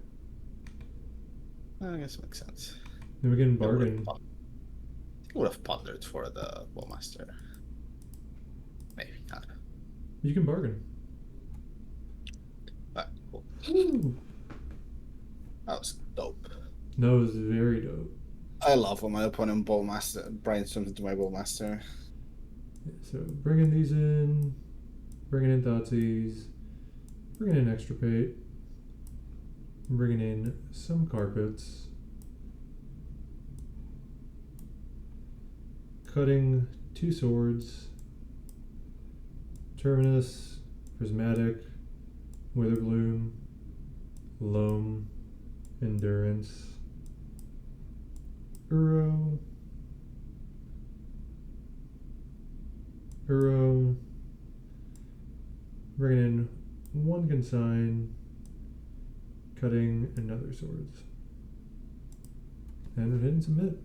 I guess it makes sense. Then we can They would've bargain. pon- He would have pondered for the Bowmaster. Maybe not. You can bargain. But cool. Ooh. That was dope. No, it was very dope. I love when my opponent brainstorms into my Bowmaster. Yeah, so bringing these in, bringing in Thoughtseize, bringing in Extirpate, bringing in some Carpets, cutting 2 swords, Terminus, Prismatic, Witherbloom, Loam, Endurance, Uro, bringing in 1 Consign, cutting another swords, and we're hitting submit.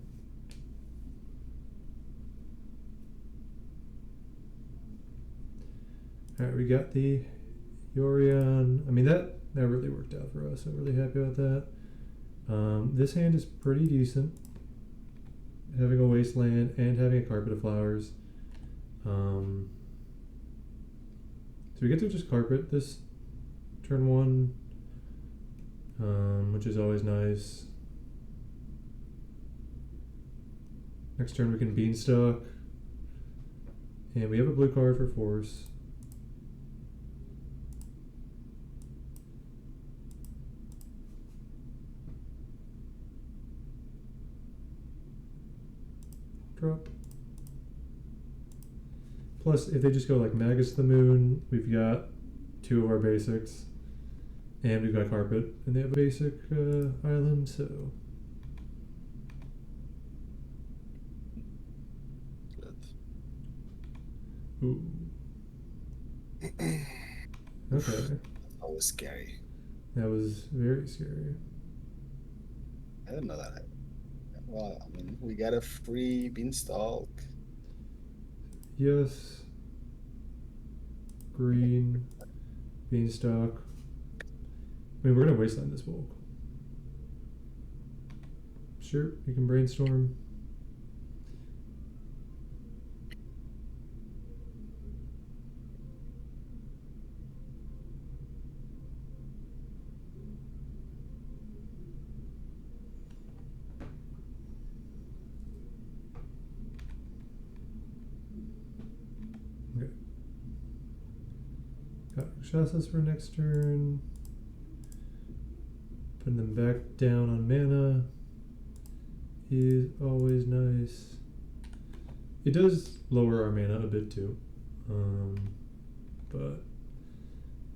Alright, we got the Yorion. I mean, that really worked out for us. I'm really happy about that. This hand is pretty decent. Having a Wasteland and having a Carpet of Flowers. So we get to just Carpet this turn 1, which is always nice. Next turn we can Beanstalk. And we have a blue card for Force. Drop. Plus, if they just go like Magus to the Moon, we've got 2 of our basics, and we've got Carpet, and they have a basic island, so. Good. Ooh. Okay, That was scary. that was very scary. I didn't know that. Well, I mean, we got a free Beanstalk. Yes. Green. Beanstalk. I mean, we're gonna wasteland this bulk. Sure, you can brainstorm. Okay. Got Shasas for next turn. Putting them back down on mana is always nice. It does lower our mana a bit too, but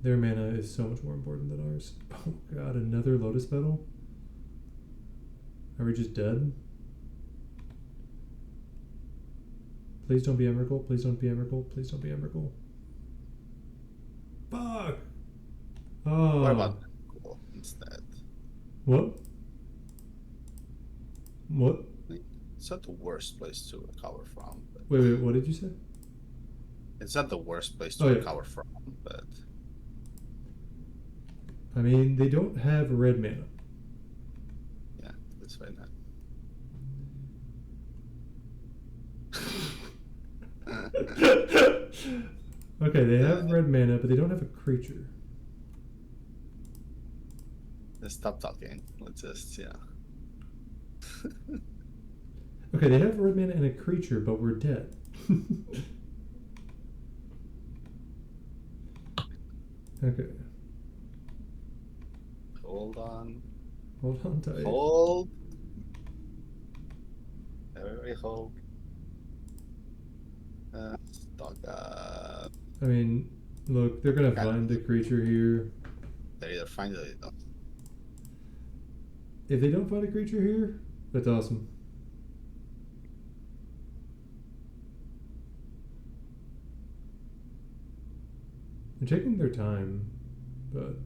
their mana is so much more important than ours. Oh god, another Lotus Petal? Are we just dead? Please don't be Emrakul. Please don't be Emrakul. Please don't be Emrakul. Fuck! Oh. What about cool instead? What? What? It's not the worst place to recover from. But Wait, what did you say? it's not the worst place to Oh, yeah. recover from, but I mean, they don't have red mana. yeah, that's why not. Okay, they have red mana, but they don't have a creature. Let's stop talking. Let's just Okay, they have red mana and a creature, but we're dead. Okay, Hold on. hold on tight. Hold. Everybody hold. Saga. I mean, look, they're gonna find the creature here. They either find it or they don't. If they don't find a creature here, that's awesome. They're taking their time, but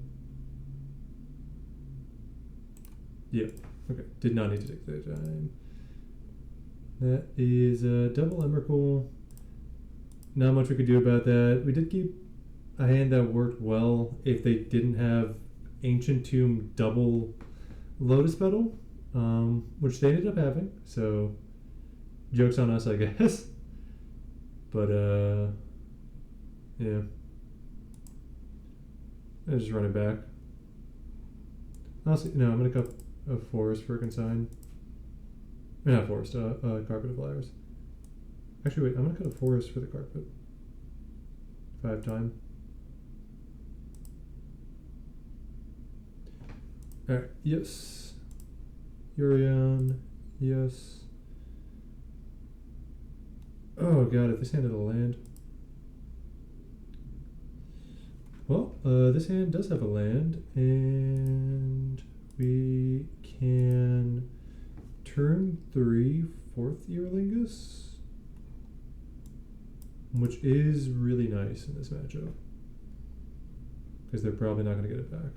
yeah, okay. Did not need to take their time. That is a double Emrakul. Not much we could do about that. We did keep a hand that worked well if they didn't have Ancient Tomb double Lotus Petal, which they ended up having. So, joke's on us, I guess. But, yeah. I just run it back. Honestly, no, I'm gonna cut a forest for a consign. Not forest, carpet of flowers. Actually, wait, I'm gonna cut a forest for the carpet. If I have time. Alright, yes. Yorion, yes. Oh god, if this hand had a land. Well, this hand does have a land, and we can turn 3 4th Earlingus, which is really nice in this matchup, because they're probably not going to get it back.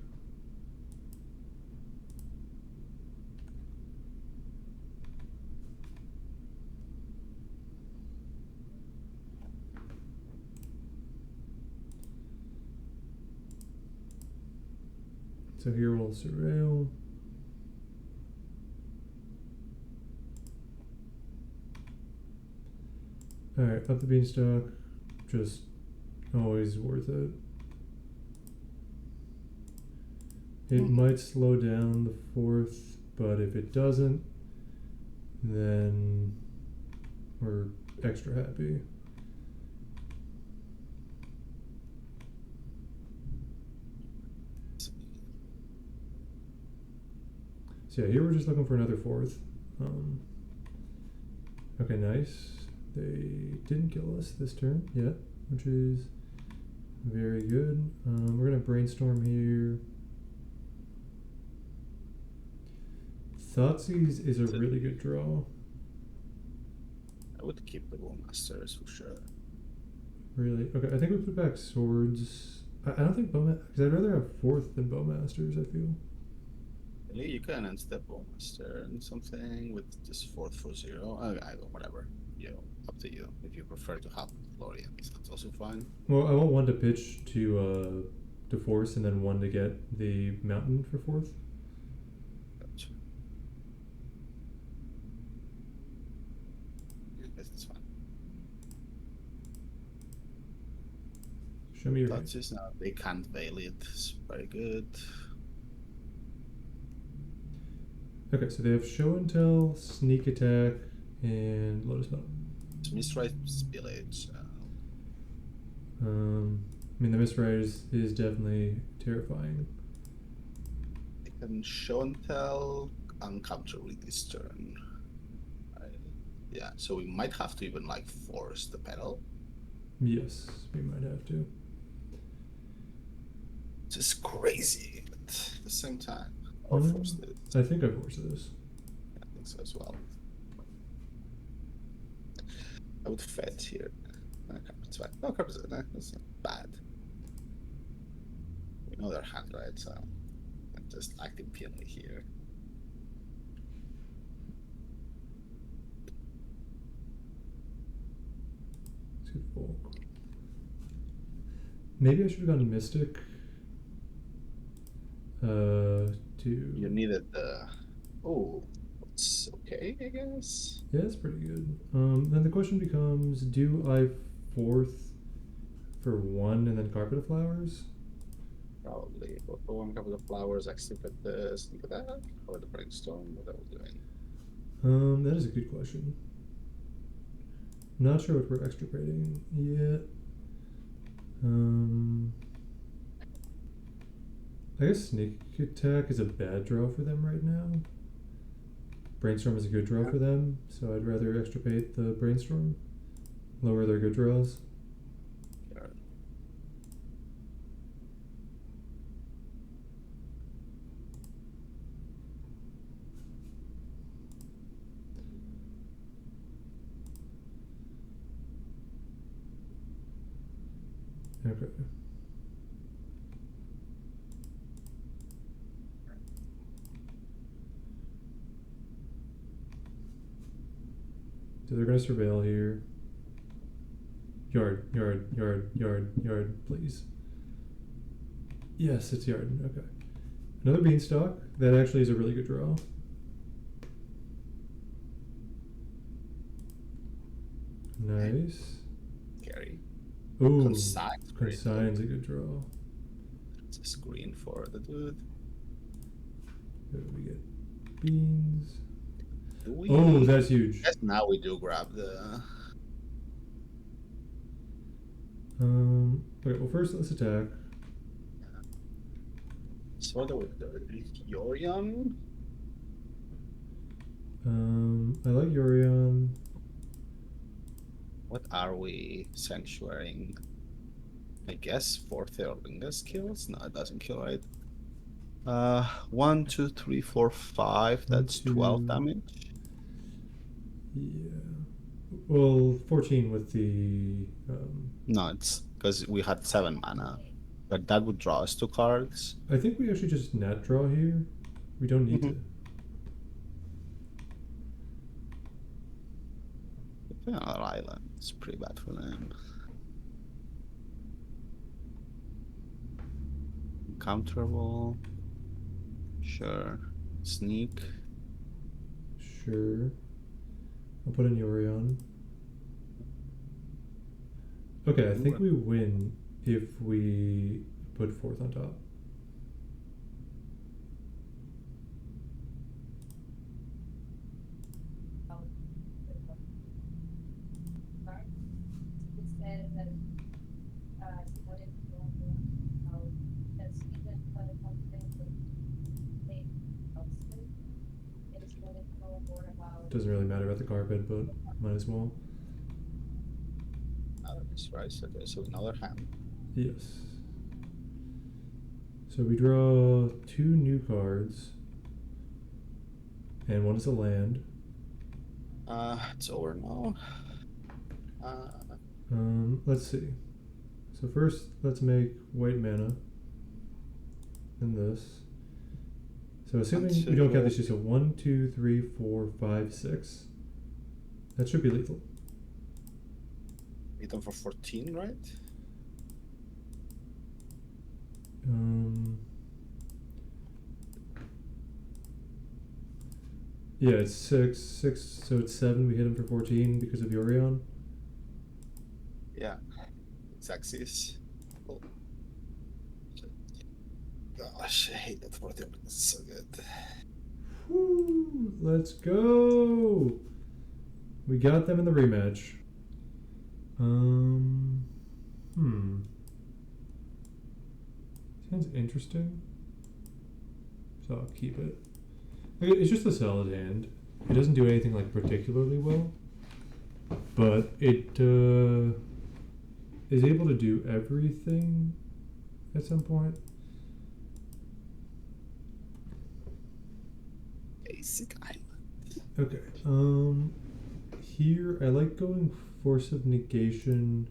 So here we'll surveil. Alright, up the beanstalk. Just always worth it. It might slow down the 4th, but if it doesn't, then we're extra happy. So yeah, here we're just looking for another 4th. Okay, nice. They didn't kill us this turn yet, which is very good. We're gonna brainstorm here. Thoughtseize is a really good draw. I would keep the Bowmasters for sure. Really? Okay, I think we put back swords. I don't think Bowmaster, because I'd rather have 4th than Bowmasters, I feel. Really, you can unstep Bowmaster and something with just 4th for 0. I whatever. Up to you. If you prefer to have Lorians, that's also fine. Well, I want one to pitch to force, and then one to get the mountain for 4th. Gotcha. Yeah, I guess that's fine. Show me your hand. That's just now they can't veil it. It's very good. Okay, so they have show and tell, sneak attack, and lotus petal. Misrite Village. I mean, the misride is definitely terrifying. They can show and tell uncounterably this turn. Yeah, so we might have to even like force the pedal. Yes, we might have to. Just crazy, but at the same time, or force it. I think I forced this. I think so as well. I would fit here. Okay, it's fine. No, carpet's that's not bad. We know their hand, right? So I'm just acting peonly here. Let's get Volk. Maybe I should have gone Mystic. You needed the. Oh, it's okay, I guess. Yeah, it's pretty good. Then the question becomes, do I fourth for one and then Carpet of Flowers? Probably. But for one couple of flowers, activate this, think of that, or the brainstorm, what are we doing? That is a good question. Not sure what we're extrapolating yet. I guess Sneak Attack is a bad draw for them right now. Brainstorm is a good draw for them, so I'd rather extirpate the Brainstorm. Lower their good draws. Sure. Okay. So they're going to surveil here. Yard, yard, yard, yard, yard, please. Yes, it's yard. Okay. Another Beanstalk. That actually is a really good draw. Nice. Carry. Ooh, Consign's pretty Consign's a good draw. It's a screen for the dude. We get beans. Do we? Oh, that's huge. Yes, now we do grab the. Okay, well first let's attack. So the Yorion. I like Yorion. What are we sanctuarying? I guess fourth Erlingus kills? No, it doesn't kill, right? 1, 2, 3, 4, 5. That's 12 damage. Yeah. Well, 14 with the. No, it's because we had 7 mana. But that would draw us 2 cards. I think we actually just nat draw here. We don't need to. Another island. It's pretty bad for them. Counterable. Sure. Sneak. Sure. I'll put in Yorion. Okay, I think we win if we put fourth on top. It said that she wanted to know how that Sweden had a conflict with Lake Elster. It just wanted to know more about. Doesn't really matter about the carpet, but might as well. That's right. So another hand. Yes. So we draw 2 new cards. And one is a land. It's over now. Let's see. So first, let's make white mana. And this. So assuming we don't count these two, so 1, 2, 3, 4, 5, 6. That should be lethal. Hit them for 14, right? Yeah, it's 6, so it's 7. We hit him for 14 because of Yorion. Yeah. It's Axis. Oh. Gosh, I hate that 14. It's so good. Woo, let's go! We got them in the rematch. Sounds interesting. So I'll keep it. It's just a solid hand. It doesn't do anything like particularly well, but it is able to do everything at some point. Basic island. Okay. Here I like going Force of Negation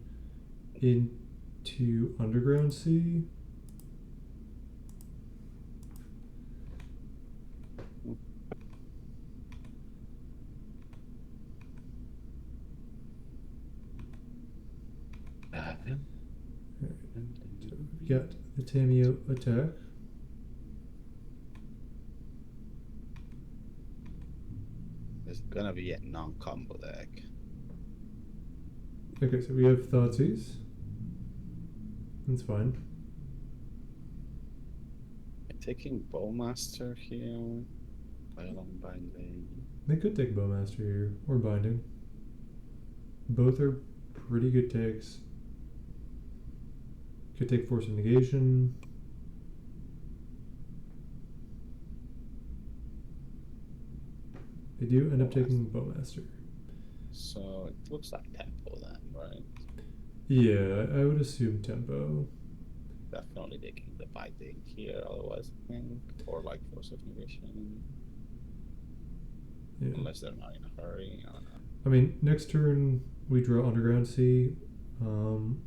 into Underground Sea. So we got the Tamio attack. It's gonna be a non-combo deck. Okay, so we have Thoughtseize. That's fine. I'm taking Bowmaster here. Violent Binding. They could take Bowmaster here, or Binding. Both are pretty good takes. Could take Force of Negation. They do end up taking Bowmaster. So it looks like tempo then, right? Yeah, I would assume tempo. Definitely taking the binding here, otherwise I think. Or like Force of Negation. Yeah. Unless they're not in a hurry. I don't know. I mean, next turn we draw Underground Sea,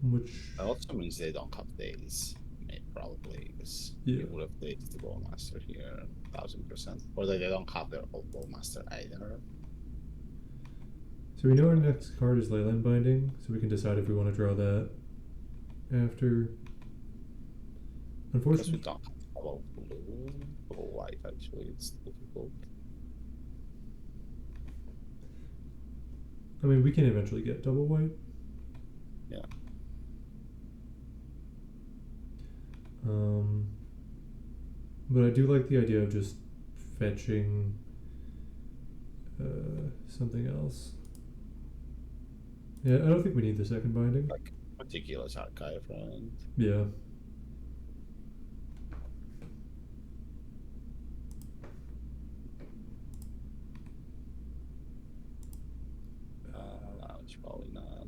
which That also means they don't have days. Maybe probably because Yeah. you would have days the Bowmaster here, 1000%. Or they don't have their old Bowmaster either. so we know our next card is Leyland Binding, so we can decide if we want to draw that after. Because we Unfortunately, don't have double blue or white actually, it's difficult. I mean, we can eventually get double white. Yeah. But I do like the idea of just fetching something else. Yeah, I don't think we need the second binding. Like Meticulous Archive, right? Yeah. Lounge, probably not.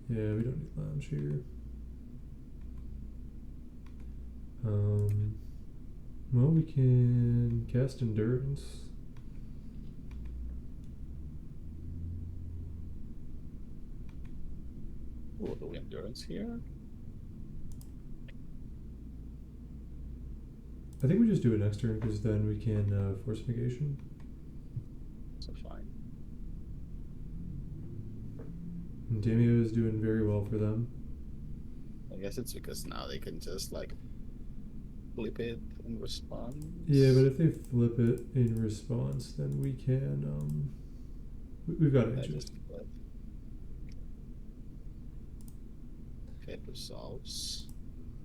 Yeah, we don't need lounge here. Well, we can cast Endurance. Oh, do we Endurance here? I think we just do it next turn because then we can Force Negation. So fine. And Damio is doing very well for them. I guess it's because now they can just like flip it in response. Yeah, but if they flip it in response, then we can, we've got I action. just flip. Okay, resolves.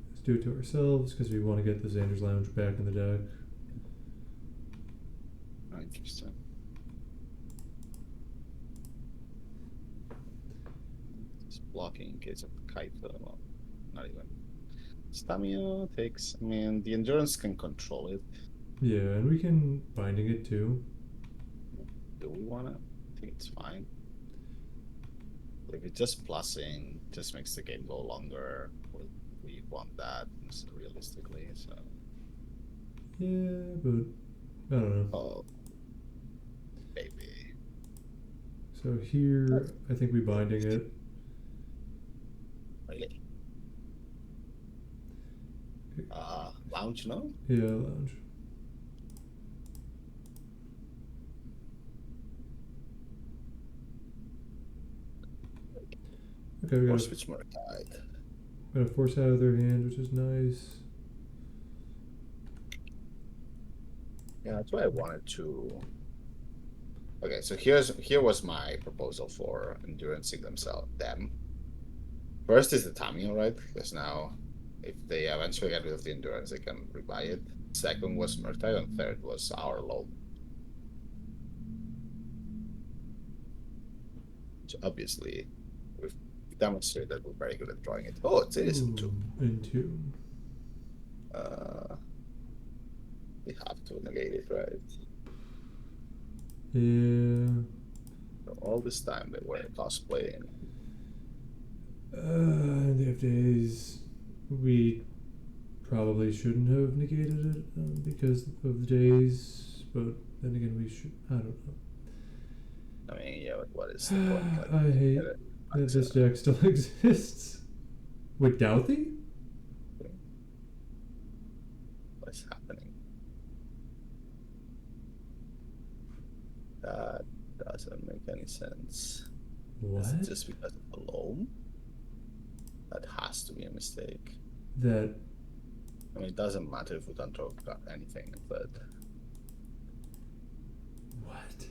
Let's do it to ourselves because we want to get the Xander's Lounge back in the deck. Oh, interesting. Just blocking in case of Kaito. Well, not even. Stamina takes. I mean, the endurance can control it. Yeah, and we can binding it too. Do we want to? I think it's fine. If it's just plussing, just makes the game go longer. We want that realistically. So. Yeah, but I don't know. Oh, baby. So here, I think we binding it. Really? Lounge, no? Yeah, lounge. Okay, we Or got switch more tide. a force out of their hand, which is nice. Yeah, that's why I wanted to. Okay, so here was my proposal for endurancing them. First is the timing, right? Because now, if they eventually get rid of the endurance, they can rebuy it. Second was Murktide, and third was our low. So obviously, we've demonstrated that we're very good at drawing it. Oh, it is in two. In two. We have to negate it, right? Yeah. So all this time they were cosplaying. They have days. We probably shouldn't have negated it because of the days, but then again, we should. I don't know. I mean, yeah, but what is the point? Like, I hate that this deck still exists. With Douthie? what's happening? That doesn't make any sense. What? Is it just because of the loam? That has to be a mistake. That. I mean, it doesn't matter if we don't draw anything, but What?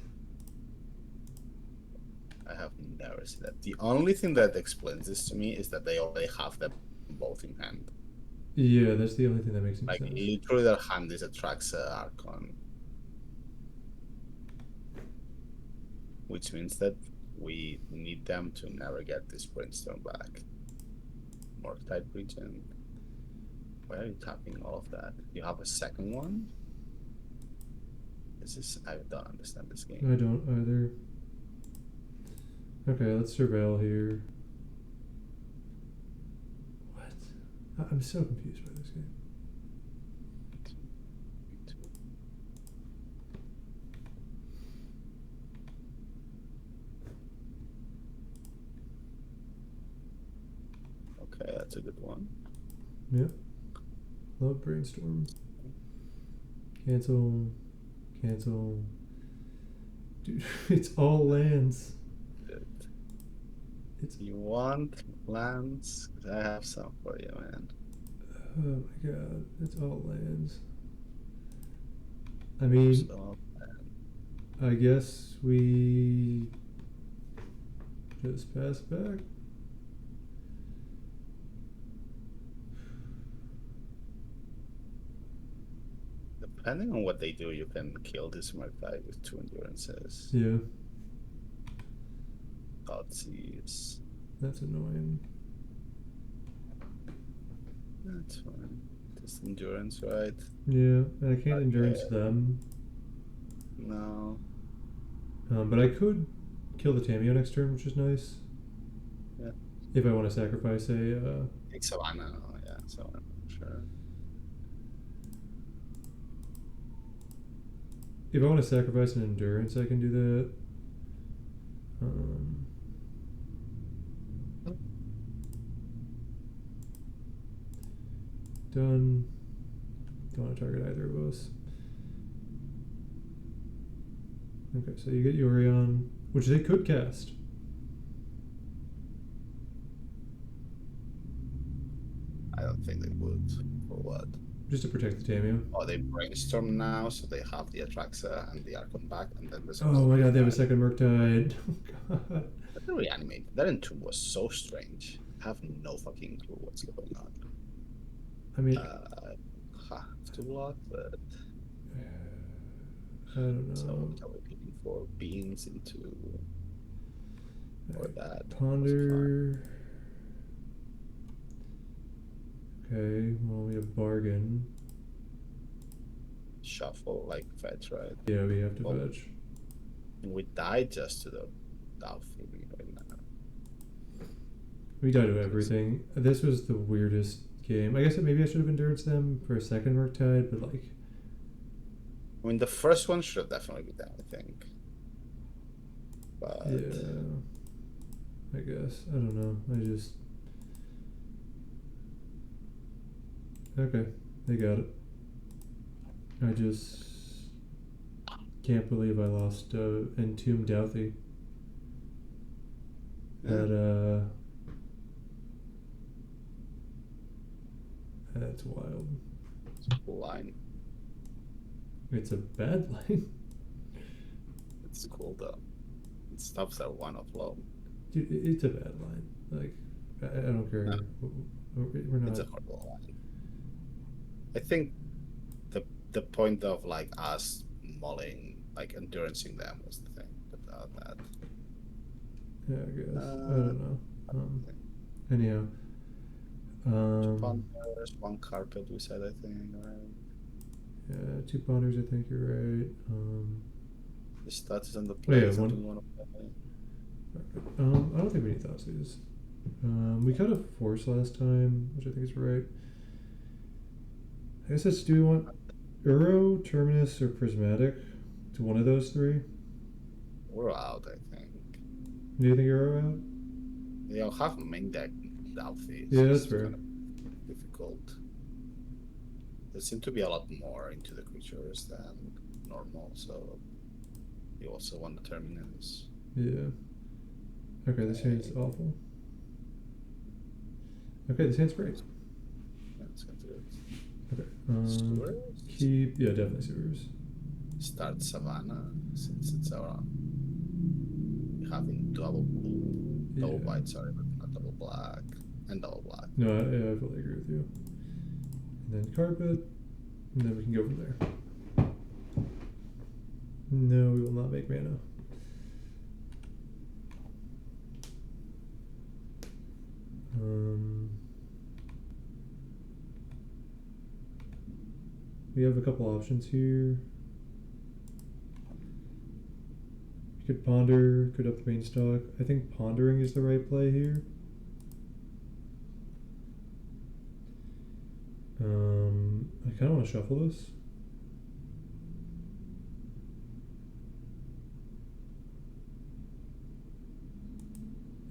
I have never seen that. The only thing that explains this to me is that they already have them both in hand. Yeah, that's the only thing that makes any Like, sense. literally, their hand is a Traxa Archon. Which means that we need them to never get this brainstorm back. Morgue type region. Why are you tapping all of that? You have a second one? This is, I don't understand this game. I don't either. Okay, let's surveil here. What? I'm so confused by this game. Okay, that's a good one. Yep. Love brainstorm. Cancel. Cancel. Dude, it's all lands. Good. It's. You want lands? 'Cause I have some for you, man. Oh my god, it's all lands. I mean, So, I guess we just pass back. depending on what they do, you can kill this Murktide with 2 endurances. Yeah, Thoughtseize. that's annoying. That's fine. Just endurance, right? Yeah, and I can't Okay. endurance them. No. But I could kill the Tameo next turn, which is nice. Yeah. If I want to sacrifice a. Take Savannah. Yeah, Savannah, sure. If I want to sacrifice an endurance, I can do that. Done. Don't want to target either of us. Okay, so you get Yorion, which they could cast. I don't think they would. For what? Just to protect the Tameo. Oh, they brainstorm now, so they have the Atraxa and the Archon back, and then there's. Oh my god, they have a second Murktide. Oh god. But the reanimate. That Entomb was so strange. I have no fucking clue what's going on. I mean, Have to block, but I don't so know. are we looking for beans into or that? Ponder. Okay, well we have bargain. Shuffle like fetch, right? Yeah, we have to Well, fetch. We died just to the Doubtful right now. We died to everything. This was the weirdest game. I guess maybe I should have endurance them for a second Murktide, but like. I mean, the first one should definitely be down, I think. But Yeah. I guess. I don't know. I just. Okay, they got it. I just can't believe I lost Entomb Douthie. That that's wild. it's a cool line. It's a bad line. It's cool though. It stops at 1 of low. Dude, it's a bad line. Like, I don't care. No. We're not. It's a horrible line. I think the point of like us mulling, like endurancing them was the thing. Without that, Yeah, I guess. I don't know. Anyhow. 2 ponders, 1 carpet. We said, I think, right? Yeah, 2 ponders. I think you're right. The stats is on the Oh, play. yeah, Something one. you wanna play? I don't think we need Thoughtseize. We cut a force last time, which I think is right. I guess that's, do we want Uro, Terminus, or Prismatic? To one of those 3? We're out, I Do you think you're out? They don't have main deck Alfie. Yeah, that's it's fair. kind of difficult. They seem to be a lot more into the creatures than normal, so you also want the Terminus. Yeah. Okay, this hand's awful. Okay, this hand's great. That's good. Okay. Sewers? Keep. Yeah, definitely sewers. Start Savannah since it's having double blue, double Yeah. white, sorry, but not double black, and double black. No, I fully agree with you. And then carpet, and then we can go from there. No, we will not make mana. We have a couple options here. You could ponder, could up the beanstalk. I think pondering is the right play here. I kind of want to shuffle this.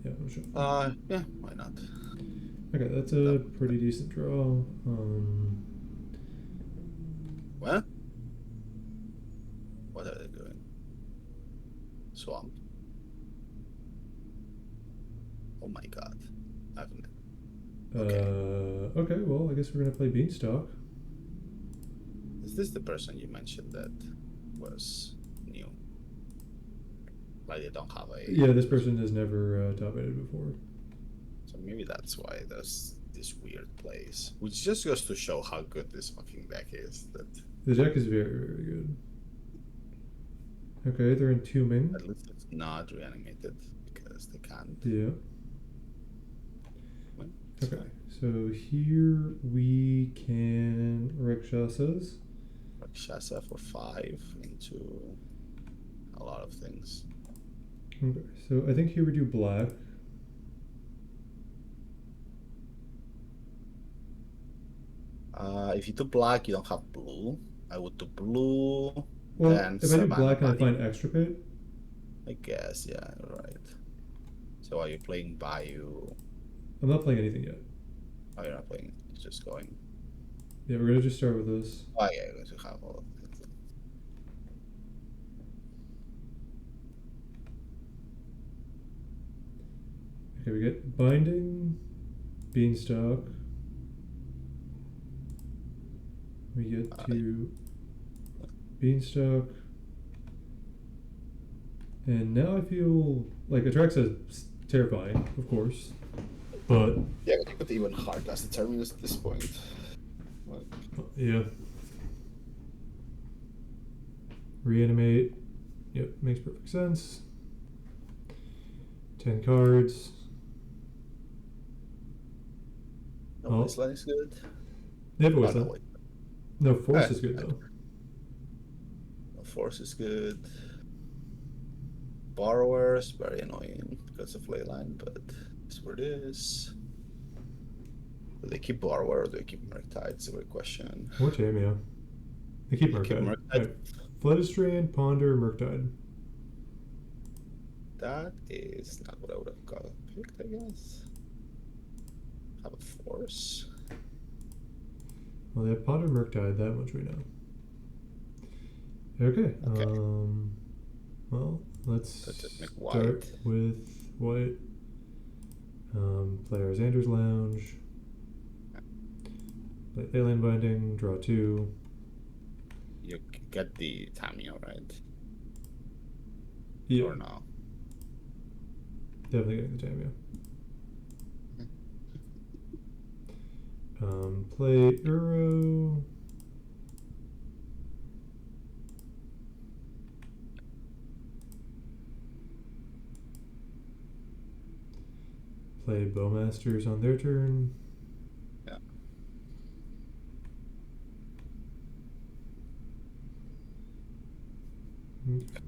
Yeah, I'm shuffle. Yeah, why not? Okay, that's a pretty decent draw. Well, what are they doing? Swamp. Oh my god. I haven't. Okay, well, I guess we're gonna play Beanstalk. Is this the person you mentioned that was new? Like they don't have a. Yeah, this person has never top-aided before. So maybe that's why there's this weird plays. Which just goes to show how good this fucking deck is. That The deck is very, very good. Okay, they're entombing. at least it's not reanimated because they can't. Yeah. Well, it's Okay, fine. so here we can Rakshasas. Shasa for 5 into a lot of things. Okay, so I think here we do black. If you do black, you don't have blue. I would do blue. Well, then if I do Savannah black and I Bunny. find extirpate, I guess, yeah, right. So are you playing Bayou? I'm not playing anything yet. Oh, you're not playing. It's just going. Yeah, we're gonna just start with this. Oh, yeah, you're going to have all of it. Okay, we get binding, beanstalk. We get to beanstalk. And now I feel like Atraxa is terrifying, of course. But Yeah, but you could even hard cast the Terminus at this point. Like, yeah. Reanimate. Yep, makes perfect sense. 10 cards. no, Oh. Wasteland is good. They have a Oh, wasteland. no, wait. No, force Eh, is good though. No, Force is good. Borrowers, very annoying because of Leyline, but it's what it is. Do they keep Borrower or do they keep Murktide? It's a great question. Or Tamia. They keep They keep Murktide. Murktide. Right. Fledistrand, Ponder, Murktide. That is not what I would have picked, I guess. Have a Force. Well, they have Ponder, Murktide, that much we know. Okay. Okay. Well, let's Let's just make start white. with white. Play our Xander's Lounge. Play Alien Binding, draw 2. You get the Tamio, right? Yeah, Or no? definitely getting the Tamio. Play Uro. Play Bowmasters on their turn. Yeah. Okay.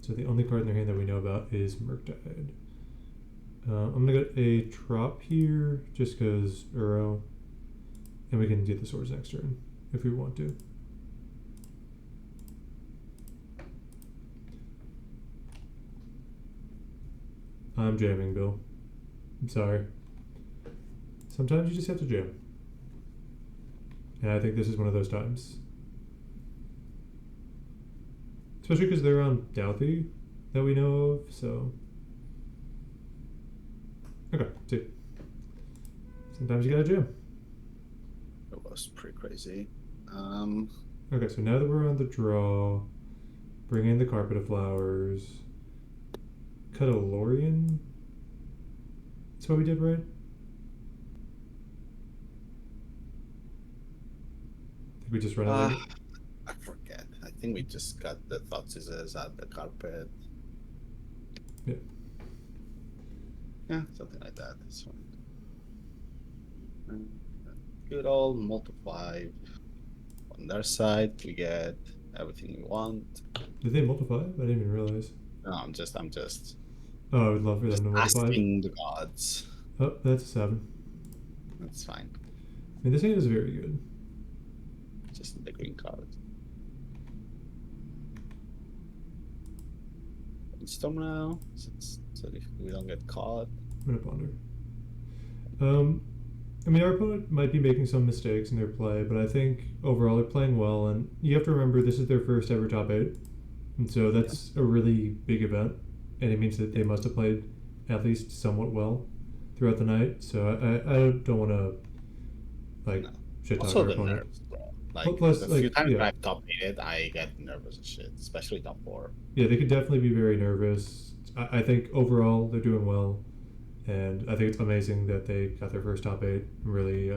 So the only card in their hand that we know about is Murktide. I'm gonna get a Trop here, just because Uro, and we can do the swords next turn if we want to. I'm jamming, Bill. I'm sorry. Sometimes you just have to jam. And I think this is one of those times. Especially because they're on Douthie that we know of, so. Okay, see. Sometimes you gotta jam. It was pretty crazy. Okay, so now that we're on the draw, bring in the carpet of flowers. Cut a Lorian. That's what we did, right? I think we just run out. I forget. I think we just got the thought scissors at the carpet. Yeah. Yeah, something like that. That's fine. Good old multiply. On their side, we get everything we want. Did they multiply? I didn't even realize. No, I'm just Oh, I would love for them to multiply. asking the gods. Oh, that's a 7. That's fine. I mean, this hand is very good. Just the green card. Storm now, so if we don't get caught. I'm gonna ponder. I mean, our opponent might be making some mistakes in their play, but I think overall they're playing well. And you have to remember this is their first ever top 8, and so that's a really big event, and it means that they must have played at least somewhat well throughout the night. So I don't want to shit talk Also our the opponent. nerves, bro. Plus, the few times yeah. I've top 8, I get nervous as shit, especially top 4. Yeah, they could definitely be very nervous. I think overall they're doing well, and I think it's amazing that they got their first top 8. Really,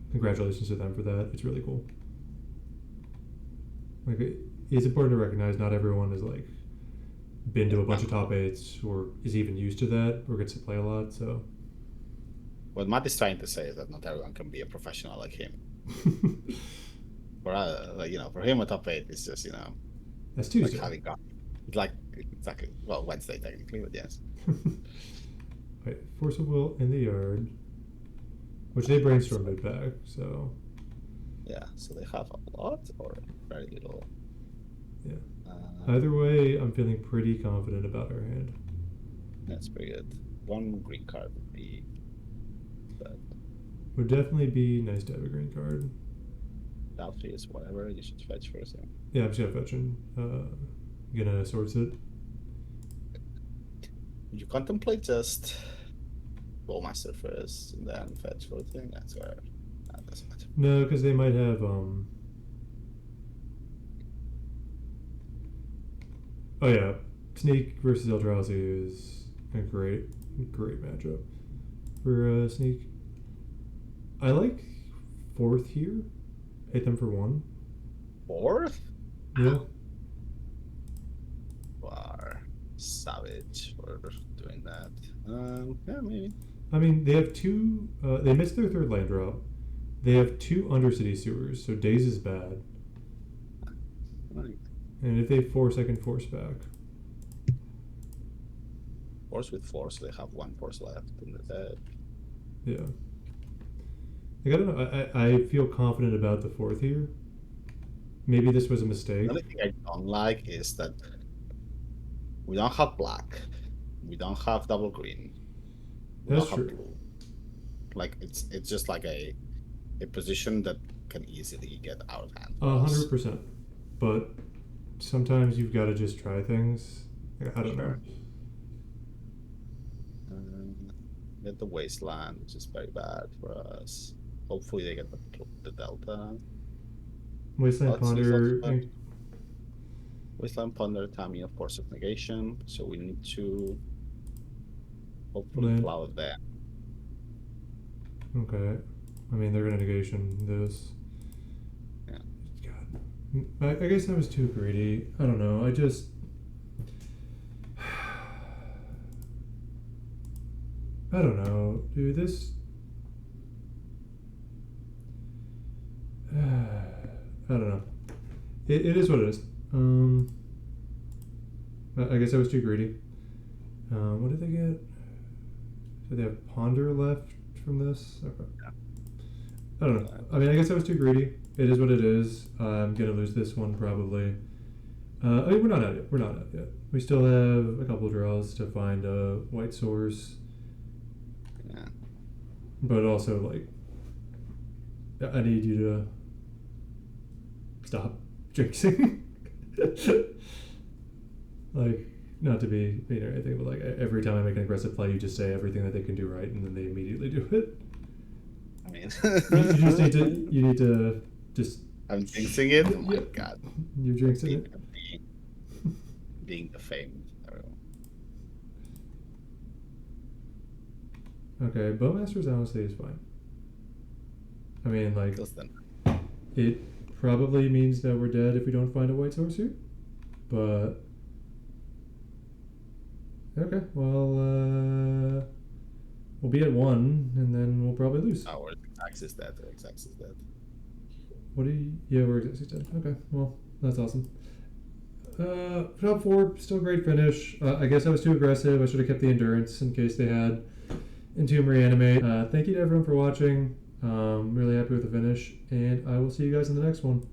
congratulations to them for that. It's really cool. It's important to recognize not everyone is been to a bunch of top 8s or is even used to that or gets to play a lot. So What Matt is trying to say is that not everyone can be a professional like him. For him, a top 8 is just that's Tuesday. having got exactly Wednesday technically, but yes. Right, Force of Will in the yard, which they brainstormed it back. So Yeah, so they have a lot or very little. Yeah. Either way, I'm feeling pretty confident about our hand. That's pretty good. One green card would be bad. Would definitely be nice to have a green card. Douthie is whatever. You should fetch first. Yeah, I'm just gonna fetch him. Gonna source it. You contemplate just Bowmaster first and then fetch for the thing. That's whatever. That doesn't matter. No, because they might have Oh yeah, Sneak versus Eldrazi is a great matchup for Sneak. I like 4th here. Hit them for 1. 4th? Yeah. War. Savage for doing that. Yeah, maybe. I mean, they have 2. They missed their 3rd land drop. They have 2 Undercity sewers, so Daze is bad. Right. And if they force, I can force back. Force with force, they have 1 force left in the dead. Yeah. I don't know. I feel confident about the 4th here. Maybe this was a mistake. The only thing I don't like is that we don't have black. We don't have double green. We That's don't have true. blue. It's just like a position that can easily get out of hand. 100%. But sometimes you've got to just try things. I don't know. Get the wasteland, which is very bad for us. Hopefully they get the delta. Wasteland Ponder. Wasteland Ponder, Tammy, of Force of Negation. So we need to hopefully Land. plow that. Okay. I mean, they're going to negation this. Yeah. God. I guess I was too greedy. I don't know. I just... I don't know. Dude, this... I don't know. It is what it is. I guess I was too greedy. What did they get? Do they have Ponder left from this? Okay. Yeah. I don't know. I mean, I guess I was too greedy. It is what it is. I'm gonna lose this one probably. We're not out yet. We're not out yet. We still have a couple of draws to find a white source, Yeah. but also like I need you to stop jinxing. Like, not to be mean or anything, but like every time I make an aggressive play, you just say everything that they can do right, and then they immediately do it. I mean, You just need to. You need to just. I'm jinxing it. Oh my Yeah. god. You're jinxing it. Being the fame. Everyone. Okay, Bowmasters honestly is fine. I mean, like, Just then. it probably means that we're dead if we don't find a white source here, but okay, well, we'll be at 1, and then we'll probably lose. Our X is dead. X is dead. What do you? Yeah, we're exactly dead. Okay, well, that's awesome. Top 4, still great finish. I guess I was too aggressive. I should have kept the endurance in case they had Entomb Reanimate. Thank you to everyone for watching. Really happy with the finish, and I will see you guys in the next one.